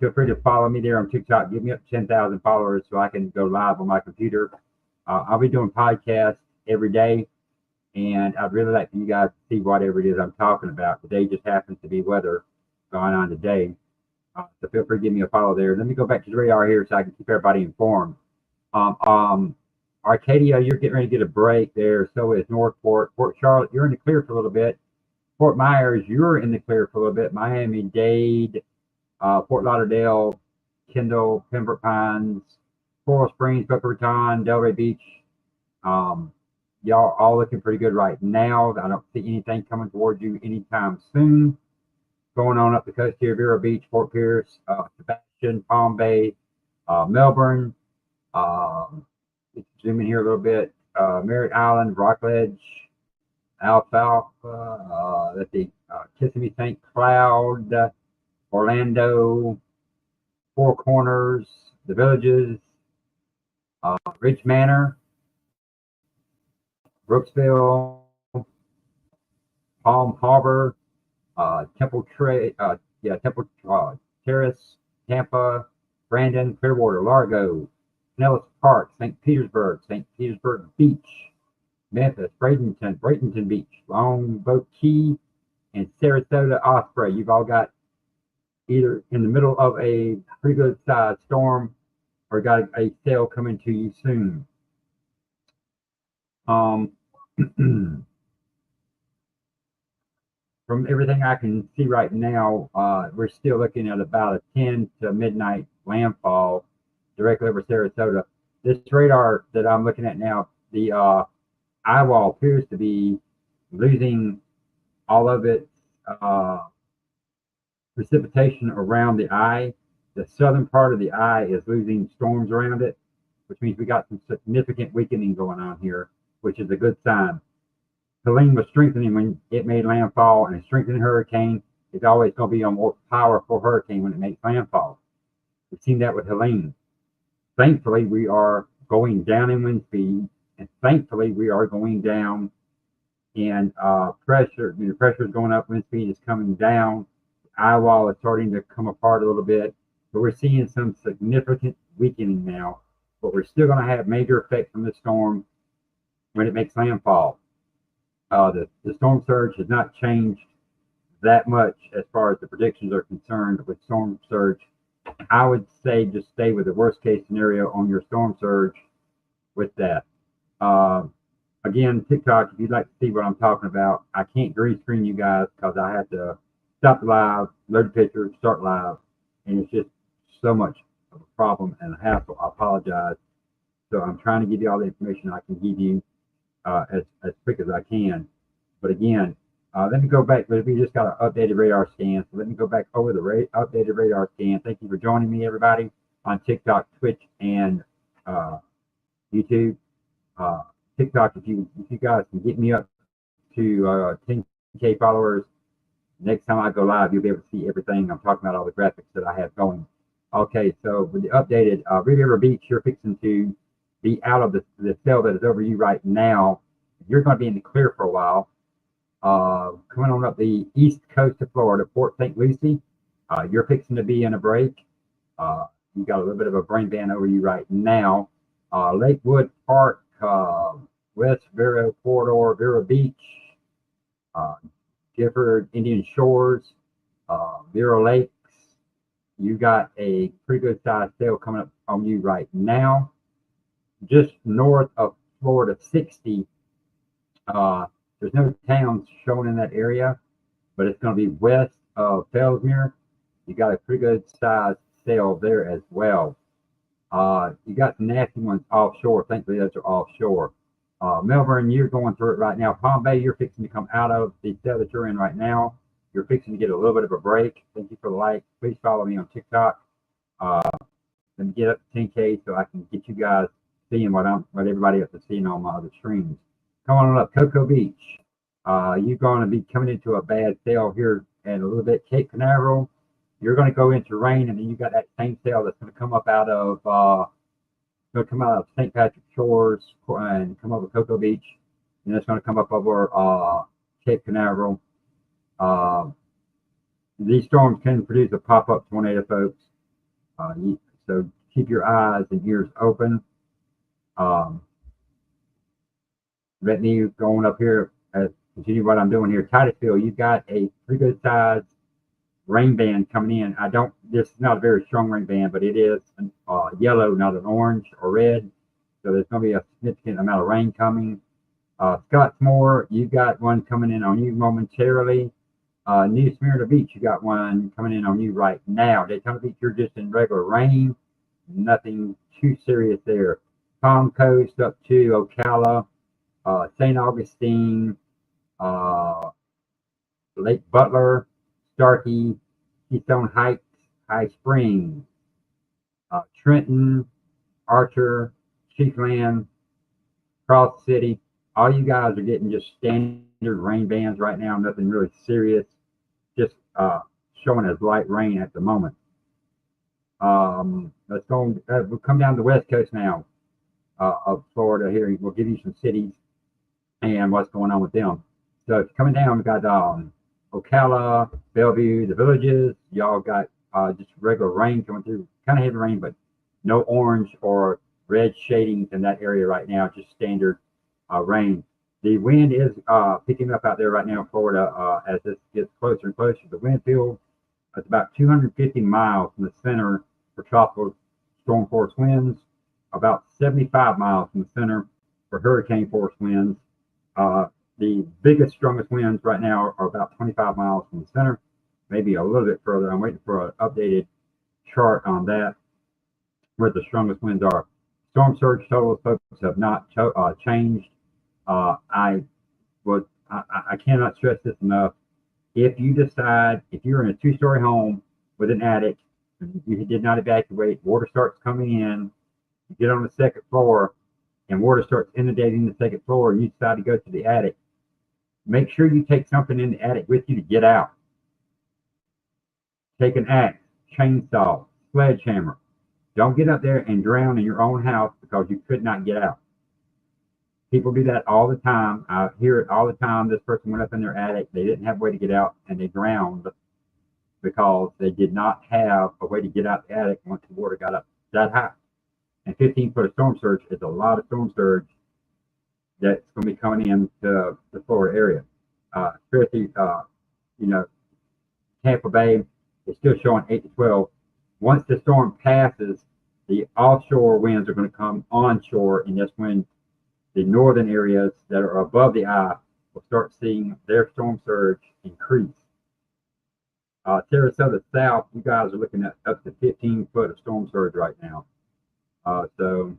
Feel free to follow me there on TikTok. Give me up to 10,000 followers so I can go live on my computer. I'll be doing podcasts every day, and I'd really like for you guys to see whatever it is I'm talking about. Today just happens to be weather going on today. So feel free to give me a follow there. Let me go back to the radar here so I can keep everybody informed. Arcadia, you're getting ready to get a break there. So is Northport. Port Charlotte, you're in the clear for a little bit. Fort Myers, you're in the clear for a little bit. Miami-Dade, Fort Lauderdale, Kendall, Pembroke Pines, Coral Springs, Boca Raton, Delray Beach. Y'all all looking pretty good right now. I don't see anything coming towards you anytime soon. Going on up the coast here, Vero Beach, Fort Pierce, Sebastian, Palm Bay, Melbourne. Zoom in here a little bit. Merritt Island, Rockledge, Alfalfa, let's see, Kissimmee, St. Cloud, Orlando, Four Corners, the Villages, Ridge Manor, Brooksville, Palm Harbor, Temple Terrace, Tampa, Brandon, Clearwater, Largo, Pinellas Park, St. Petersburg Beach, Memphis, Bradenton Beach, Longboat Key, and Sarasota Osprey. You've all got either in the middle of a pretty good sized storm or got a sail coming to you soon. From everything I can see right now, we're still looking at about a 10 to midnight landfall directly over Sarasota. This radar that I'm looking at now, the eye wall appears to be losing all of its precipitation around the eye. The southern part of the eye is losing storms around it, which means we got some significant weakening going on here, which is a good sign. Helene was strengthening when it made landfall, and a strengthening hurricane is always going to be a more powerful hurricane when it makes landfall. We've seen that with Helene. Thankfully, we are going down in wind speed, and thankfully, we are going down in pressure. The pressure is going up, wind speed is coming down. The eye wall is starting to come apart a little bit, but we're seeing some significant weakening now. But we're still going to have major effects from the storm when it makes landfall. The storm surge has not changed that much as far as the predictions are concerned with storm surge. I would say just stay with the worst case scenario on your storm surge with that. Again, TikTok, if you'd like to see what I'm talking about, I can't green screen you guys because I have to stop the live, load the picture, start live, and it's just so much of a problem and a hassle. I apologize. So I'm trying to give you all the information I can give you as quick as I can. But again, let me go back. We just got an updated radar scan. So let me go back over the updated radar scan. Thank you for joining me, everybody, on TikTok, Twitch, and YouTube. TikTok, if you guys can get me up to 10K followers, next time I go live, you'll be able to see everything. I'm talking about all the graphics that I have going. Okay, so with the updated River Beach, you're fixing to be out of the cell that is over you right now. You're going to be in the clear for a while. Coming on up the east coast of Florida, Port St. Lucie, you're fixing to be in a break. You got a little bit of a brain band over you right now. Lakewood Park, West Vero Corridor, Vero Beach, Gifford Indian Shores, Vero Lakes. You got a pretty good sized sail coming up on you right now. Just north of Florida 60, there's no towns shown in that area, but it's going to be west of Fellsmere. You got a pretty good sized sail there as well. You got some nasty ones offshore. Thankfully, those are offshore. Melbourne, you're going through it right now. Palm Bay, you're fixing to come out of the sail that you're in right now. You're fixing to get a little bit of a break. Thank you for the like. Please follow me on TikTok. Let me get up to 10K so I can get you guys seeing what everybody else is seeing on my other streams. Come on up, Cocoa Beach. You're going to be coming into a bad sail here in a little bit. Cape Canaveral, you're going to go into rain, and then you got that same sail that's going to come up out of St. Patrick Shores and come over Cocoa Beach, and it's going to come up over Cape Canaveral. These storms can produce a pop-up tornado, folks. So keep your eyes and ears open. Let me going up here continue what I'm doing here. Titusville, you've got a pretty good size rain band coming in. This is not a very strong rain band, but it is yellow, not an orange or red. So there's going to be a significant amount of rain coming. Scottsmore, you got one coming in on you momentarily. New Smyrna Beach, you got one coming in on you right now. Daytona Beach, you're just in regular rain. Nothing too serious there. Palm Coast up to Ocala, St. Augustine, Lake Butler, Starkey, Keystone Heights, High Springs, Trenton, Archer, Chiefland, Cross City. All you guys are getting just standard rain bands right now, nothing really serious, just showing as light rain at the moment. Let's go. We'll come down the west coast now of Florida here. We'll give you some cities and what's going on with them. So if you're coming down, we've got Ocala, Bellevue, the Villages. Y'all got just regular rain coming through, kind of heavy rain, but no orange or red shadings in that area right now, just standard rain. The wind is picking up out there right now in Florida as this gets closer and closer. The wind field is about 250 miles from the center for tropical storm force winds, about 75 miles from the center for hurricane force winds. The biggest, strongest winds right now are about 25 miles from the center, maybe a little bit further. I'm waiting for an updated chart on that, where the strongest winds are. Storm surge totals, folks, have not changed. I cannot stress this enough. If you decide, if you're in a 2-story home with an attic, you did not evacuate, water starts coming in, you get on the second floor, and water starts inundating the second floor, and you decide to go to the attic, make sure you take something in the attic with you to get out. Take an axe, chainsaw, sledgehammer. Don't get up there and drown in your own house because you could not get out. People do that all the time. I hear it all the time. This person went up in their attic. They didn't have a way to get out, and they drowned because they did not have a way to get out the attic once the water got up that high. And 15-foot of storm surge is a lot of storm surge that's going to be coming into the Florida area. Especially, Tampa Bay is still showing 8 to 12. Once the storm passes, the offshore winds are going to come onshore, and that's when the northern areas that are above the eye will start seeing their storm surge increase. Sarasota South, you guys are looking at up to 15 foot of storm surge right now. So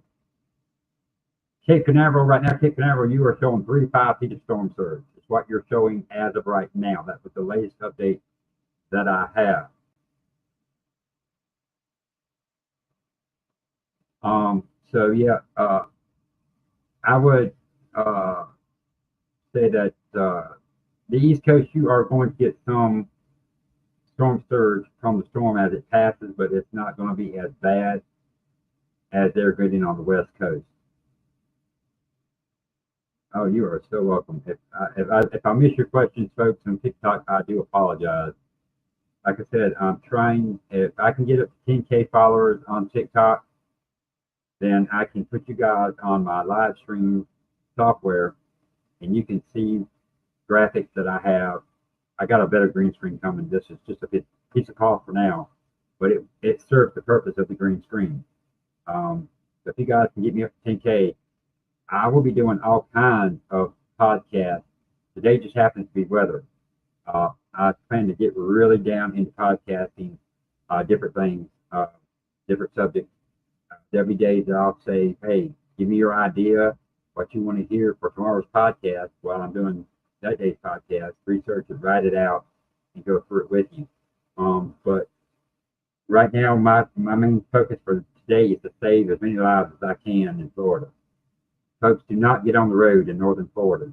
Cape Canaveral, right now, Cape Canaveral, you are showing 3 to 5 feet of storm surge. It's what you're showing as of right now. That was the latest update that I have. So yeah, I would say that the East Coast, you are going to get some storm surge from the storm as it passes, but it's not going to be as bad as they're getting on the West Coast. Oh, you are so welcome. If I miss your questions, folks, on TikTok, I do apologize. Like I said, I'm trying, if I can get up to 10K followers on TikTok, then I can put you guys on my live stream software, and you can see graphics that I have. I got a better green screen coming. This is just a piece of cloth for now, but it serves the purpose of the green screen. So if you guys can get me up to 10K, I will be doing all kinds of podcasts. Today just happens to be weather. I plan to get really down into podcasting, different things, different subjects. There'll be days that I'll say, hey, give me your idea, what you want to hear for tomorrow's podcast while I'm doing that day's podcast, research it, write it out, and go through it with you. But right now, my main focus for today is to save as many lives as I can in Florida. Folks, do not get on the road in northern Florida.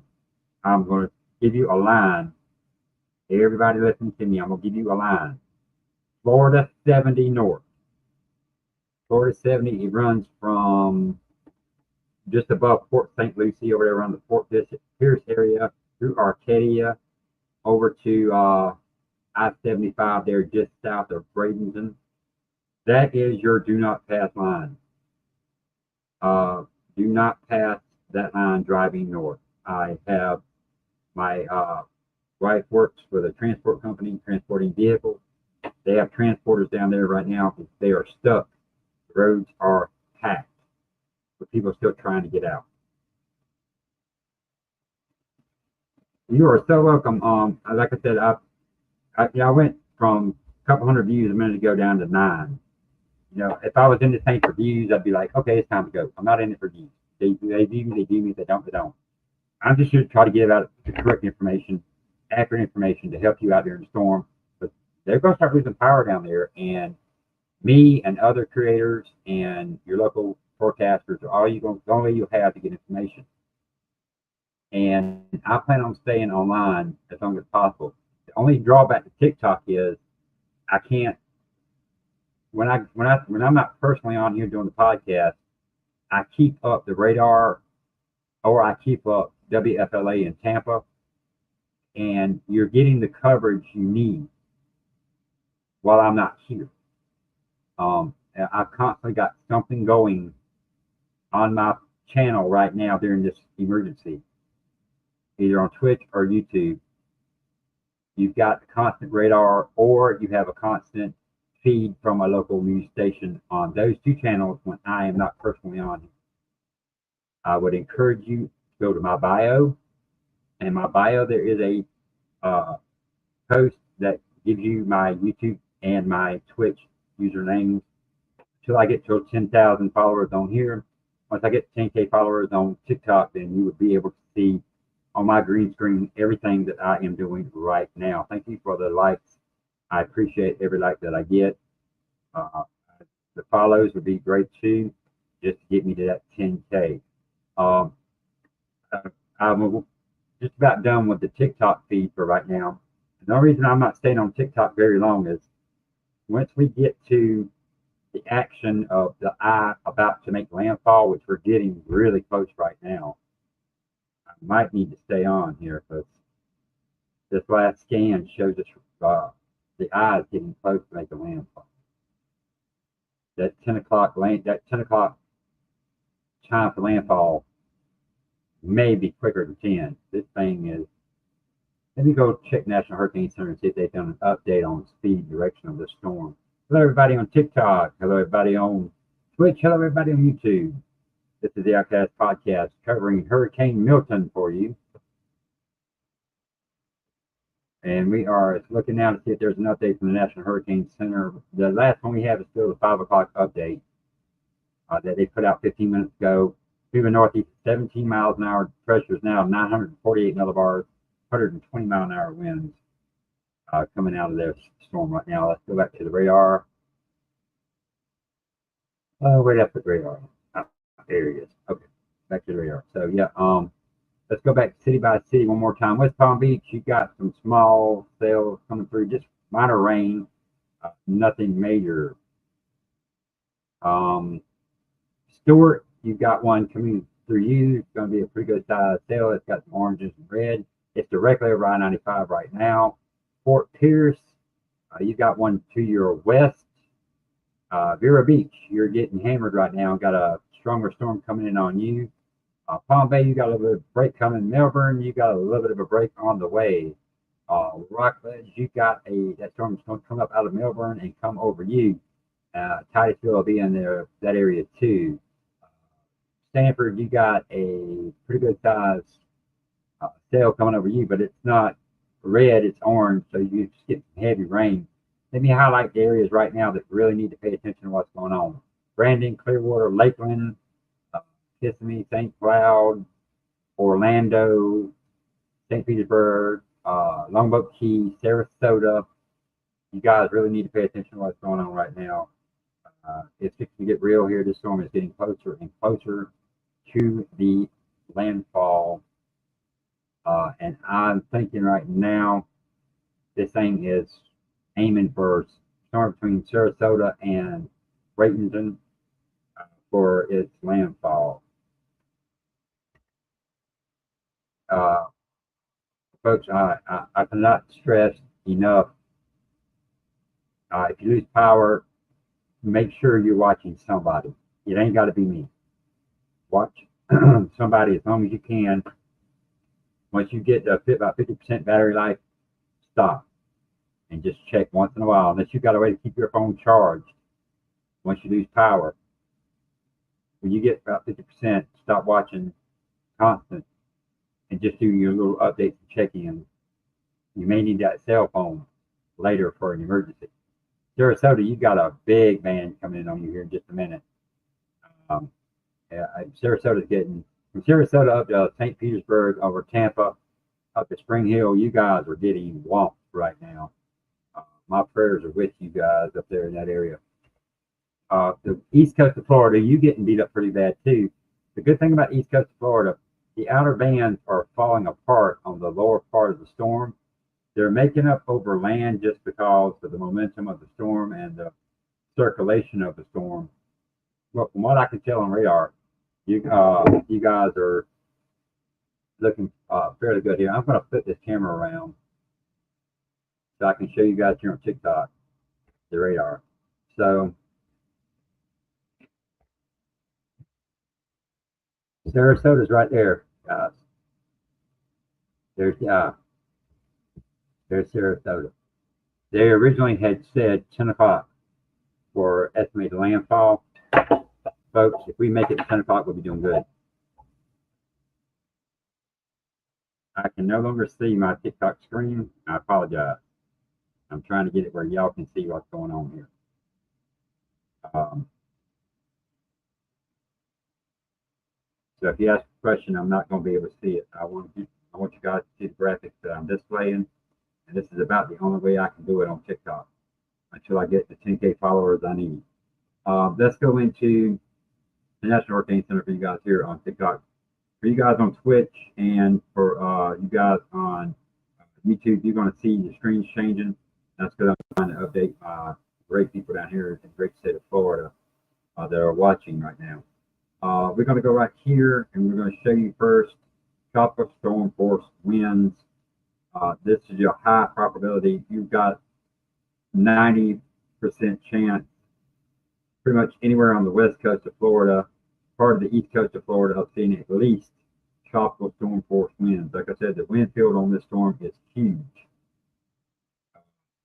I'm going to give you a line. Everybody listen to me. I'm going to give you a line. Florida 70 north. Florida 70, it runs from just above Port St. Lucie over there around the Fort Pierce area through Arcadia over to I-75 there just south of Bradenton. That is your do not pass line. Do not pass that line driving north. I have my wife works for the transport company transporting vehicles. They have transporters down there right now because they are stuck. The roads are packed, but people are still trying to get out. You are so welcome. Like I said, I went from a couple hundred views a minute ago down to 9. You know, if I was in this thing for views, I'd be like, okay, it's time to go. I'm not in it for views. They view me, they view me. If they don't, they don't. I'm just here to try to get out the correct information, accurate information to help you out there in the storm. But they're going to start losing power down there, and me and other creators and your local forecasters are all the only way you'll have to get information. And I plan on staying online as long as possible. The only drawback to TikTok is I can't, when I'm not personally on here doing the podcast, I keep up the radar, or I keep up WFLA in Tampa, and you're getting the coverage you need. while I'm not here. And I've constantly got something going on my channel right now during this emergency, either on Twitch or YouTube. You've got constant radar, or you have a constant feed from a local news station on those two channels when I am not personally on. I would encourage you to go to my bio. In my bio, there is a post that gives you my YouTube and my Twitch usernames until I get to 10,000 followers on here. Once I get 10K followers on TikTok, then you would be able to see on my green screen everything that I am doing right now. Thank you for the likes. I appreciate every like that I get. The follows would be great too, just to get me to that 10K. I'm just about done with the TikTok feed for right now. The only reason I'm not staying on TikTok very long is once we get to the action of the eye about to make landfall, which we're getting really close right now, I might need to stay on here because this last scan shows us the eye is getting close to make a landfall. That 10 o'clock time for landfall may be quicker than 10. This thing is. Let me go check National Hurricane Center and see if they've done an update on speed direction of the storm. Hello, everybody on TikTok. Hello, everybody on Twitch. Hello, everybody on YouTube. This is the Outcast Podcast covering Hurricane Milton for you. And we are looking now to see if there's an update from the National Hurricane Center. The last one we have is still the 5 o'clock update that they put out 15 minutes ago. Moving northeast 17 miles an hour. Pressure is now 948 millibars. 120 mile an hour winds coming out of their storm right now. Let's go back to the radar. Where did I put radar? Oh, there it is. Okay, back to the radar. So yeah, let's go back city by city one more time. West Palm Beach, you got some small cells coming through, just minor rain, nothing major. Stewart, you've got one coming through you. It's going to be a pretty good size cell. It's got some oranges and red. It's directly over I-95 right now. Fort Pierce, you've got one to your west. Vero Beach, you're getting hammered right now. Got a stronger storm coming in on you. Palm Bay, you got a little bit of a break coming. Melbourne, you got a little bit of a break on the way. Rockledge, you got that storm is going to come up out of Melbourne and come over you. Titusville will be in there, that area too. Stanford, you got a pretty good size sail coming over you, but it's not red, it's orange, so you just get some heavy rain. Let me highlight the areas right now that really need to pay attention to what's going on. Brandon, Clearwater, Lakeland, Kissimmee, St. Cloud, Orlando, St. Petersburg, Longboat Key, Sarasota. You guys really need to pay attention to what's going on right now. It's going to get real here. This storm is getting closer and closer to the landfall. And I'm thinking right now, this thing is aiming for somewhere between Sarasota and Bradenton for its landfall. Folks, I cannot stress enough, if you lose power, make sure you're watching somebody. It ain't got to be me. Watch somebody as long as you can. Once you get about 50% battery life, stop and just check once in a while. Unless you've got a way to keep your phone charged once you lose power. When you get about 50%, stop watching constant and just do your little updates and check-ins. You may need that cell phone later for an emergency. Sarasota, you've got a big band coming in on you here in just a minute. Sarasota's getting from Sarasota up to St. Petersburg, over Tampa, up to Spring Hill. You guys are getting whomped right now. My prayers are with you guys up there in that area. The east coast of Florida, you getting beat up pretty bad too. The good thing about east coast of Florida, the outer bands are falling apart on the lower part of the storm. They're making up over land just because of the momentum of the storm and the circulation of the storm. Well, from what I can tell on radar, you guys are looking fairly good here. I'm going to flip this camera around so I can show you guys here on TikTok. the radar. So Sarasota's right there, guys. There's there's Sarasota. They originally had said 10 o'clock for estimated landfall. Folks, if we make it 10 o'clock, we'll be doing good. I can no longer see my TikTok screen. I apologize. I'm trying to get it where y'all can see what's going on here. So if you ask a question, I'm not going to be able to see it. I want you guys to see the graphics that I'm displaying, and this is about the only way I can do it on TikTok until I get the 10K followers I need. Let's go into the National Hurricane Center for you guys here on TikTok. For you guys on Twitch and for you guys on YouTube, you're going to see the screens changing. That's because I'm trying to update my great people down here in the great state of Florida that are watching right now. We're going to go right here, and we're going to show you first tropical storm force winds. This is your high probability. You've got 90% chance pretty much anywhere on the west coast of Florida, part of the east coast of Florida, of seeing at least tropical storm force winds. Like I said, the wind field on this storm is huge.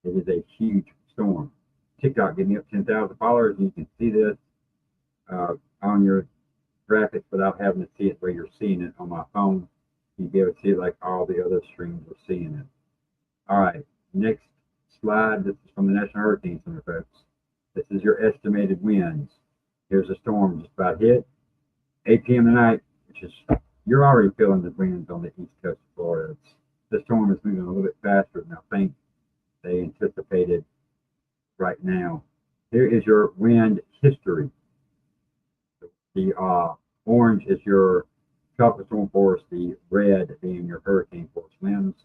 It is a huge storm. TikTok, give me up 10,000 followers, and you can see this on your graphics without having to see it where you're seeing it on my phone. You'll be able to see it like all the other streams are seeing it. All right, next slide. This is from the National Hurricane Center, folks. This is your estimated winds. Here's the storm just about hit. 8 p.m. tonight, which is, you're already feeling the winds on the east coast of Florida. The storm is moving a little bit faster than I think they anticipated right now. Here is your wind history. The orange is your tropical storm force, the red being your hurricane force winds.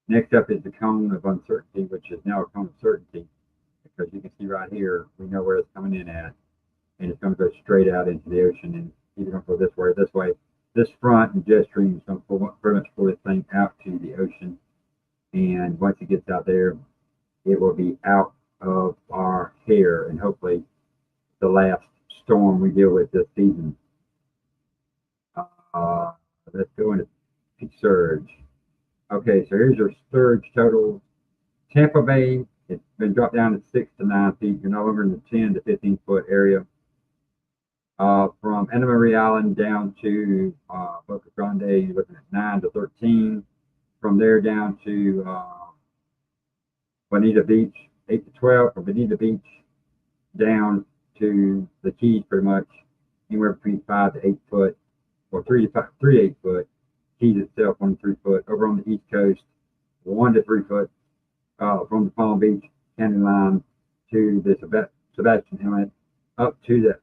Next up is the cone of uncertainty, which is now a cone of certainty, because you can see right here, we know where it's coming in at, and it's going to go straight out into the ocean, and either going to go this way or this way. This front and jet stream is going to pretty much pull this thing out to the ocean, and once it gets out there, it will be out of our hair, and hopefully the last storm we deal with this season. Let's go into peak surge. Okay, so here's your surge total. Tampa Bay, it's been dropped down to 6 to 9 feet. You're no longer in the 10 to 15 foot area. From Anna Maria Island down to Boca Grande, you're looking at 9 to 13. From there down to Bonita Beach, 8 to 12. From Bonita Beach down to the Keys, pretty much anywhere between 5 to 8 foot, or 3 to 8 foot. Keys itself 1 to 3 foot. Over on the East Coast, 1 to 3 foot. From the Palm Beach Canyon line to the Sebastian Inlet, up to the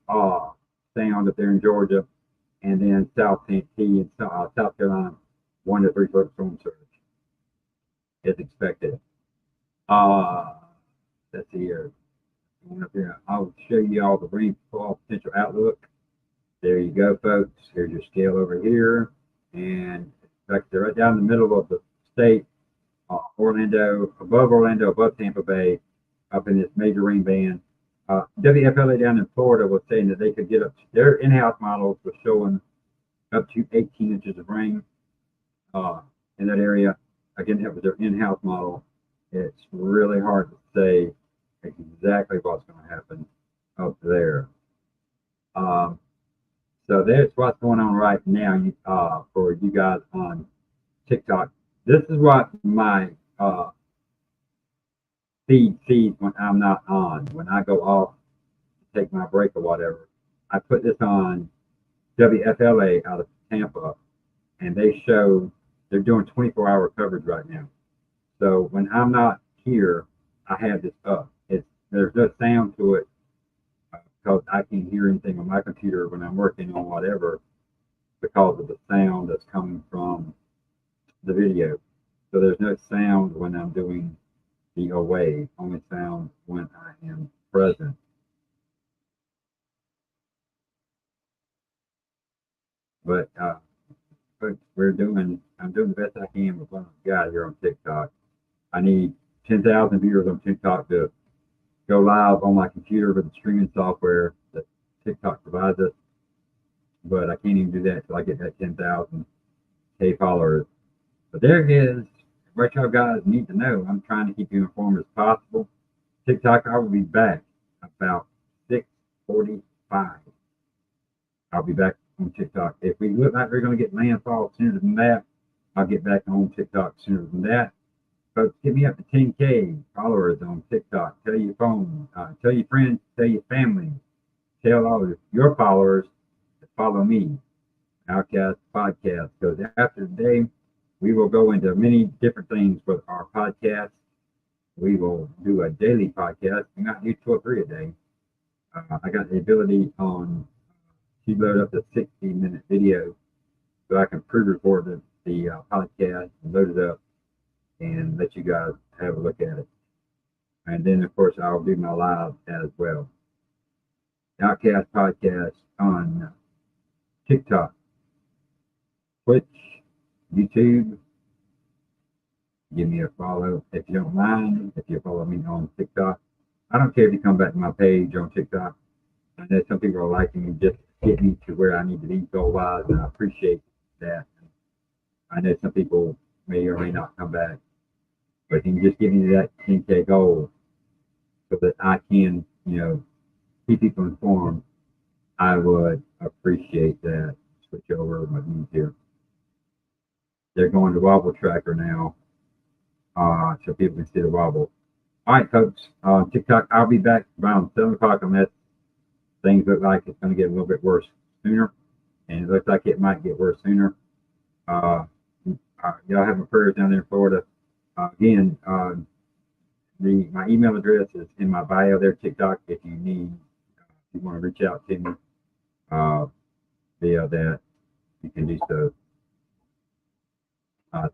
Sound up there in Georgia, and then South St. Key and South Carolina, 1 to 3 foot storm surge is expected. Let's see here. Up here. I'll show you all the rainfall potential outlook. There you go, folks. Here's your scale over here, and back there, right down in the middle of the state. Orlando, above Tampa Bay, up in this major rain band. WFLA down in Florida was saying that they could get up to, their in-house models were showing up to 18 inches of rain in that area. Again, that was their in-house model. It's really hard to say exactly what's going to happen up there. So that's what's going on right now for you guys on TikTok. This is what my feed sees when I'm not on. When I go off to take my break or whatever, I put this on WFLA out of Tampa, and they show they're doing 24-hour coverage right now. So when I'm not here, I have this up. There's no sound to it because I can't hear anything on my computer when I'm working on whatever because of the sound that's coming from the video. So there's no sound when I'm doing the away, only sound when I am present. But I'm doing the best I can with what I've got here on TikTok. need 10,000 viewers on TikTok to go live on my computer with the streaming software that TikTok provides us. But I can't even do that till I get that 10,000 K followers. But there it is. What y'all guys need to know. I'm trying to keep you informed as possible. TikTok, I will be back about 6:45. I'll be back on TikTok. If we look like we're going to get landfall sooner than that, I'll get back on TikTok sooner than that. Folks, get me up to 10K followers on TikTok. Tell your phone, tell your friends, tell your family, tell all of your followers to follow me, Outcast Podcast. Because after today, we will go into many different things with our podcast. We will do a daily podcast. We might do 2 or 3 a day. I got the ability on to load up the 60-minute video so I can pre-record the podcast and load it up and let you guys have a look at it. And then, of course, I'll do my live as well. Outcast Podcast on TikTok, Twitch, YouTube. Give me a follow if you don't mind. If you follow me on TikTok, I don't care if you come back to my page on TikTok. I know some people are liking me just to get me to where I need to be goal-wise, and I appreciate that. I know some people may or may not come back, but if you can just give me that 10K goal so that I can, keep people informed, I would appreciate that. Switch over my views here. They're going to Wobble Tracker now, so people can see the wobble. All right, folks. TikTok, I'll be back around 7 o'clock unless things look like it's going to get a little bit worse sooner, and it looks like it might get worse sooner. Y'all have my prayers down there in Florida. Again, my email address is in my bio there, TikTok. If you want to reach out to me via that, you can do so.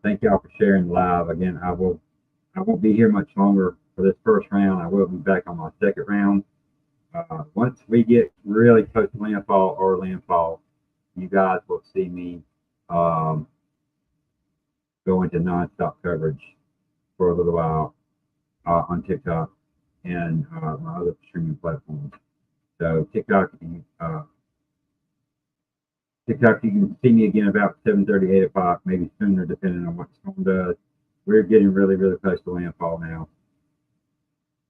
Thank y'all for sharing live. Again, I won't be here much longer for this first round. I will be back on my second round. Once we get really close to landfall, you guys will see me go into nonstop coverage for a little while on TikTok and my other streaming platforms. So TikTok, you can see me again about 7:30, 8 o'clock, maybe sooner, depending on what the storm does. We're getting really, really close to landfall now.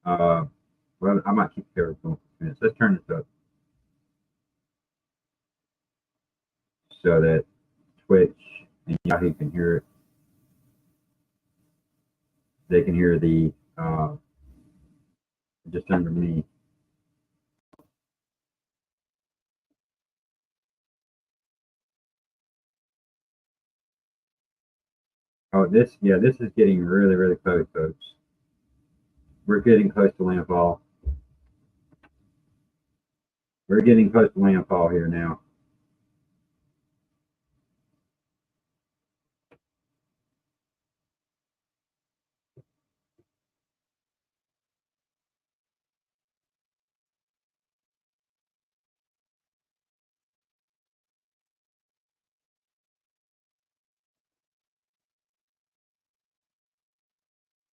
Well, I might keep coverage going for minutes. Let's turn this up so that Twitch and Yahoo can hear it. They can hear the just under me. Oh, this is getting really, really close, folks. We're getting close to landfall. We're getting close to landfall here now.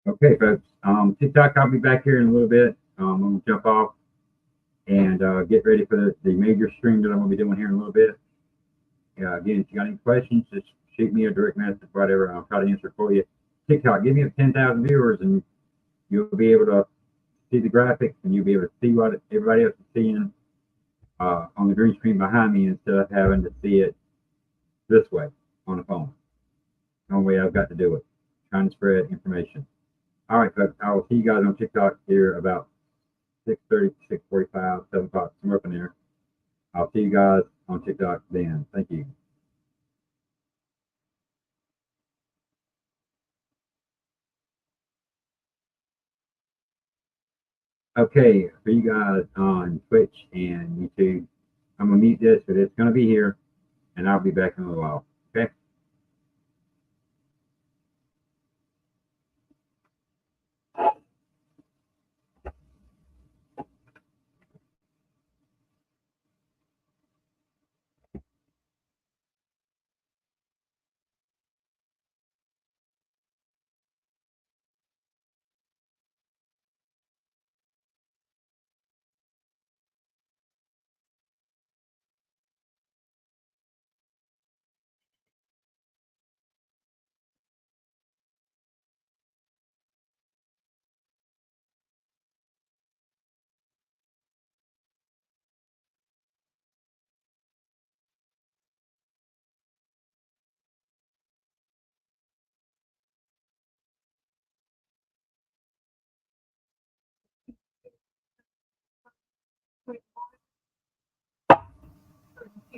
Okay, folks. TikTok, I'll be back here in a little bit. I'm going to jump off and get ready for the major stream that I'm going to be doing here in a little bit. Again, if you got any questions, just shoot me a direct message, whatever, and I'll try to answer it for you. TikTok, give me 10,000 viewers, and you'll be able to see the graphics, and you'll be able to see what everybody else is seeing on the green screen behind me instead of having to see it this way on the phone. The only way I've got to do it, trying to spread information. All right, folks, I will see you guys on TikTok here about 6:30, 6:45, 7 o'clock, somewhere up in there. I'll see you guys on TikTok then. Thank you. Okay, for you guys on Twitch and YouTube, I'm going to mute this, but it's going to be here, and I'll be back in a little while. Okay?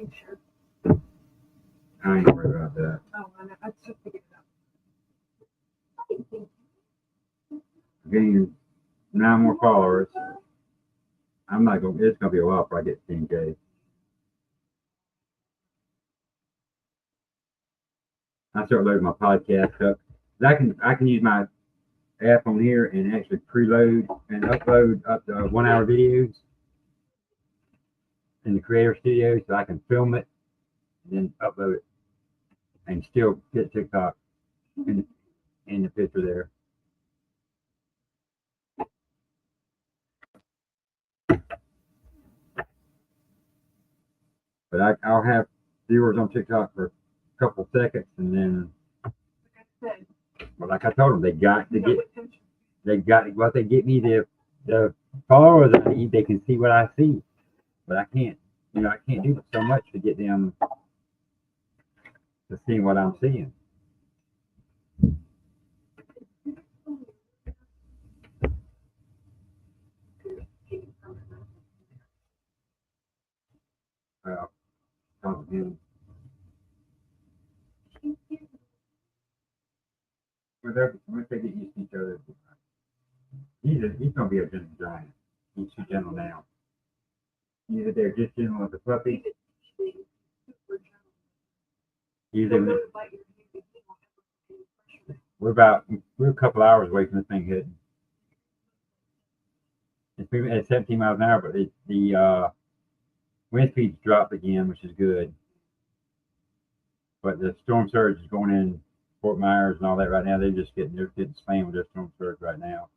pink shirt. I ain't worried about that. Oh, I took it up. I didn't think Getting 9 more followers. I'm not gonna. It's gonna be a while before I get 10K. I start loading my podcast up. I can use my app on here and actually preload and upload up to 1 hour videos in the Creator Studio, so I can film it and then upload it and still get TikTok in the picture there. But I'll have viewers on TikTok for a couple seconds, and then, like I said, well, like I told them, they got to you know, get, with pictures. they got, what they get me the followers I need, they can see what I see, but I can't, I can't do so much to get them to see what I'm seeing. Well, talk to him. Once they get used to each other, he's gonna be a gentle giant. He's too gentle now. Either they're just gentle as a puppy, either we're a couple hours away from this thing hitting. It's moving at 17 miles an hour, but the wind speed's dropped again, which is good. But the storm surge is going in Fort Myers and all that right now. They're getting slammed with their storm surge right now.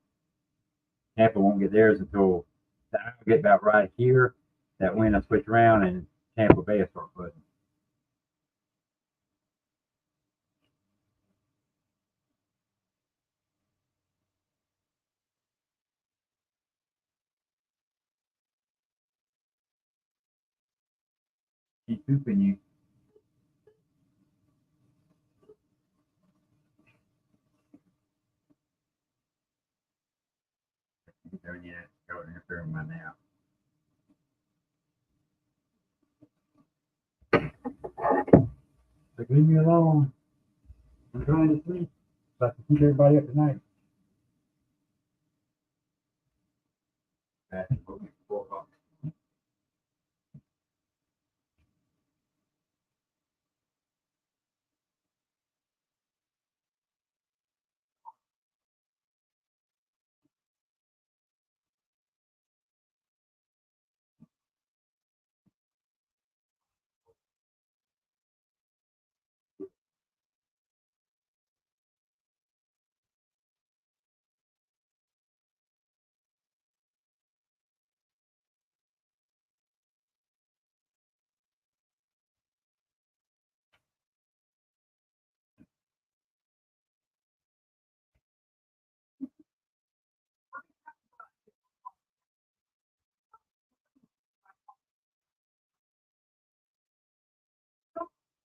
Tampa won't get theirs until I'll get about right here. That wind will switch around and Tampa Bay will start flooding. She's pooping you. Don't yet go interfere with my nap. Like, leave me alone. I'm trying to sleep so I can keep everybody up tonight. That's 4 o'clock.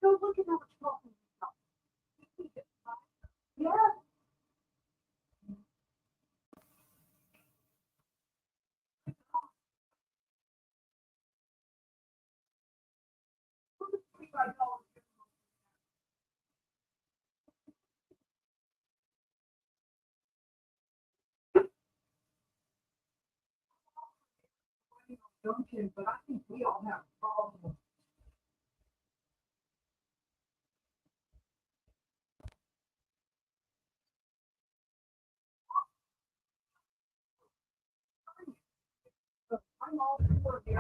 Go look at how much coffee you got. Yeah. $25. Duncan, but I think we all have problems. I'm all for the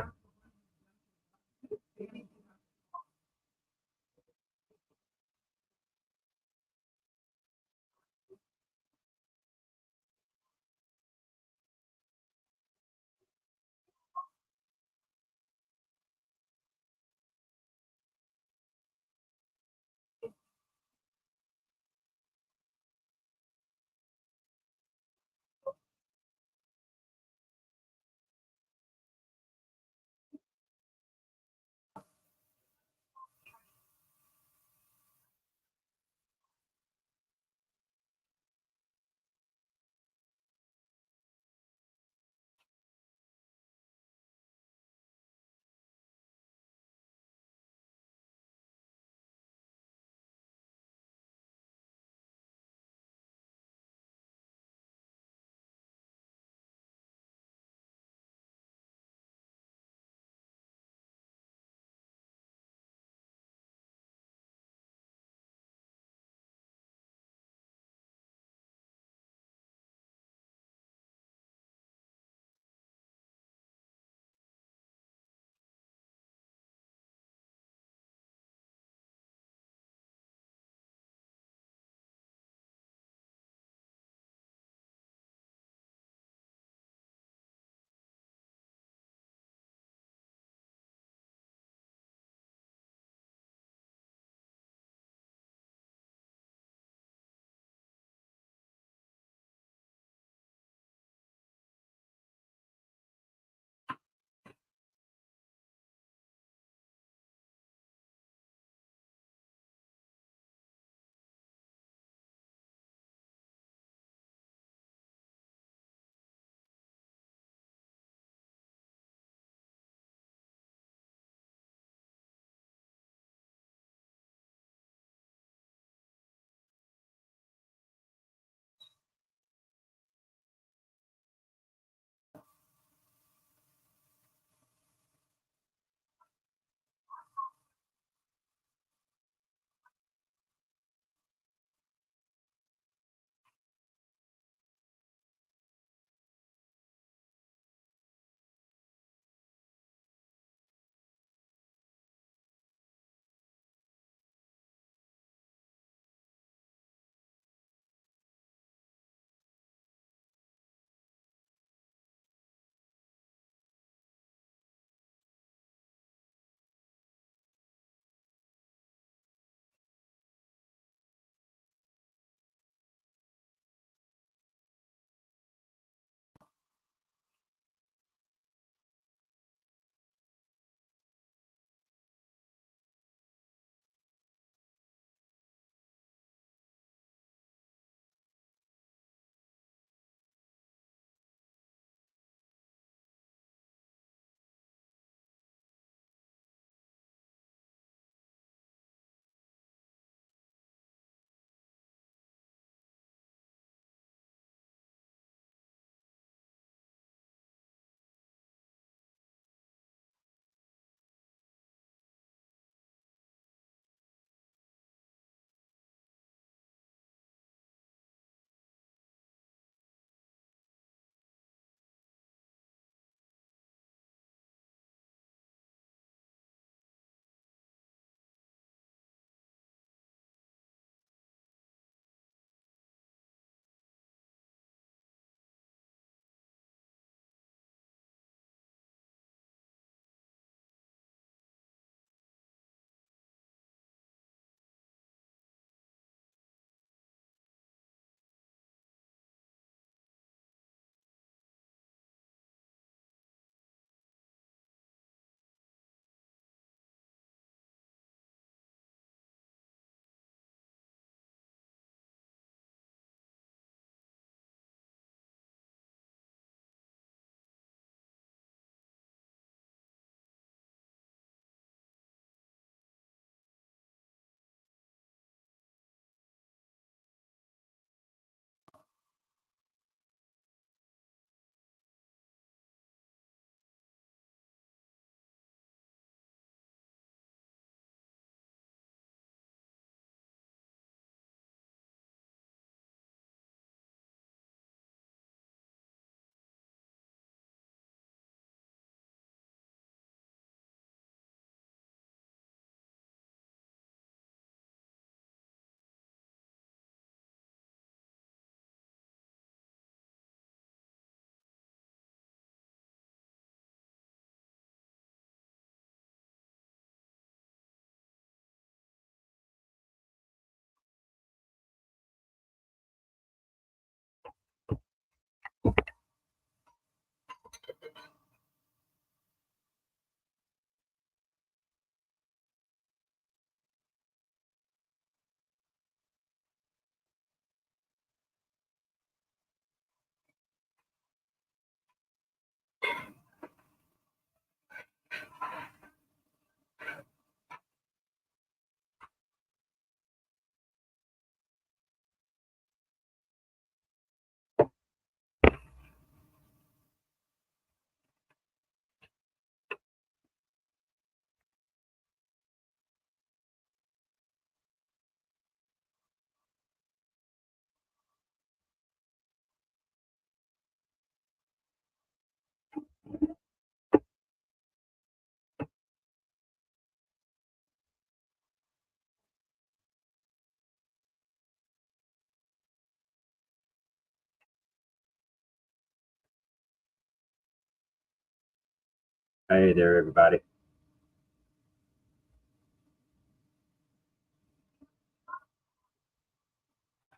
Hey there, everybody.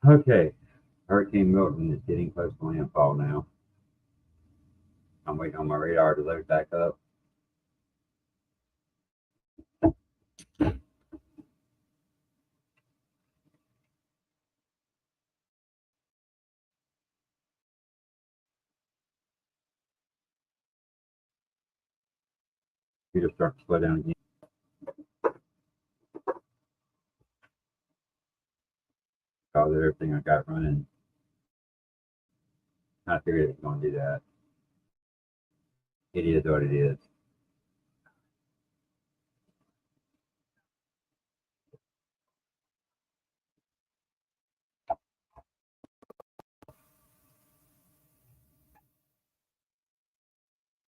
Okay, Hurricane Milton is getting close to landfall now. I'm waiting on my radar to load back up. Computer starting to slow down again. Because of everything I got running. I figured it was going to do that. It is what it is.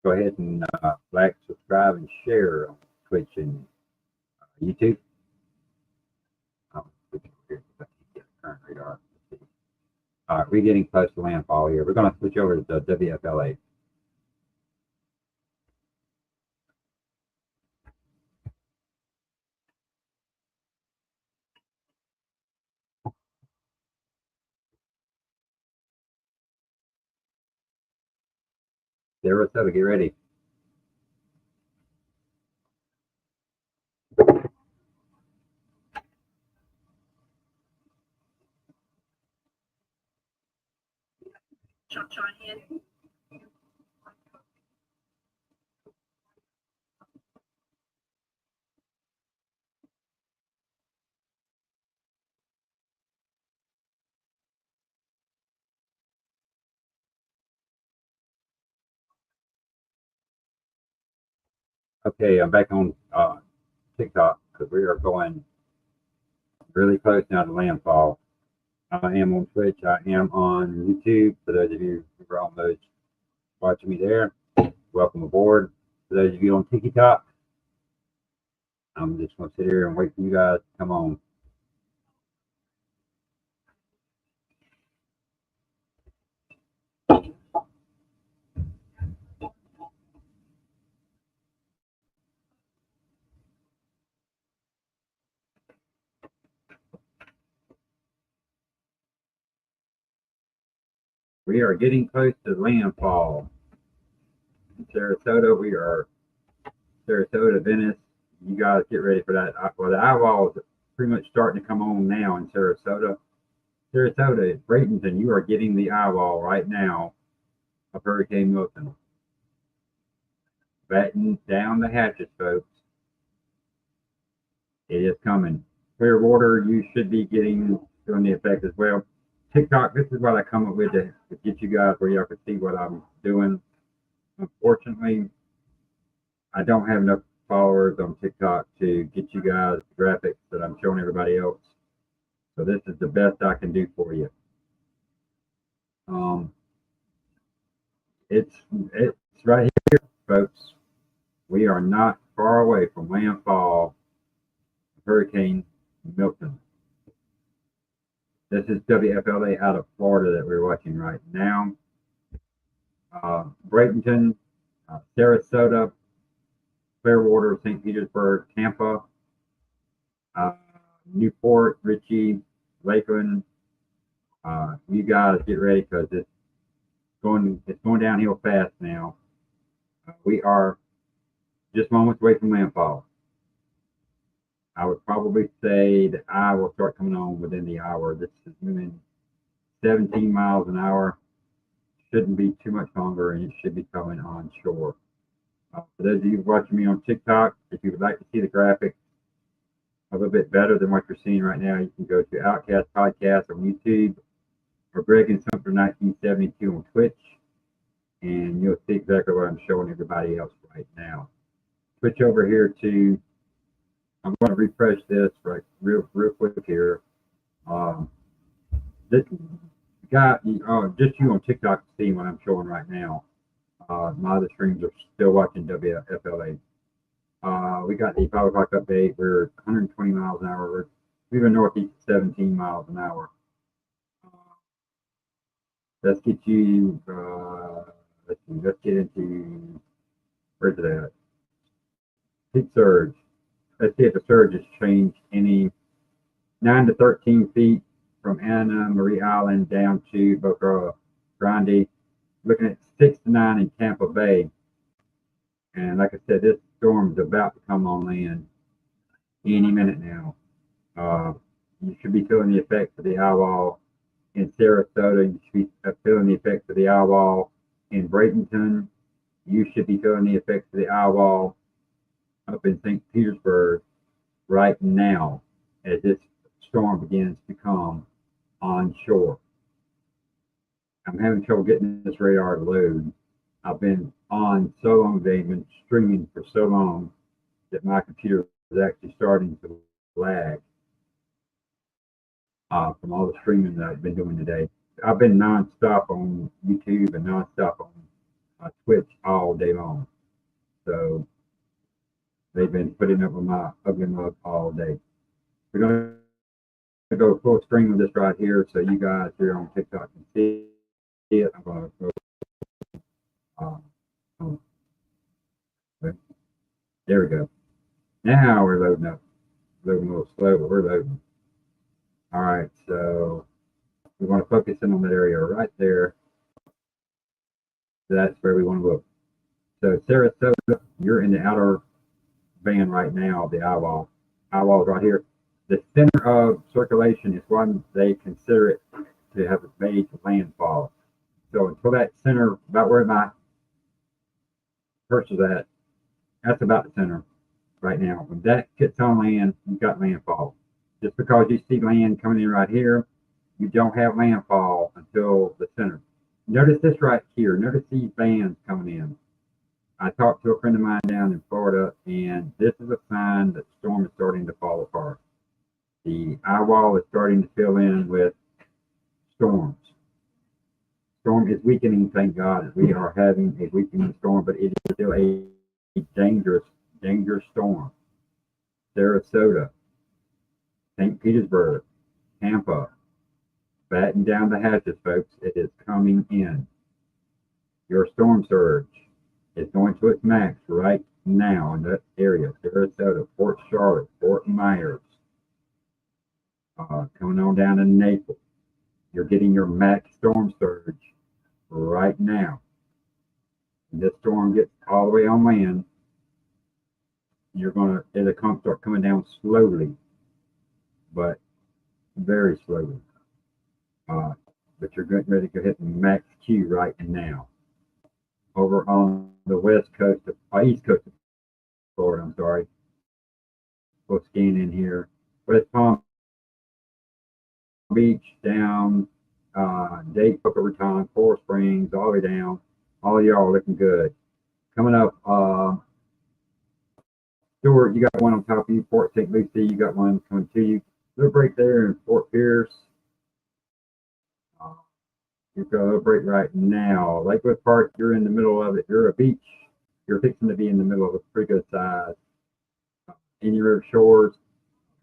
Go ahead and like, subscribe, and share on Twitch and YouTube. Switch over here because I can't get the current radar. Let's see. All right, we're getting close to landfall here. We're going to switch over to the WFLA. Sarasota, get ready. Okay, I'm back on TikTok because we are going really close now to landfall. I am on Twitch. I am on YouTube. For those of you who are on those watching me there, welcome aboard. For those of you on TikTok, I'm just going to sit here and wait for you guys to come on. We are getting close to landfall. In Sarasota, we are Sarasota, Venice. You guys get ready for that. Well, the eyewall is pretty much starting to come on now in Sarasota. Sarasota, Bradenton, you are getting the eyewall right now of Hurricane Milton. Batten down the hatches, folks. It is coming. Clearwater, you should be feeling the effect as well. TikTok, this is what I come up with to get you guys where y'all can see what I'm doing. Unfortunately, I don't have enough followers on TikTok to get you guys the graphics that I'm showing everybody else. So this is the best I can do for you. It's right here, folks. We are not far away from landfall of Hurricane Milton. This is WFLA out of Florida that we're watching right now. Bradenton, Sarasota, Clearwater, St. Petersburg, Tampa, Newport, Ritchie, Lakeland. You guys get ready because it's going downhill fast now. We are just moments away from landfall. I would probably say that I will start coming on within the hour. This is moving 17 miles an hour. Shouldn't be too much longer, and it should be coming on shore. For those of you watching me on TikTok, if you would like to see the graphics a little bit better than what you're seeing right now, you can go to Outcast Podcast on YouTube or Greg and Sumter 1972 on Twitch, and you'll see exactly what I'm showing everybody else right now. Switch over here to, I'm going to refresh this right real quick here. This guy, just you on TikTok see what I'm showing right now. My other streams are still watching WFLA. We got the 5 o'clock update. We're 120 miles an hour. We're moving northeast at 17 miles an hour. Let's get you, let's get into, where's it at? peak surge. Let's see if the surge has changed any. 9 to 13 feet from Anna Marie Island down to Boca Grande. Looking at 6 to 9 in Tampa Bay. And like I said, this storm is about to come on land any minute now. You should be feeling the effects of the eye wall in Sarasota. You should be feeling the effects of the eye wall in Bradenton. You should be feeling the effects of the eye wall up in St. Petersburg right now as this storm begins to come onshore. I'm having trouble getting this radar to load. I've been on so long today, been streaming for so long that my computer is actually starting to lag from all the streaming that I've been doing today. I've been nonstop on YouTube and nonstop on Twitch all day long. So they've been putting up with my ugly mug all day. We're going to go full screen with this right here so you guys here on TikTok can see it. I'm going to go. Okay. There we go. Now we're loading up. Loading a little slow, but we're loading. All right, so we want to focus in on that area right there. That's where we want to look. So Sarasota, you're in the outer band right now of the eye wall. Eye wall is right here. The center of circulation is one they consider it to have made landfall. So until that center, about where my cursor is at, that's about the center right now. When that gets on land, you've got landfall. Just because you see land coming in right here, you don't have landfall until the center. Notice this right here. Notice these bands coming in. I talked to a friend of mine down in Florida, and this is a sign that the storm is starting to fall apart. The eye wall is starting to fill in with storms. Storm is weakening, thank God. We are having a weakening storm, but it is still a dangerous storm. Sarasota, St. Petersburg, Tampa, batten down the hatches, folks. It is coming in. Your storm surge is going to its max right now in that area. Sarasota, Fort Charlotte, Fort Myers, coming on down to Naples. You're getting your max storm surge right now. When this storm gets all the way on land, it'll start coming down slowly, but very slowly. But you're getting ready to hit max Q right now. Over on the west coast of east coast of Florida, I'm sorry. We'll scan in here. West Palm Beach down, Dade, Boca Raton, Coral Springs, all the way down. All of y'all looking good. Coming up, Stewart, you got one on top of you. Port St. Lucie, you got one coming to you. Little break there in Fort Pierce. You've got a little break right now. Lakewood Park, you're in the middle of it. You're a beach. You're fixing to be in the middle of a pretty good size. Indian River Shores,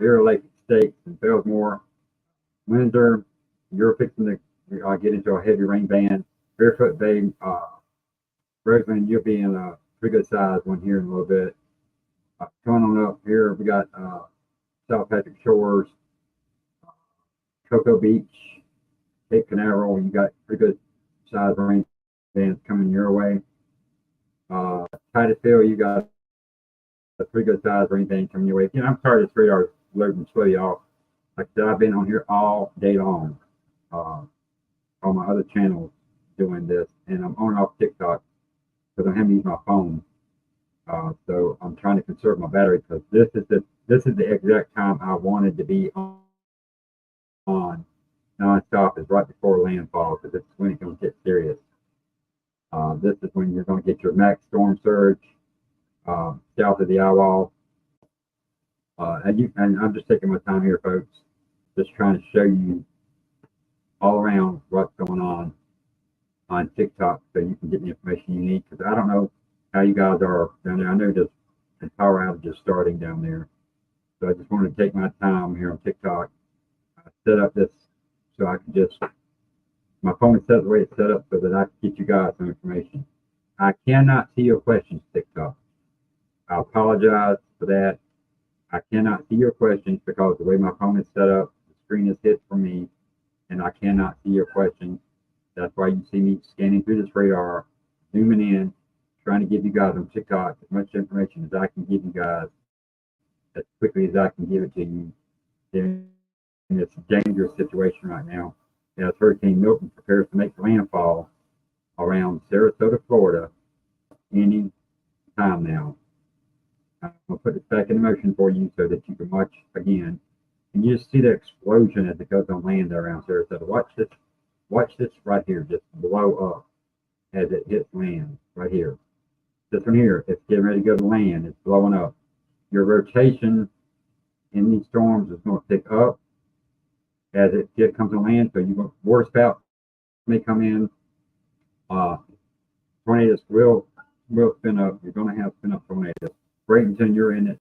Vera Lake Estates, and Bellsmore. Windsor, you're fixing to get into a heavy rain band. Barefoot Bay, Roseland, you'll be in a pretty good size one here in a little bit. Coming on up here, we got South Patrick Shores, Cocoa Beach, Cape Canaveral. You got pretty good size rain bands coming your way. Titusville, you got a pretty good size rain band coming your way. I'm sorry this radar is loading slowly off. Like I said, I've been on here all day long on my other channels doing this, and I'm on and off TikTok because I'm having to use my phone. So I'm trying to conserve my battery because this is the exact time I wanted to be on nonstop, is right before landfall, because this is when it's going to get serious. This is when you're going to get your max storm surge south of the eye wall. And I'm just taking my time here, folks, just trying to show you all around what's going on TikTok so you can get the information you need, because I don't know how you guys are down there. I know the power outage is starting down there. So I just wanted to take my time here on TikTok. I set up this so I can my phone is set the way it's set up so that I can get you guys some information. I cannot see your questions, TikTok. I apologize for that. I cannot see your questions because the way my phone is set up, the screen is hit for me, and I cannot see your questions. That's why you see me scanning through this radar, zooming in, trying to give you guys on TikTok as much information as I can give you guys as quickly as I can give it to you in this dangerous situation right now. As Hurricane Milton prepares to make landfall around Sarasota, Florida, any time now. I'm going to put this back in motion for you so that you can watch again. And you just see the explosion as it goes on land there around Sarasota. Watch this right here just blow up as it hits land right here. This one here, it's getting ready to go to land. It's blowing up. Your rotation in these storms is going to pick up as it comes to land. So you water spout may come in. Tornadoes will spin up. You're going to have spin up tornadoes. Bradenton, you're in it.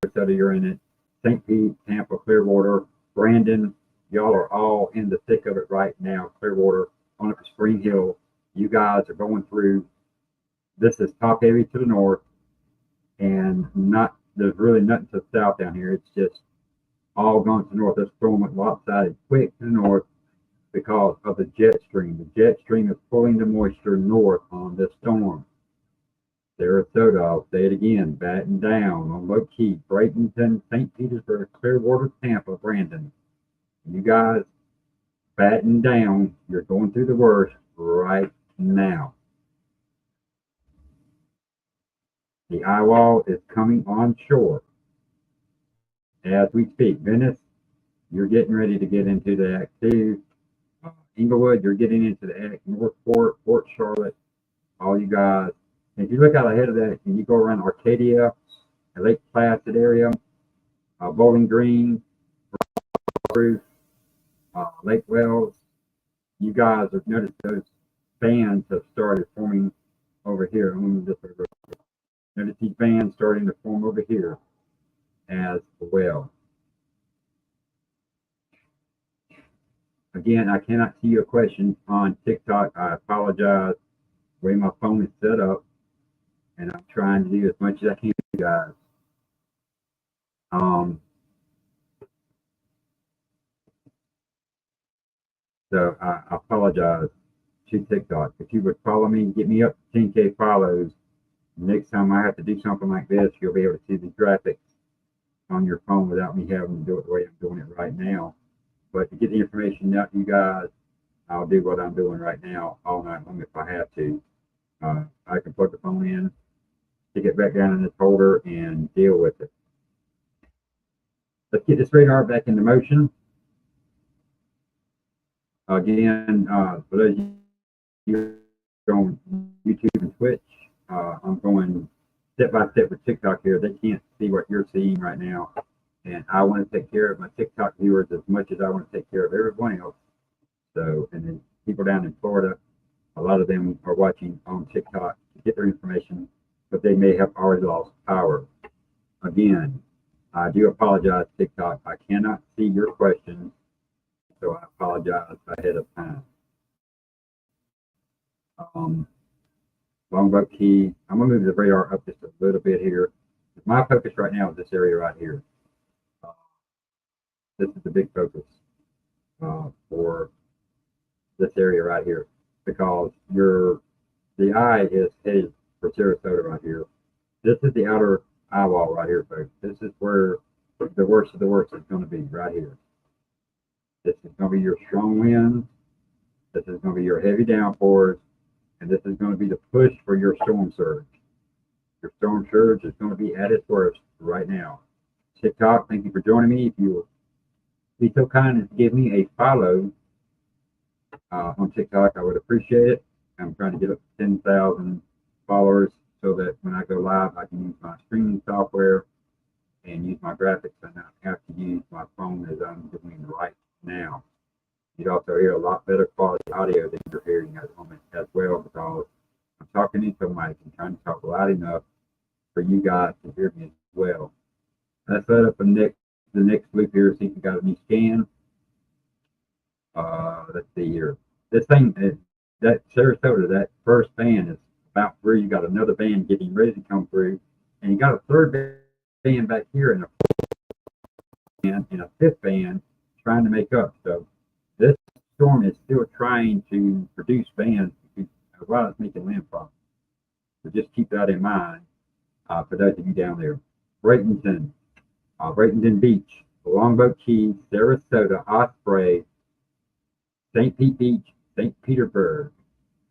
Sarasota, you're in it. St. Pete, Tampa, Clearwater, Brandon, y'all are all in the thick of it right now. Clearwater, on up to Spring Hill, you guys are going through. This is top heavy to the north, and there's really nothing to the south down here. It's just all going to the north. This storm went lopsided quick to the north because of the jet stream. The jet stream is pulling the moisture north on this storm. Sarasota, I'll say it again, batten down on Low Key, Bradenton, St. Petersburg, Clearwater, Tampa, Brandon. You guys batten down. You're going through the worst right now. The eye wall is coming on shore as we speak. Venice, you're getting ready to get into the Act 2. Inglewood, you're getting into the Act. Northport, Port Charlotte, all you guys. If you look out ahead of that and you go around Arcadia, Lake Placid area, Bowling Green, Lake Wells, you guys have noticed those bands have started forming over here. Notice these bands starting to form over here as well. Again, I cannot see your questions on TikTok. I apologize. The way my phone is set up, and I'm trying to do as much as I can for you guys. So I apologize to TikTok. If you would follow me, get me up to 10K follows. Next time I have to do something like this, you'll be able to see the graphics on your phone without me having to do it the way I'm doing it right now. But to get the information out to you guys, I'll do what I'm doing right now all night long if I have to. I can plug the phone in, stick it back down in this holder, and deal with it. Let's get this radar back into motion. Again, for those of you on YouTube and Twitch, I'm going step by step with TikTok here. They can't see what you're seeing right now. And I want to take care of my TikTok viewers as much as I want to take care of everyone else. So, and then people down in Florida, a lot of them are watching on TikTok to get their information, but they may have already lost power. Again, I do apologize, TikTok. I cannot see your questions, so I apologize ahead of time. Longboat Key. I'm going to move the radar up just a little bit here. My focus right now is this area right here. This is the big focus for this area right here, because the eye is headed for Sarasota right here. This is the outer eye wall right here, folks. This is where the worst of the worst is going to be right here. This is going to be your strong winds. This is going to be your heavy downpours. And this is going to be the push for your storm surge. Your storm surge is going to be at its worst right now. TikTok, thank you for joining me. If you will be so kind as to give me a follow on TikTok, I would appreciate it. I'm trying to get up to 10,000 followers so that when I go live, I can use my streaming software and use my graphics and not have to use my phone as I'm doing right now. You'd also hear a lot better quality audio than you're hearing at the moment as well, because I'm talking into a mic and trying to talk loud enough for you guys to hear me as well. Let's set up the next loop here, see if we got a new scan. Let's see here. This thing, that Sarasota, that first band is about through. You got another band getting ready to come through, and you got a third band back here and a fifth band trying to make up. So this storm is still trying to produce bands while it's making landfall. So just keep that in mind for those of you down there. Bradenton, Bradenton Beach, Longboat Key, Sarasota, Osprey, St. Pete Beach, St. Petersburg,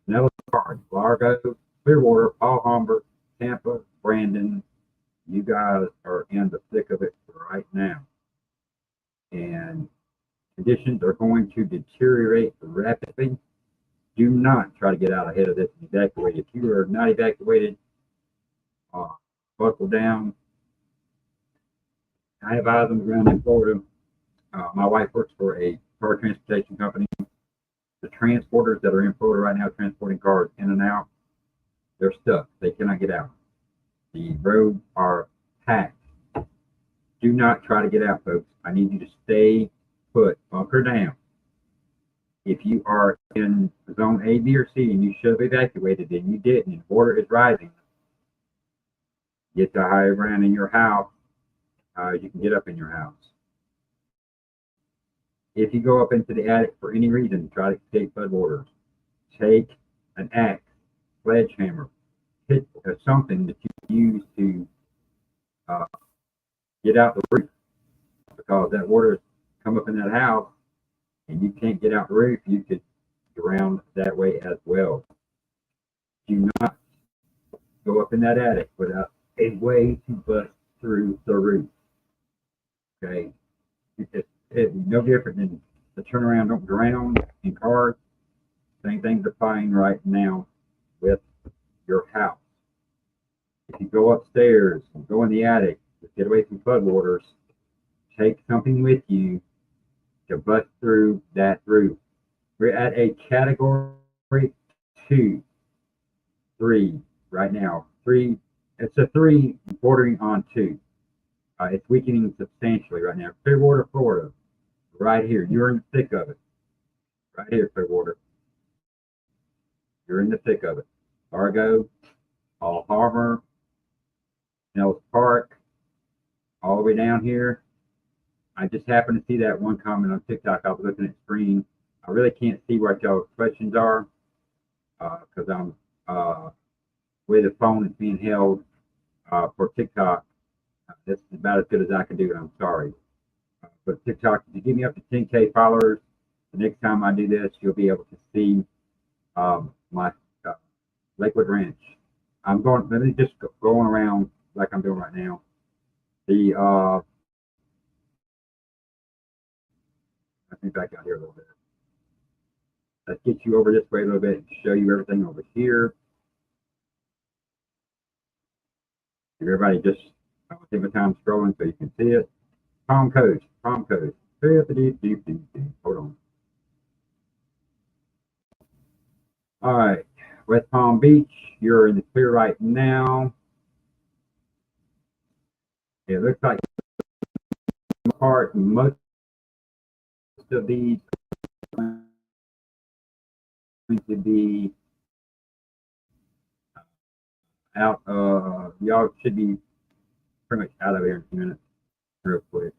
Nellis Park, Largo, Clearwater, Paul Humber, Tampa, Brandon. You guys are in the thick of it right now. And conditions are going to deteriorate rapidly. Do not try to get out ahead of this and evacuate. If you are not evacuated, buckle down. I have eyes on the ground in Florida. My wife works for a car transportation company. The transporters that are in Florida right now transporting cars in and out, they're stuck. They cannot get out. The roads are packed. Do not try to get out, folks. I need you to stay put, bunker down. If you are in zone A, B, or C and you should have evacuated and you didn't, and the water is rising, get to higher ground in your house. You can get up in your house. If you go up into the attic for any reason, try to escape floodwaters. Take an axe, sledgehammer, hit something that you use to get out the roof, because that water come up in that house and you can't get out the roof. You could drown that way as well. Do not go up in that attic without a way to bust through the roof. Okay, it's no different than the turnaround don't drown in cars. Same thing's applying right now with your house. If you go upstairs and go in the attic to get away from floodwaters, take something with you to bust through that roof. We're at a category 2, 3 right now. 3, it's a 3 bordering on 2. It's weakening substantially right now. Clearwater, Florida, right here. You're in the thick of it. Right here, Clearwater. You're in the thick of it. Largo, Paul Harbor, Nellis Park, all the way down here. I just happened to see that one comment on TikTok. I was looking at the screen. I really can't see what y'all's questions are because I'm where the phone is being held for TikTok. This is about as good as I can do, and I'm sorry. But TikTok, if you give me up to 10K followers, the next time I do this, you'll be able to see my Lakewood Ranch. I'm going, let me just going around like I'm doing right now. The, let me back out here a little bit. Let's get you over this way a little bit and show you everything over here. Everybody just take my time scrolling so you can see it. Palm Coast. Hold on. All right, West Palm Beach, you're in the clear right now. It looks like most of these are going to be out. Y'all should be pretty much out of here in a few minutes, real quick.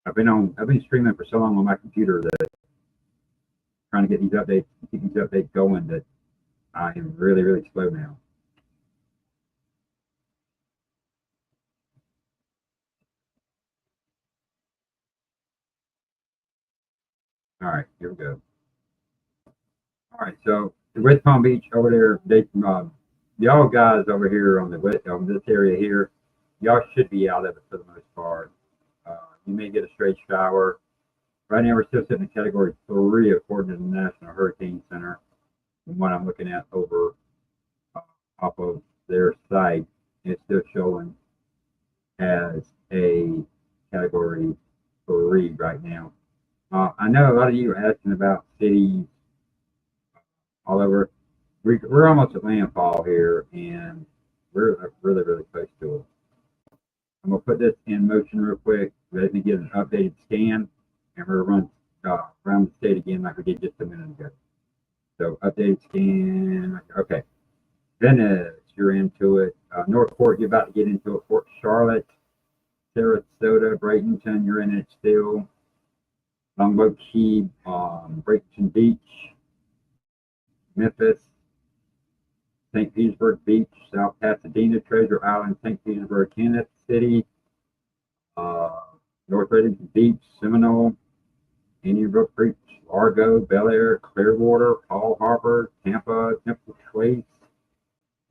I've been streaming for so long on my computer that trying to get these updates, keep these updates going, that I am really, really slow now. All right, here we go. All right, so the West Palm Beach over there, y'all guys over here on this area here, y'all should be out of it for the most part. You may get a straight shower. Right now, we're still sitting in category 3 according to the National Hurricane Center. And what I'm looking at over off of their site, it's still showing as a category 3 right now. I know a lot of you are asking about cities all over. We're almost at landfall here, and we're really, really close to it. I'm going to put this in motion real quick Let me get an updated scan, and we're going to run around the state again like we did just a minute ago. So updated scan. Okay. Venice, you're into it. Northport, you're about to get into it. Fort Charlotte, Sarasota, Bradenton, you're in it still. Longboat Key, Bradenton Beach, Memphis, St. Petersburg Beach, South Pasadena, Treasure Island, St. Petersburg, Kansas City, North Bradenton Beach, Seminole, Indian Brook Creek, Largo, Bel Air, Clearwater, Paul Harbor, Tampa, Temple Trace,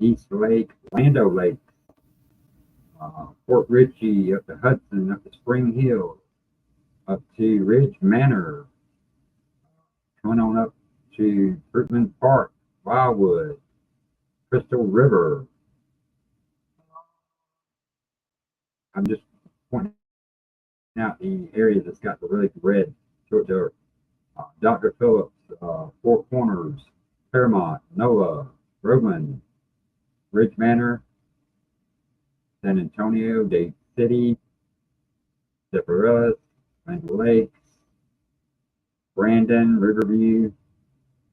East Lake, Lando Lake, Fort Ritchie, up to Hudson, up to Spring Hill, up to Ridge Manor, coming on up to Fruitland Park, Wildwood, Crystal River. I'm just pointing out the area that's got the really red short door. Dr. Phillips, Four Corners, Paramount, NOAA, Groveland, Ridge Manor, San Antonio, Dade City, Deparillas, Land Lakes, Brandon, Riverview,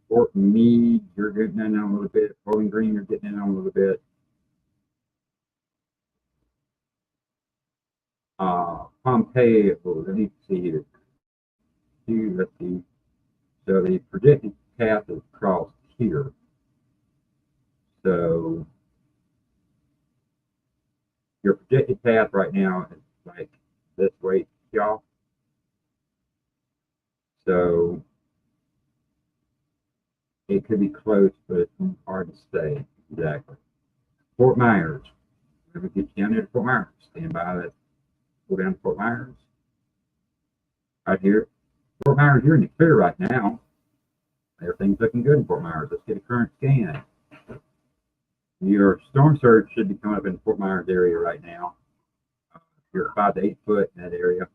Fort Meade, you're getting in on a little bit. Bowling Green, you're getting in on a little bit. Pompeii, let me see here. Let's see. So the predicted path is crossed here. So your predicted path right now is like this way, y'all. So it could be close, but it's hard to say exactly. Fort Myers. Let me get you down there to Fort Myers. Stand by. Let's go down to Fort Myers. Right here. Fort Myers, you're in the clear right now. Everything's looking good in Fort Myers. Let's get a current scan. Your storm surge should be coming up in the Fort Myers area right now. You're 5 to 8 foot in that area.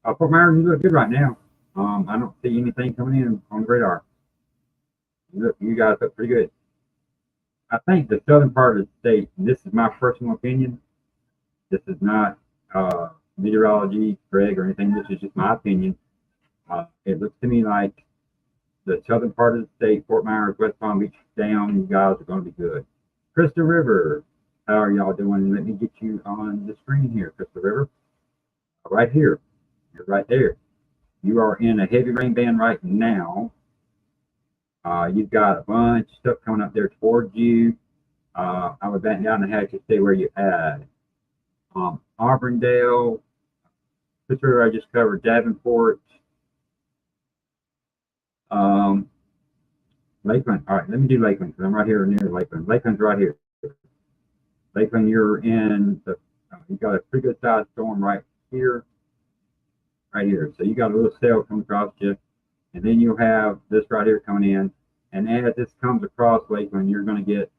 Fort Myers, you look good right now. I don't see anything coming in on the radar. You guys look pretty good. I think the southern part of the state, and this is my personal opinion, this is not meteorology, Greg, or anything. This is just my opinion. It looks to me like the southern part of the state, Fort Myers, West Palm Beach, down, you guys are going to be good. Crystal River, how are y'all doing? Let me get you on the screen here, Crystal River. Right here. You're right there. You are in a heavy rain band right now. You've got a bunch of stuff coming up there towards you. I would batten down the hatch to stay where you at. Auburndale, Crystal River, I just covered. Davenport, Lakeland. All right, let me do Lakeland because I'm right here near Lakeland. Lakeland's right here. Lakeland, you're in the, you got a pretty good sized storm right here. Right here. So you got a little sail coming across you, and then you'll have this right here coming in. And as this comes across Lakeland, you're going to get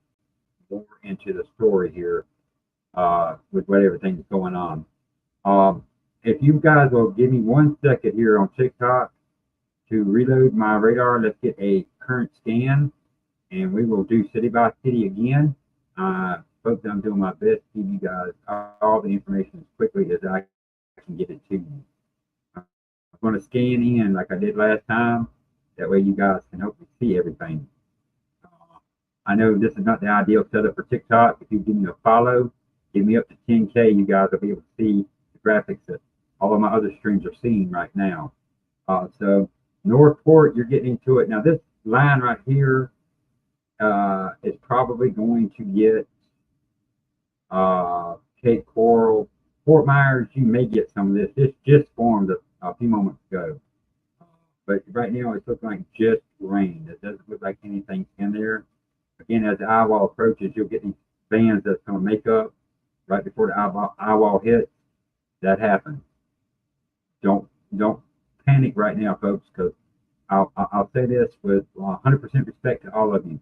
more into the story here with what everything's going on. If you guys will give me 1 second here on TikTok to reload my radar, let's get a current scan, and we will do city by city again. Folks, I'm doing my best to give you guys all the information as quickly as I can get it to you. I'm going to scan in like I did last time. That way you guys can hopefully see everything. I know this is not the ideal setup for TikTok. If you give me a follow, give me up to 10K, you guys will be able to see the graphics that all of my other streams are seeing right now. So Northport, you're getting into it. Now this line right here is probably going to get Cape Coral. Fort Myers, you may get some of this. This just formed a few moments ago. But right now it's looking like just rain. It doesn't look like anything's in there. Again, as the eye wall approaches, you'll get these bands that's going to make up right before the eye wall hits. That happens. Don't panic right now, folks, because I'll say this with 100% respect to all of you.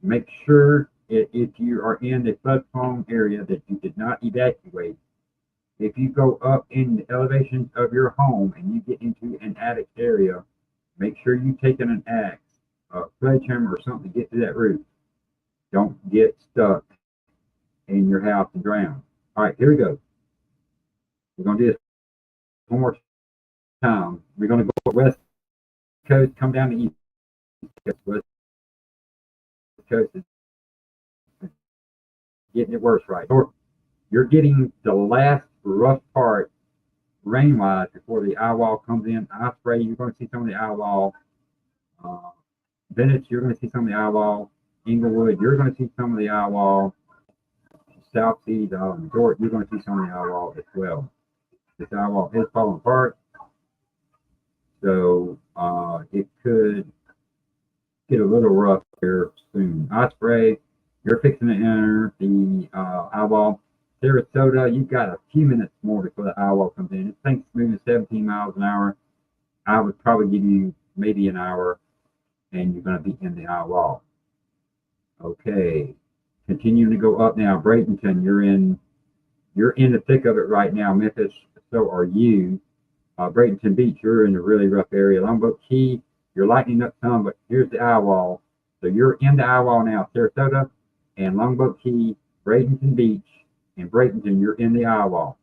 Make sure if you are in the flood prone area that you did not evacuate. If you go up in the elevations of your home and you get into an attic area, make sure you take in an axe, a sledgehammer, or something to get to that roof. Don't get stuck in your house and drown. All right, here we go. We're going to do this one more time. We're going to go west coast, come down to east coast. West coast is getting it worse right. You're getting the last rough part rain-wise before the eye wall comes in. Osprey, you're going to see some of the eye wall. Venice, you're going to see some of the eye wall. Inglewood, you're going to see some of the eye wall. South Sea, Resort, you're going to see some of the eye wall as well. This eye wall is falling apart, so it could get a little rough here soon. Osprey, you're fixing to enter the eye wall. Sarasota, you've got a few minutes more before the eye wall comes in. This thing's moving 17 miles an hour. I would probably give you maybe an hour, and you're going to be in the eye wall. Okay, continuing to go up now. Bradenton, you're in the thick of it right now. Memphis, so are you. Bradenton Beach, you're in a really rough area. Longboat Key, you're lightening up some, but here's the eye wall. So you're in the eye wall now. Sarasota and Longboat Key, Bradenton Beach, and Bradenton, you're in the eye wall.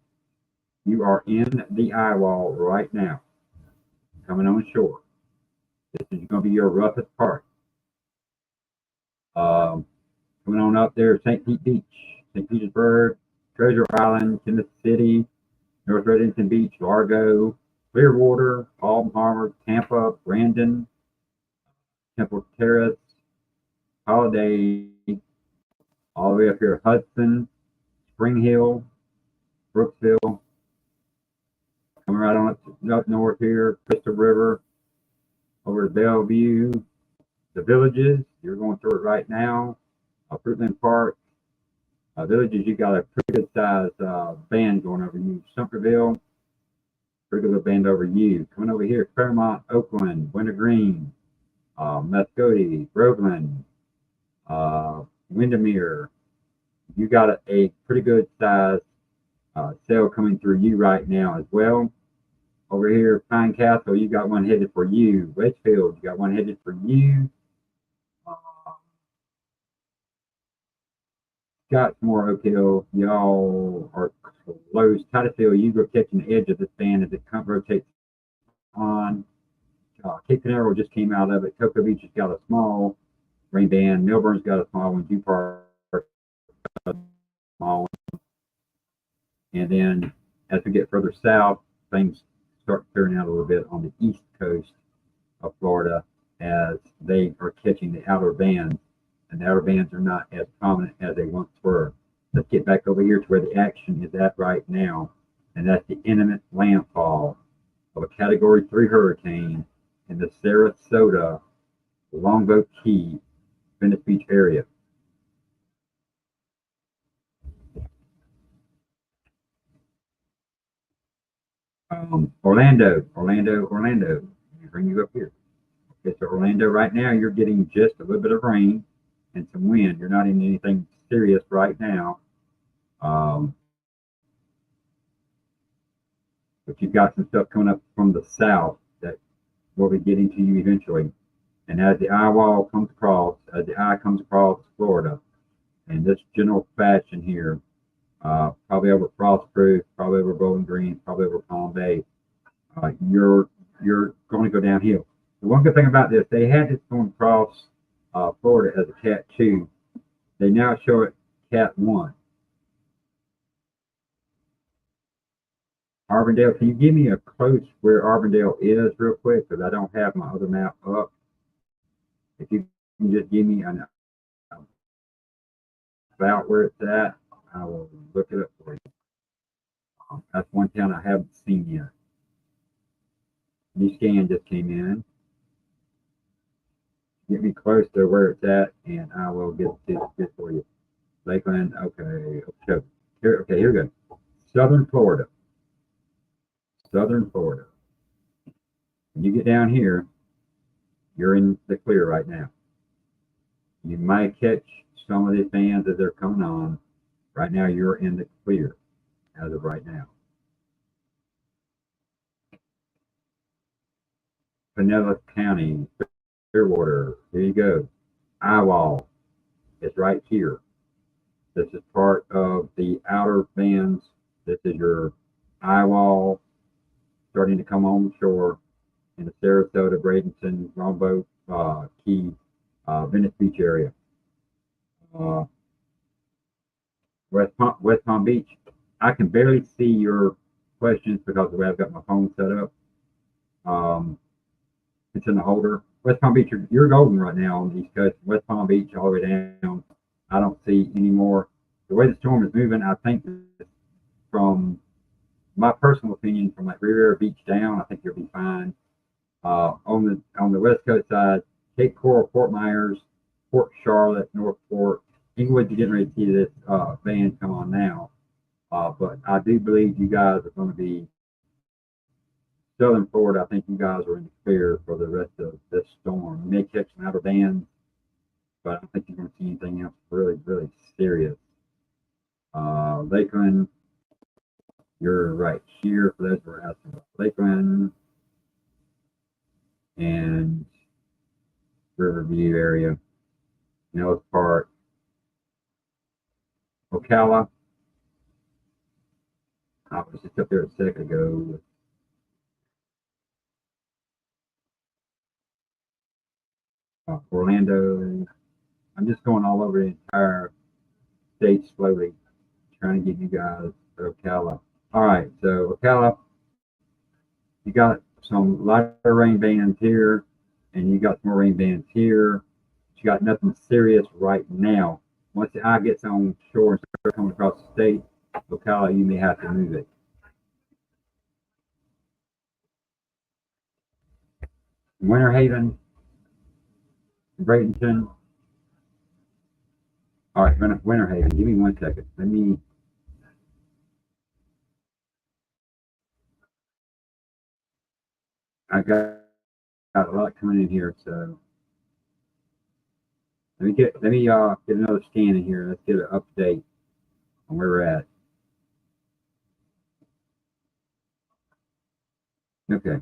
You are in the eye wall right now, coming on shore. This is going to be your roughest part. Coming on up there, St. Pete Beach, St. Petersburg, Treasure Island, Kansas City, North Reddington Beach, Largo, Clearwater, Palm Harbor, Tampa, Brandon, Temple Terrace, Holiday, all the way up here, Hudson, Spring Hill, Brooksville, coming right on up north here, Crystal River, over to Bellevue, the Villages, you're going through it right now, Fruitland Park, Villages, you got a pretty good size band going over you, Sumterville, pretty good band over you. Coming over here, Fairmont, Oakland, Wintergreen, Muscogee, Groveland, Windermere. You got a pretty good size sail coming through you right now as well. Over here, Pine Castle, you got one headed for you. Wedgefield, you got one headed for you. Scottsmore, Oak Hill, y'all are close. Titusville, you go catching the edge of this band as it rotates on. Cape Canaveral just came out of it. Cocoa Beach has got a small rain band. Melbourne's got a small one. Dew Park, a small one. And then as we get further south, things start clearing out a little bit on the east coast of Florida as they are catching the outer bands. And the outer bands are not as prominent as they once were. Let's get back over here to where the action is at right now, and that's the imminent landfall of a Category 3 hurricane in the Sarasota, Longboat Key, Venice Beach area. Orlando. Let me bring you up here. Okay, so Orlando right now, you're getting just a little bit of rain and some wind. You're not in anything serious right now. But you've got some stuff coming up from the south that will be getting to you eventually. And as the eye wall comes across, as the eye comes across Florida, in this general fashion here, probably over Frostproof, probably over Bowling Green, probably over Palm Bay, you're going to go downhill. The one good thing about this, they had this going across Florida as a Cat 2. They now show it Cat 1. Arbondale, can you give me a close where Arbondale is real quick? Because I don't have my other map up. If you can just give me an about where it's at, I will look it up for you. That's one town I haven't seen yet. New scan just came in. Get me close to where it's at, and I will get this for you. Lakeland, okay. Here we go. Southern Florida. When you get down here, you're in the clear right now. You might catch some of these bands as they're coming on. Right now, you're in the clear as of right now. Pinellas County, Clearwater, here you go. Eyewall is right here. This is part of the outer bands. This is your eyewall starting to come on shore in the Sarasota, Bradenton, Longboat, Key, Venice Beach area. West Palm Beach. I can barely see your questions because of the way I've got my phone set up. It's in the holder. West Palm Beach, you're golden right now on the East Coast. West Palm Beach all the way down. I don't see any more. The way the storm is moving, I think from my personal opinion, from like Riviera Beach down, I think you'll be fine. On the West Coast side, Cape Coral, Fort Myers, Port Charlotte, Northport, Inglewood, you're getting ready to see this van come on now. But I do believe you guys are going to be Southern Florida. I think you guys are in the clear for the rest of this storm. You may catch some outer bands, but I don't think you're going to see anything else really, really serious. Lakeland, you're right here for those who are asking about Lakeland and Riverview area, Nellis Park, Ocala. I was just up there a second ago. Orlando. I'm just going all over the entire state slowly, trying to give you guys Ocala. All right, so Ocala, you got some lighter rain bands here, and you got some more rain bands here. You got nothing serious right now. Once the eye gets on shore and starts coming across the state, Ocala, you may have to move it. Winter Haven, Bradenton. All right, Winter Haven. Give me 1 second. Let me. I got a lot coming in here, so let me get another scan in here. Let's get an update on where we're at. Okay,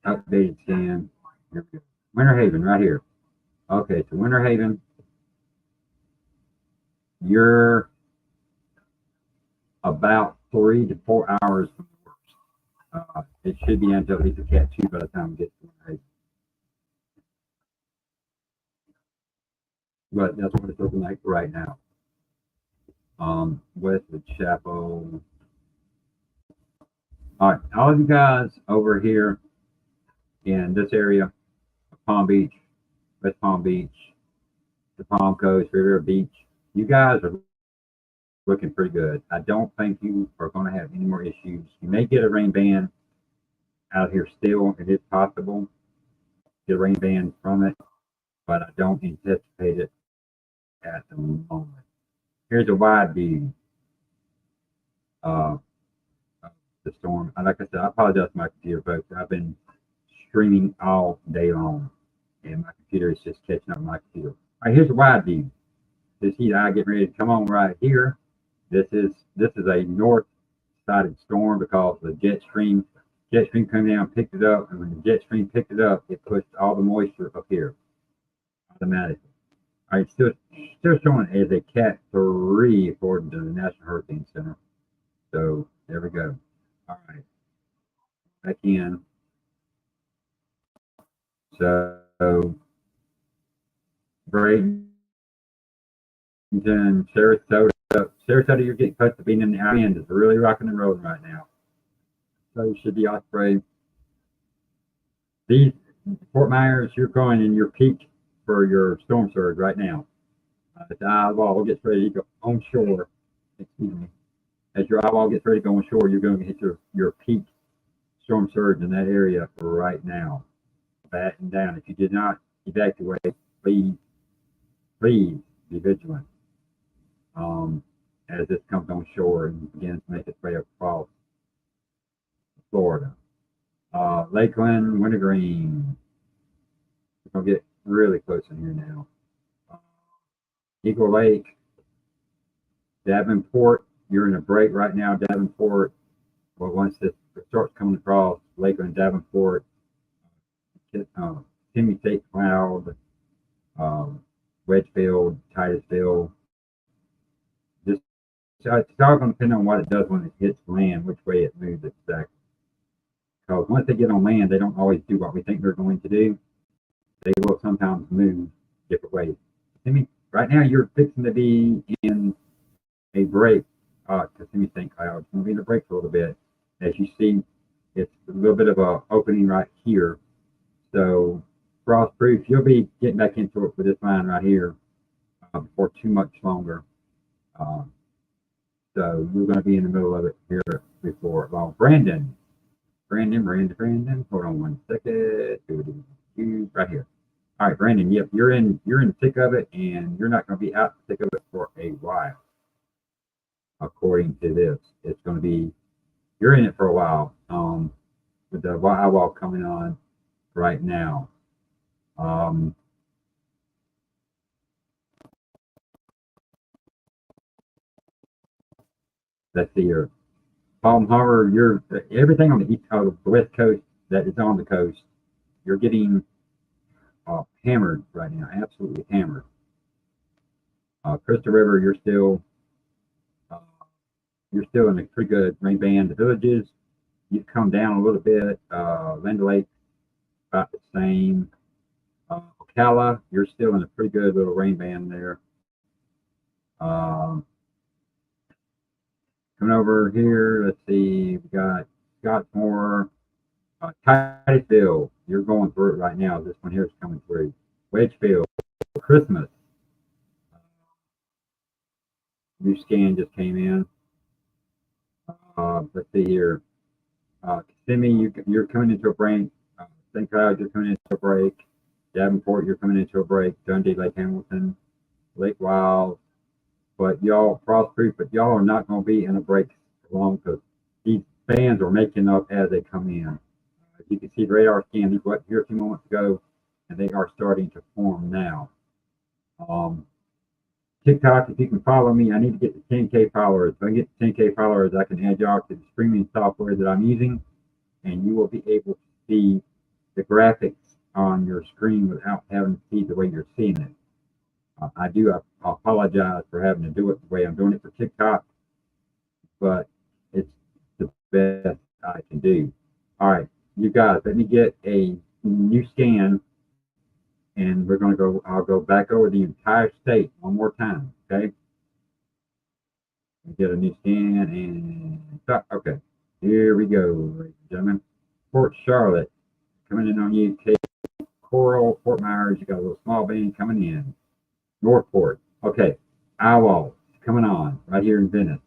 updated scan. Here we go. Winter Haven, right here. Okay, so Winter Haven, you're about 3 to 4 hours from the worst. It should be until at least a Cat 2 by the time we get to Winter Haven. But that's what it's looking like right now. Westwood Chapel. All right, all of you guys over here in this area, Palm Beach, West Palm Beach, the Palm Coast, Riviera Beach, you guys are looking pretty good. I don't think you are going to have any more issues. You may get a rain band out here still. It is possible to get a rain band from it, but I don't anticipate it at the moment. Here's a wide view of the storm. Like I said, I apologize to my computer, folks. I've been streaming all day long, and my computer is just catching up with my computer. All right, here's a wide view. This heat eye getting ready to come on right here. This is a north-sided storm because the jet stream came down, picked it up, and when the jet stream picked it up, it pushed all the moisture up here automatically. All right, still showing as a Cat 3 according to the National Hurricane Center. So there we go. All right, back in. So Bradenton, Sarasota, you're getting close to being in the end. It's really rocking and rolling right now. So you should be Osprey. These Fort Myers, you're going in your peak for your storm surge right now. As the eyewall gets ready to go on shore, excuse me, as your eyewall gets ready to go on shore, you're going to hit your peak storm surge in that area right now. Batten down. If you did not evacuate, please be vigilant as this comes on shore and begins to make its way across Florida. Lakeland, Wintergreen. We're going to get really close in here now. Eagle Lake, Davenport. You're in a break right now, Davenport. But once this starts coming across Lakeland, Davenport, Timmy St. Cloud, Wedgefield, Titusville, it's all going to depend on what it does when it hits land, which way it moves exactly. Because once they get on land, they don't always do what we think they're going to do. They will sometimes move different ways. I mean, right now you're fixing to be in a break. Kissimmee St. Cloud. It's going to be in a break for a little bit. As you see, it's a little bit of a opening right here. So frost proof, you'll be getting back into it with this line right here before too much longer. So we're going to be in the middle of it here before long. Brandon. Hold on one second. Right here. All right, Brandon. Yep, you're in the thick of it, and you're not going to be out the thick of it for a while. According to this, it's going to be you're in it for a while. With the eye wall coming on right now. Let's see here. Palm Harbor, you're everything on the east the west coast that is on the coast. You're getting hammered right now, absolutely hammered. Crystal River, you're still in a pretty good rain band. The villages, you've come down a little bit. Land Lake, about the same. Ocala, you're still in a pretty good little rain band there. Coming over here, let's see, we got Scottsmore, Titusville, you're going through it right now. This one here is coming through. Wedgefield, Christmas. New scan just came in. Let's see here. Kissimmee, you're coming into a break. St. Cloud, you're coming into a break. Davenport, you're coming into a break. Dundee, Lake Hamilton, Lake Wild. But y'all, frostproof, but y'all are not going to be in a break long because these bands are making up as they come in. As you can see, the radar scan, these were here a few moments ago, and they are starting to form now. TikTok, if you can follow me, I need to get to 10K followers. If I get to 10K followers, I can add y'all to the streaming software that I'm using, and you will be able to see the graphics on your screen without having to see the way you're seeing it. I apologize for having to do it the way I'm doing it for TikTok, but it's the best I can do. All right, you guys, let me get a new scan, and I'll go back over the entire state one more time, okay? Get a new scan and stop. Okay, here we go, ladies and gentlemen. Port Charlotte, coming in on you. Cape Coral, Fort Myers, you got a little small band coming in. Northport. Okay. Owl coming on right here in Venice.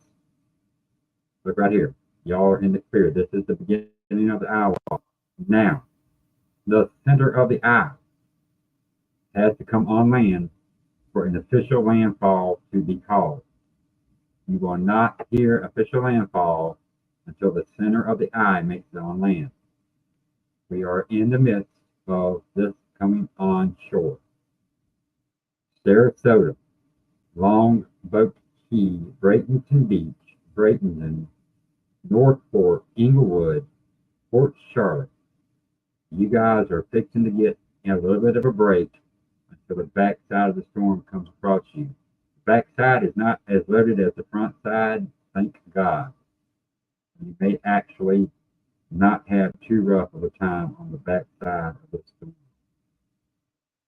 Look right here. Y'all are in the clear. This is the beginning of the owl. Now, the center of the eye has to come on land for an official landfall to be called. You will not hear official landfall until the center of the eye makes it on land. We are in the midst of this coming on shore. Sarasota, Longboat Key, Bradenton Beach, Bradenton, Northport, Inglewood, Port Charlotte. You guys are fixing to get a little bit of a break until the backside of the storm comes across you. The backside is not as loaded as the front side, thank God. You may actually not have too rough of a time on the backside of the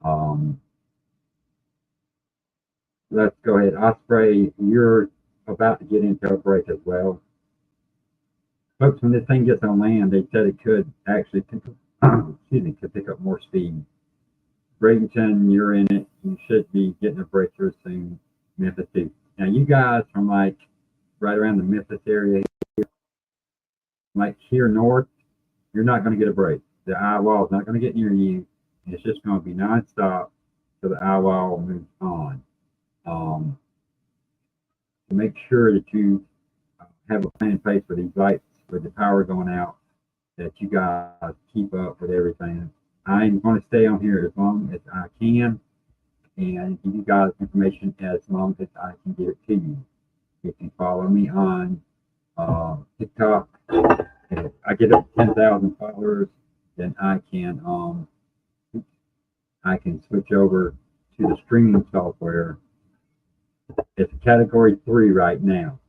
storm. Let's go ahead. Osprey, you're about to get into a break as well. Folks, when this thing gets on land, they said it could actually pick up more speed. Bradenton, you're in it. You should be getting a break here soon. Memphis too. Now, you guys from like right around the Memphis area, like here north, you're not going to get a break. The eye wall is not going to get near you. It's just going to be nonstop till the eye wall moves on. To make sure that you have a plan in place for these lights with the power going out, that you guys keep up with everything. I'm going to stay on here as long as I can and give you guys information as long as I can get it to you. If you follow me on TikTok, if I get up to 10,000 followers, then I can switch over to the streaming software. It's a category 3 right now.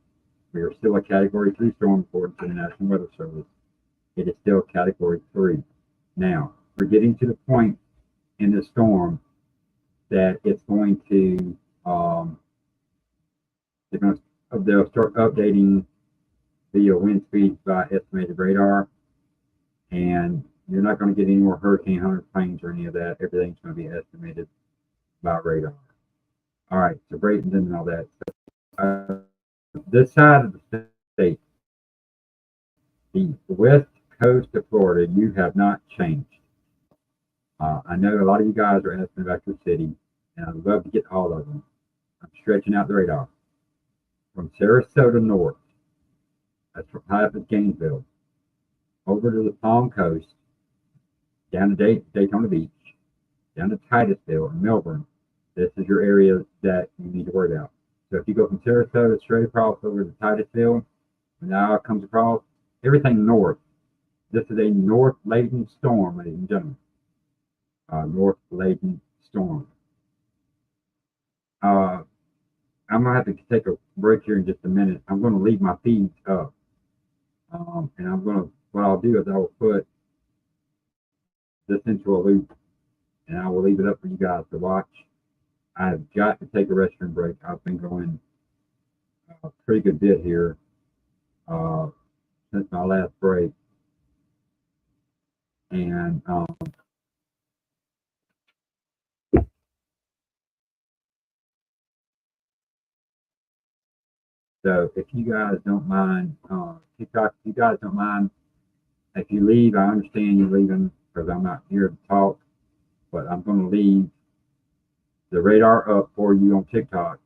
We are still a Category 3 storm according to the National Weather Service. It is still Category 3. Now, we're getting to the point in the storm that it's going to, they'll start updating the wind speeds by estimated radar, and you're not going to get any more Hurricane Hunter planes or any of that. Everything's going to be estimated by radar. All right, so Brayton and all that. So, this side of the state, the west coast of Florida, you have not changed. I know a lot of you guys are asking about your city, and I'd love to get all of them. I'm stretching out the radar from Sarasota north, that's from high up at Gainesville, over to the Palm Coast, down to Daytona Beach, down to Titusville and Melbourne. This is your area that you need to worry about. So if you go from Sarasota straight across over to Titusville, and now it comes across, everything north. This is a north laden storm, ladies and gentlemen. North laden storm. I'm gonna have to take a break here in just a minute. I'm gonna leave my feeds up, and what I'll do is I will put this into a loop, and I will leave it up for you guys to watch. I've got to take a restroom break. I've been going a pretty good bit here since my last break, and so if you guys don't mind, TikTok, if you guys don't mind, if you leave, I understand you leaving because I'm not here to talk, but I'm going to leave the radar up for you on TikTok.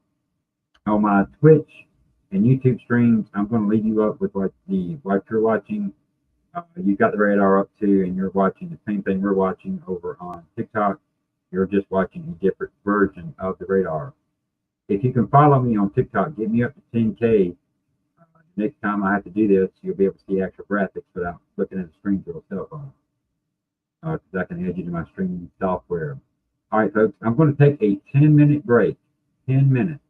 On my Twitch and YouTube streams, I'm going to leave you up with what you're watching. You got the radar up too, and you're watching the same thing we're watching over on TikTok. You're just watching a different version of the radar. If you can follow me on TikTok, get me up to 10K. Next time I have to do this, you'll be able to see actual graphics without looking at the screen through a cell phone. Because I can add you to my streaming software. All right, folks, I'm going to take a 10-minute break. 10 minutes.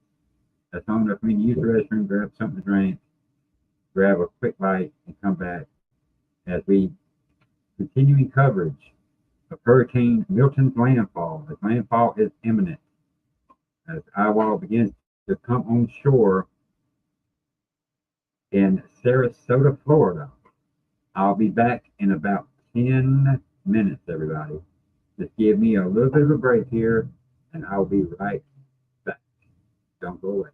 That's long enough for me to use the restroom, grab something to drink, grab a quick bite, and come back as we continuing coverage of Hurricane Milton's landfall. As landfall is imminent. As eyewall begins to come on shore in Sarasota, Florida. I'll be back in about 10 minutes, everybody. Just give me a little bit of a break here, and I'll be right back. Don't go away.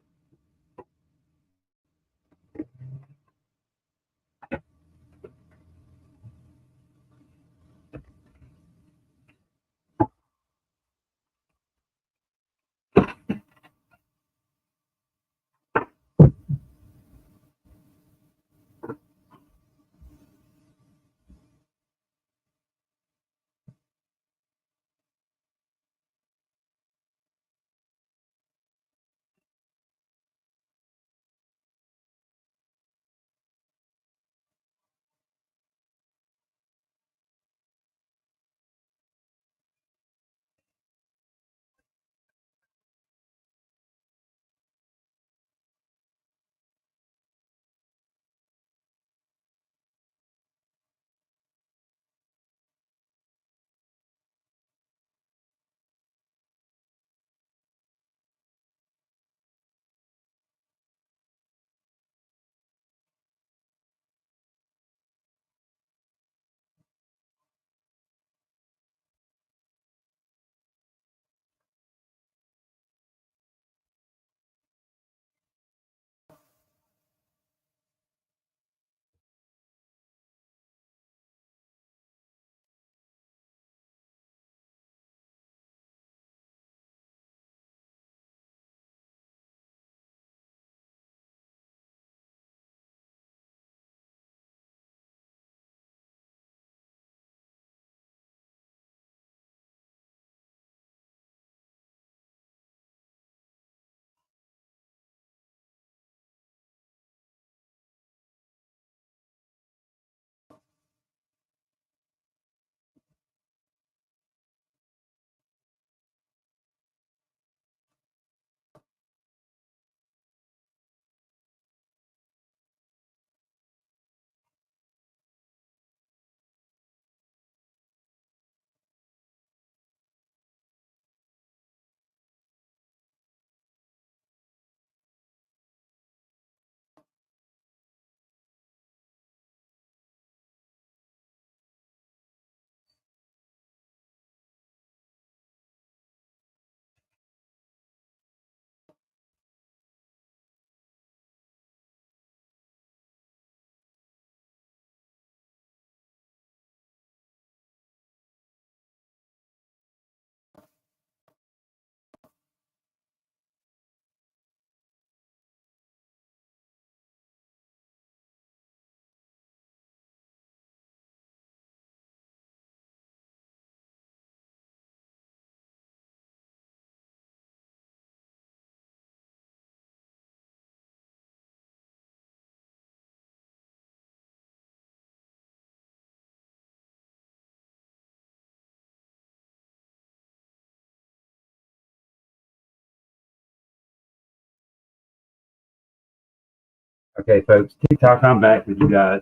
Okay, folks, TikTok, I'm back with you guys.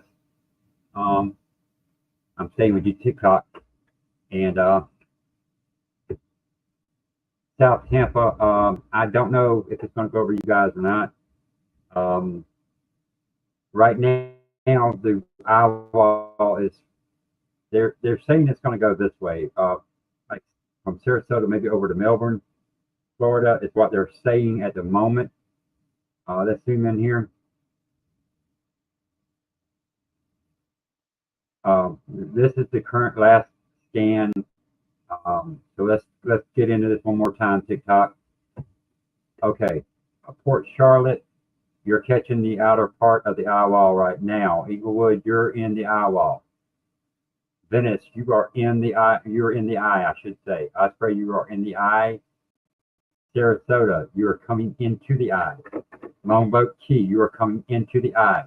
I'm staying with you, TikTok, and South Tampa. I don't know if it's going to go over you guys or not. Right now, the eyewall is they're saying it's going to go this way, like from Sarasota maybe over to Melbourne, Florida is what they're saying at the moment. Let's zoom in here. This is the current last scan. So let's get into this one more time, TikTok. Okay, Port Charlotte, you're catching the outer part of the eye wall right now. Eaglewood, you're in the eye wall. Venice, you are in the eye. You're in the eye, I should say. Osprey, you are in the eye. Sarasota, you are coming into the eye. Longboat Key, you are coming into the eye.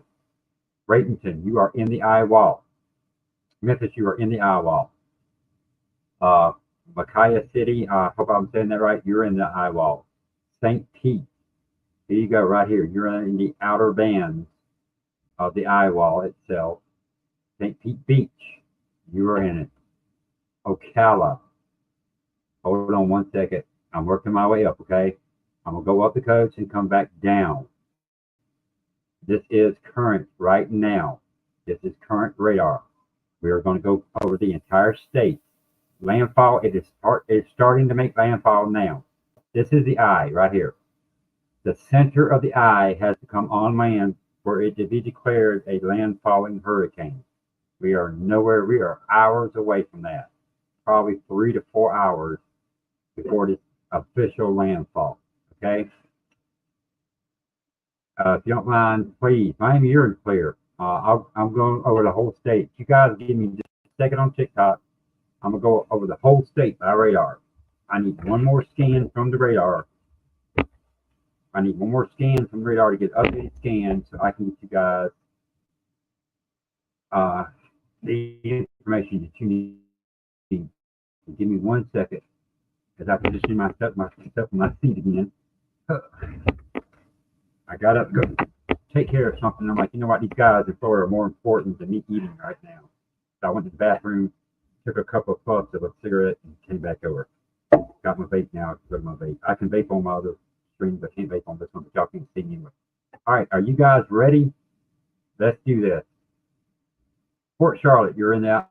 Bradenton, you are in the eye wall. Memphis, you are in the eye wall. Micaiah City, I hope I'm saying that right. You're in the eye wall. St. Pete, here you go, right here. You're in the outer bands of the eye wall itself. St. Pete Beach, you are in it. Ocala, hold on one second. I'm working my way up, okay? I'm going to go up the coast and come back down. This is current right now. This is current radar. We are going to go over the entire state. Landfall, it's starting to make landfall now. This is the eye right here. The center of the eye has to come on land for it to be declared a landfalling hurricane. We are nowhere, we are hours away from that. Probably 3 to 4 hours before this official landfall, okay? If you don't mind, please, Miami, you're in clear. I'm going over the whole state. You guys give me just a second on TikTok. I'm going to go over the whole state by radar. I need one more scan from the radar. I need one more scan from the radar to get updated scans so I can get you guys the information that you need. Give me 1 second as I position myself in my seat again. I got up to go take care of something. I'm like, you know what? These guys in Florida are more important than me eating right now. So I went to the bathroom, took a couple of puffs of a cigarette, and came back over. Got my vape now. Go to my vape. I can vape on my other stream, but can't vape on this one. But y'all can't see me anyway. All right, are you guys ready? Let's do this. Port Charlotte, you're in that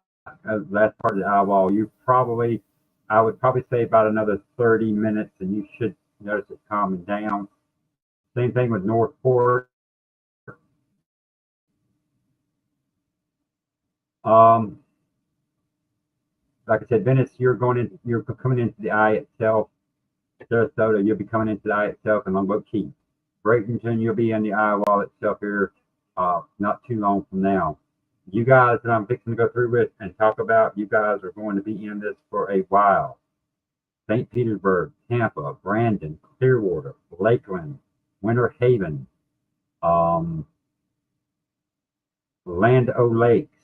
last part of the eye wall. I would probably say about another 30 minutes, and you should notice it calming down. Same thing with Northport. Like I said, Venice, you're coming into the eye itself. Sarasota, you'll be coming into the eye itself, and Longboat Key. Bradenton, you'll be in the eye wall itself here, not too long from now. You guys that I'm fixing to go through with and talk about, you guys are going to be in this for a while. St. Petersburg, Tampa, Brandon, Clearwater, Lakeland, Winter Haven, Land O'Lakes,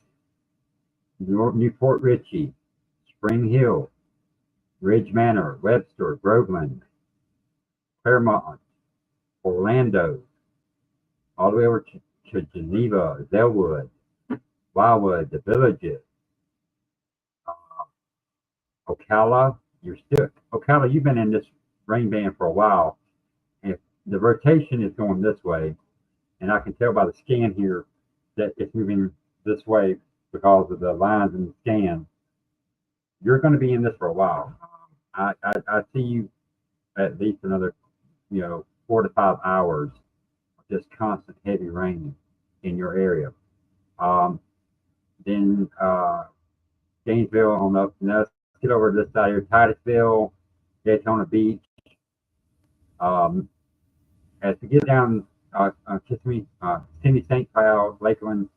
Newport Richey, Spring Hill, Ridge Manor, Webster, Groveland, Claremont, Orlando, all the way over to Geneva, Zellwood, Wildwood, the Villages, Ocala. Ocala, you've been in this rain band for a while. If the rotation is going this way, and I can tell by the scan here that it's moving this way because of the lines in the scan, you're going to be in this for a while. I see you at least another, 4 to 5 hours of just constant heavy rain in your area. Then Gainesville on the let's get over to this side here, Titusville, Daytona Beach. As we get down Kissimmee, St. Cloud, Lakeland,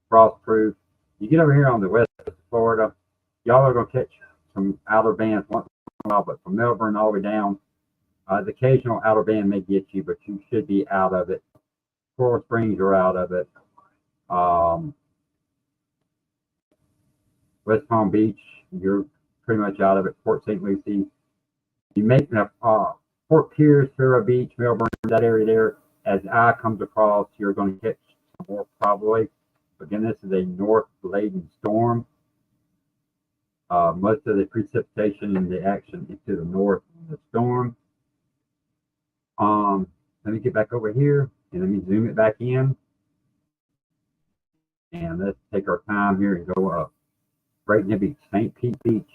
Frostproof, you get over here on the west of Florida, y'all are going to catch some outer bands once in a while, but from Melbourne all the way down, the occasional outer band may get you, but you should be out of it. Coral Springs are out of it. West Palm Beach, you're pretty much out of it. Port St. Lucie, you make Port Pierce, Vero Beach, Melbourne, that area there. As the eye comes across, you're going to catch more probably. Again, this is a north laden storm. Most of the precipitation and the action is to the north of the storm. Let me get back over here and let me zoom it back in. And let's take our time here and go up. Brighton Beach, St. Pete Beach,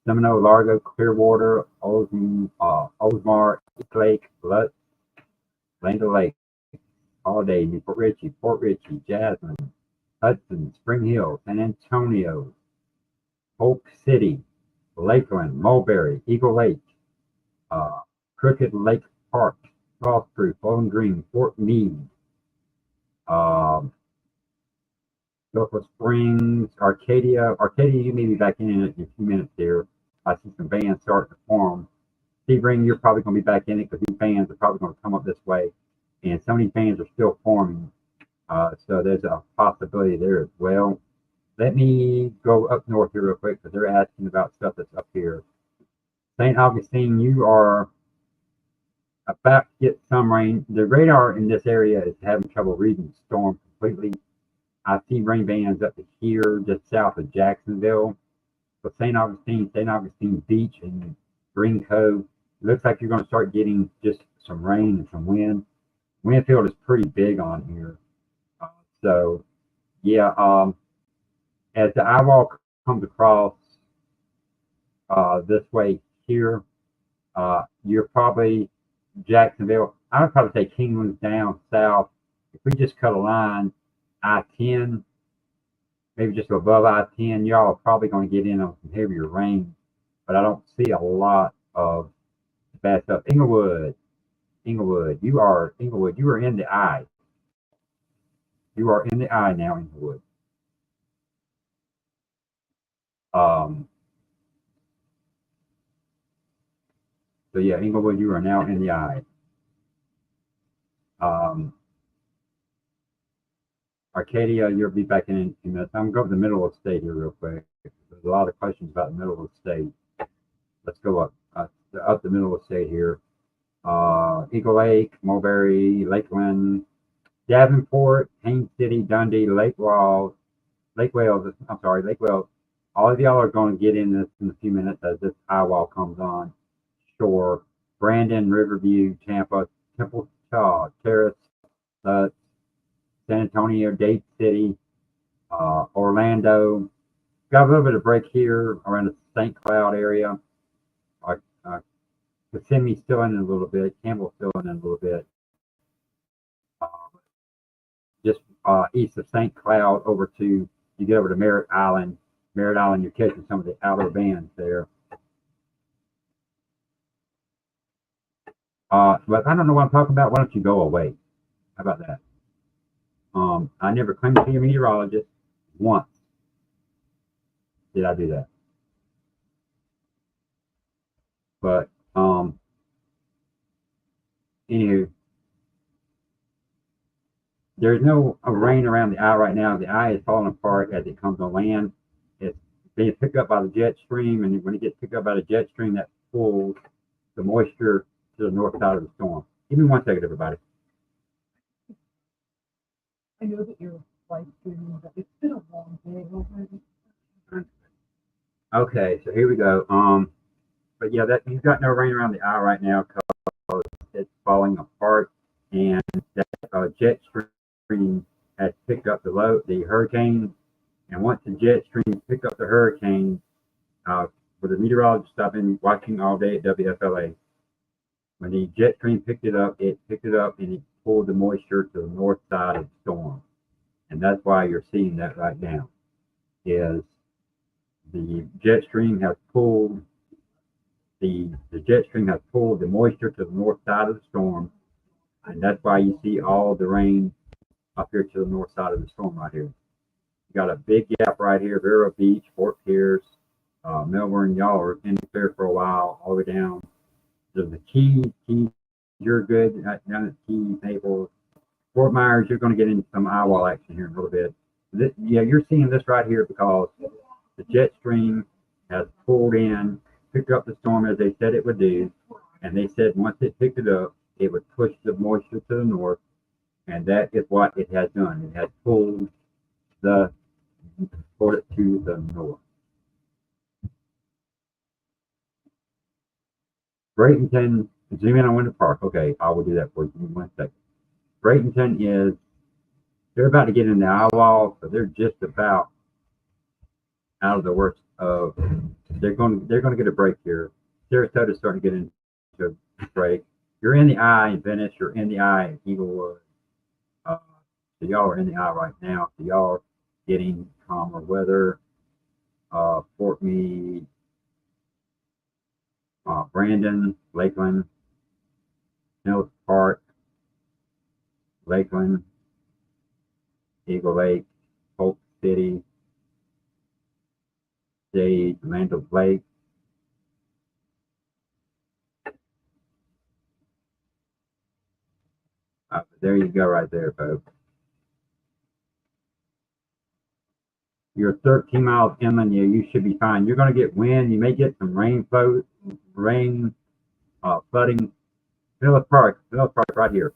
Seminole, Largo, Clearwater, Oldsmar, East Lake, Lutz, Land O'Lakes, Holiday, Newport Richey, Jasmine, Hudson, Spring Hill, San Antonio, Polk City, Lakeland, Mulberry, Eagle Lake, Crooked Lake Park, Frostproof, Bowling Green, Fort Meade, Gulf Springs, Arcadia. Arcadia, you may be back in it in a few minutes here. I see some bands starting to form. Sebring, you're probably going to be back in it because these bands are probably going to come up this way. And some of these bands are still forming. So there's a possibility there as well. Let me go up north here real quick because they're asking about stuff that's up here. St. Augustine, you are about to get some rain. The radar in this area is having trouble reading the storm completely. I see rain bands up to here, just south of Jacksonville. So St. Augustine Beach and Green Cove, it looks like you're going to start getting just some rain and some wind. Wind field is pretty big on here. So, yeah, as the eyewall comes across this way here, you're probably Jacksonville. I would probably say Kingland's down south. If we just cut a line, I-10, maybe just above I-10, y'all are probably going to get in on some heavier rain, but I don't see a lot of bad stuff. Inglewood, you are in the eye. You are in the eye now, Inglewood. So yeah, Inglewood, you are now in the eye. Arcadia, you'll be back in a few minutes. I'm going to go to the middle of the state here real quick. There's a lot of questions about the middle of the state. Let's go up the middle of the state here. Eagle Lake, Mulberry, Lakeland, Davenport, Haines City, Dundee, Lake Wales. All of y'all are going to get in this in a few minutes as this eye wall comes on shore. Brandon, Riverview, Tampa, Temple, Terrace, San Antonio, Dade City, Orlando. Got a little bit of break here around the St. Cloud area. Kissimmee still in a little bit. Campbell still in a little bit. Just east of St. Cloud you get over to Merritt Island. Merritt Island, you're catching some of the outer bands there. But I don't know what I'm talking about. Why don't you go away? How about that? I never claimed to be a meteorologist once. Did I do that? But anywho, there's no rain around the eye right now. The eye is falling apart as it comes on land. It's being picked up by the jet stream, and when it gets picked up by the jet stream, that pulls the moisture to the north side of the storm. Give me 1 second, everybody. I know that you're live streaming, but it's been a long day already. Okay, so here we go. But yeah, that you've got no rain around the eye right now because it's falling apart, and that jet stream has picked up the hurricane, and once the jet stream picked up the hurricane, for the meteorologists I've been watching all day at WFLA, when the jet stream picked it up and it pulled the moisture to the north side of the storm, and that's why you're seeing that right now. Is the jet stream has pulled the moisture to the north side of the storm, and that's why you see all the rain up here to the north side of the storm right here. You got a big gap right here, Vero Beach, Fort Pierce, Melbourne. Y'all are in there for a while, all the way down to the Keys. You're good down at Keys, Naples. Fort Myers, you're going to get into some eye wall action here in a little bit. You're seeing this right here because the jet stream has pulled in, picked up the storm as they said it would do, and they said once it picked it up, it would push the moisture to the north, And that is what it has done. It has pulled it to the north. Bradenton, zoom in on Winter Park. Okay, I will do that for you in 1 second. Bradenton is, they're about to get in the eye wall, so they're just about out of the worst of, they're going to get a break here. Sarasota's starting to get into a break. You're in the eye in Venice, you're in the eye in Eaglewood. So y'all are in the eye right now. So y'all are getting calmer weather. Fort Meade, Brandon, Lakeland, Mills Park, Lakeland, Eagle Lake, Polk City, Dade, Land Lake. There you go right there, folks. You're 13 miles inland. You should be fine. You're going to get wind. You may get some rain, flooding. Phillips Park right here.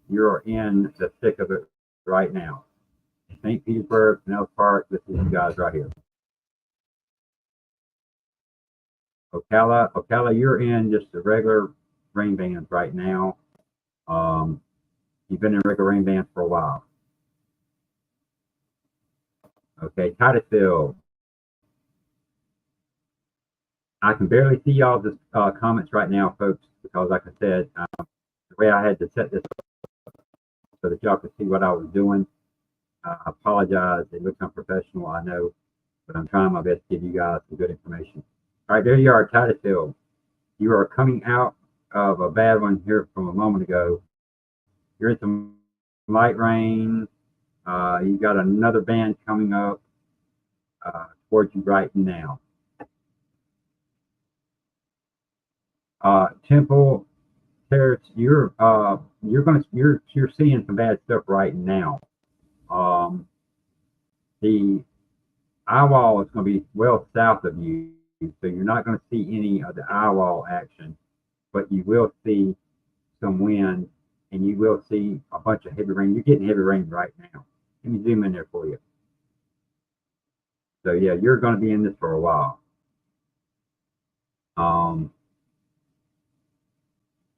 You're in the thick of it right now. St. Petersburg, Phillips Park, this is you guys right here. Ocala, you're in just the regular rain bands right now. You've been in regular rain bands for a while. Okay, Titusville. I can barely see y'all's comments right now, folks, because like I said, the way I had to set this up so that y'all could see what I was doing. I apologize. It looks unprofessional, I know, but I'm trying my best to give you guys some good information. All right, there you are, Titusville. You are coming out of a bad one here from a moment ago. You're in some light rain. You got another band coming up towards you right now. Temple Terrace, you're seeing some bad stuff right now. The eye wall is going to be well south of you, so you're not going to see any of the eye wall action, but you will see some wind and you will see a bunch of heavy rain. You're getting heavy rain right now. Let me zoom in there for you. So yeah, you're going to be in this for a while.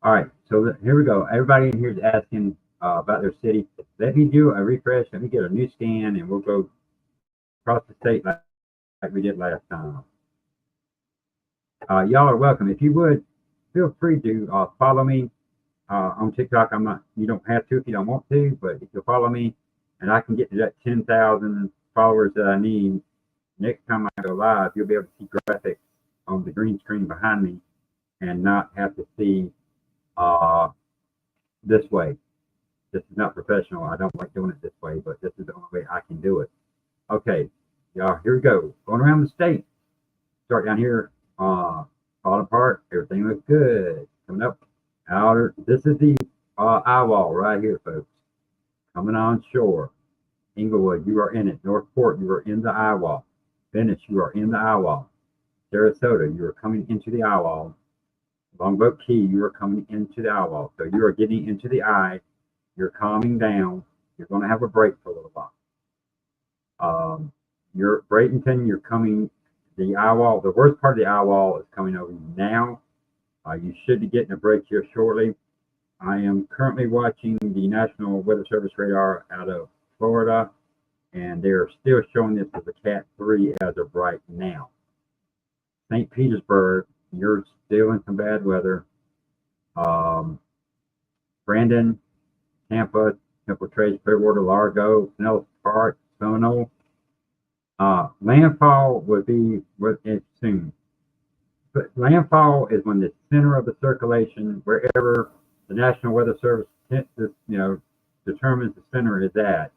All right, so here we go. Everybody in here is asking about their city. Let me do a refresh. Let me get a new scan, and we'll go across the state like we did last time. Y'all are welcome. If you would, feel free to follow me on TikTok. You don't have to if you don't want to, but if you follow me, and I can get to that 10,000 followers that I need, next time I go live, you'll be able to see graphics on the green screen behind me and not have to see this way. This is not professional. I don't like doing it this way, but this is the only way I can do it. Okay, y'all, here we go. Going around the state. Start down here, bottom part. Everything looks good. Coming up, outer. This is the eye wall right here, folks. Coming on shore. Inglewood, you are in it. Northport, you are in the eye wall. Venice, you are in the eye wall. Sarasota, you are coming into the eye wall. Longboat Key, you are coming into the eye wall. So you are getting into the eye. You're calming down. You're going to have a break for a little while. You're Bradenton, you're coming, the eye wall, the worst part of the eye wall is coming over you now. You should be getting a break here shortly. I am currently watching the National Weather Service radar out of Florida, and they're still showing this as a Cat 3 as of right now. St. Petersburg, you're still in some bad weather. Brandon, Tampa, Temple Trace, Clearwater, Largo, Pinellas Park, Seminole. Landfall would be soon. But landfall is when the center of the circulation, wherever the National Weather Service, determines the center is at.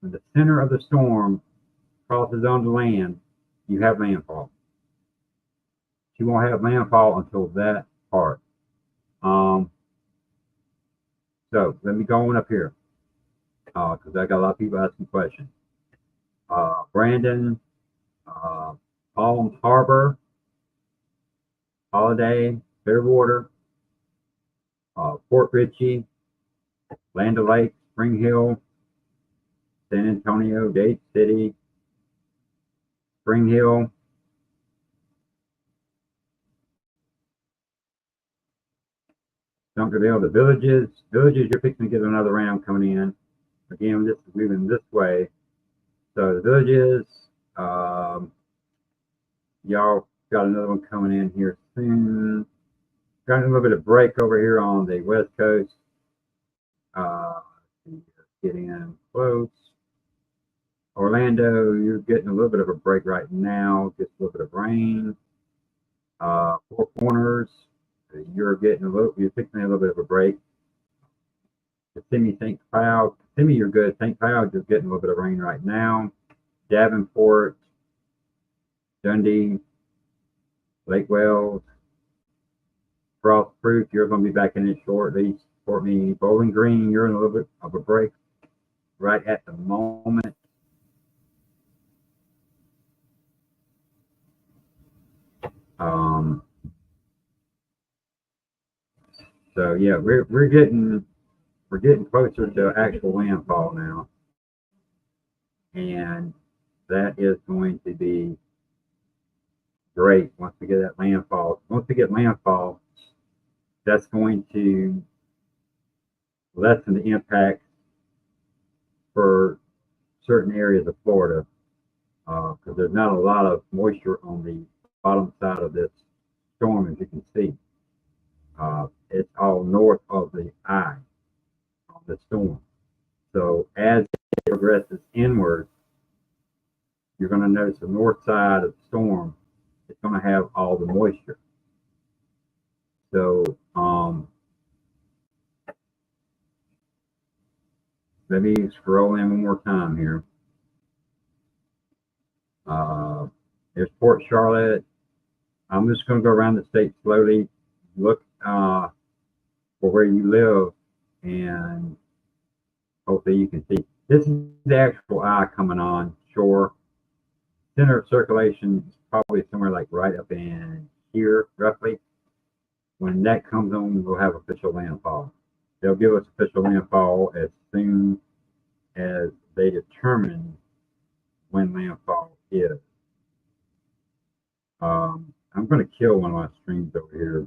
When the center of the storm crosses onto land, you have landfall. You won't have landfall until that part. So let me go on up here because I got a lot of people asking questions. Brandon, Palm Harbor, Holiday, Clearwater, Fort Ritchie, Land O'Lakes, Spring Hill, San Antonio, Dade City, Spring Hill, Dunkerville, the Villages. Villages, you're fixing to get another round coming in. Again, this is moving this way. So the Villages, y'all got another one coming in here soon. Got a little bit of break over here on the West Coast. Getting in close. Orlando, you're getting a little bit of a break right now. Just a little bit of rain. Four Corners, you're fixing a little bit of a break. Kissimmee, St. Cloud, Kissimmee, you're good. St. Cloud, you're getting a little bit of rain right now. Davenport, Dundee, Lake Wells, Frostproof, you're going to be back in it shortly. Fort Meade, Bowling Green, you're in a little bit of a break right at the moment. So yeah, we're getting closer to actual landfall now, and that is going to be great once we get that landfall. Once we get landfall, that's going to lessen the impact for certain areas of Florida, because there's not a lot of moisture on the bottom side of this storm, as you can see. It's all north of the eye of the storm. So as it progresses inward, you're going to notice the north side of the storm is going to have all the moisture. So let me scroll in one more time here. There's Port Charlotte. I'm just going to go around the state slowly, look for where you live, and hopefully you can see. This is the actual eye coming on shore. Center of circulation is probably somewhere like right up in here, roughly. When that comes on, we'll have official landfall. They'll give us official landfall as soon as they determine when landfall is. I'm going to kill one of my streams over here.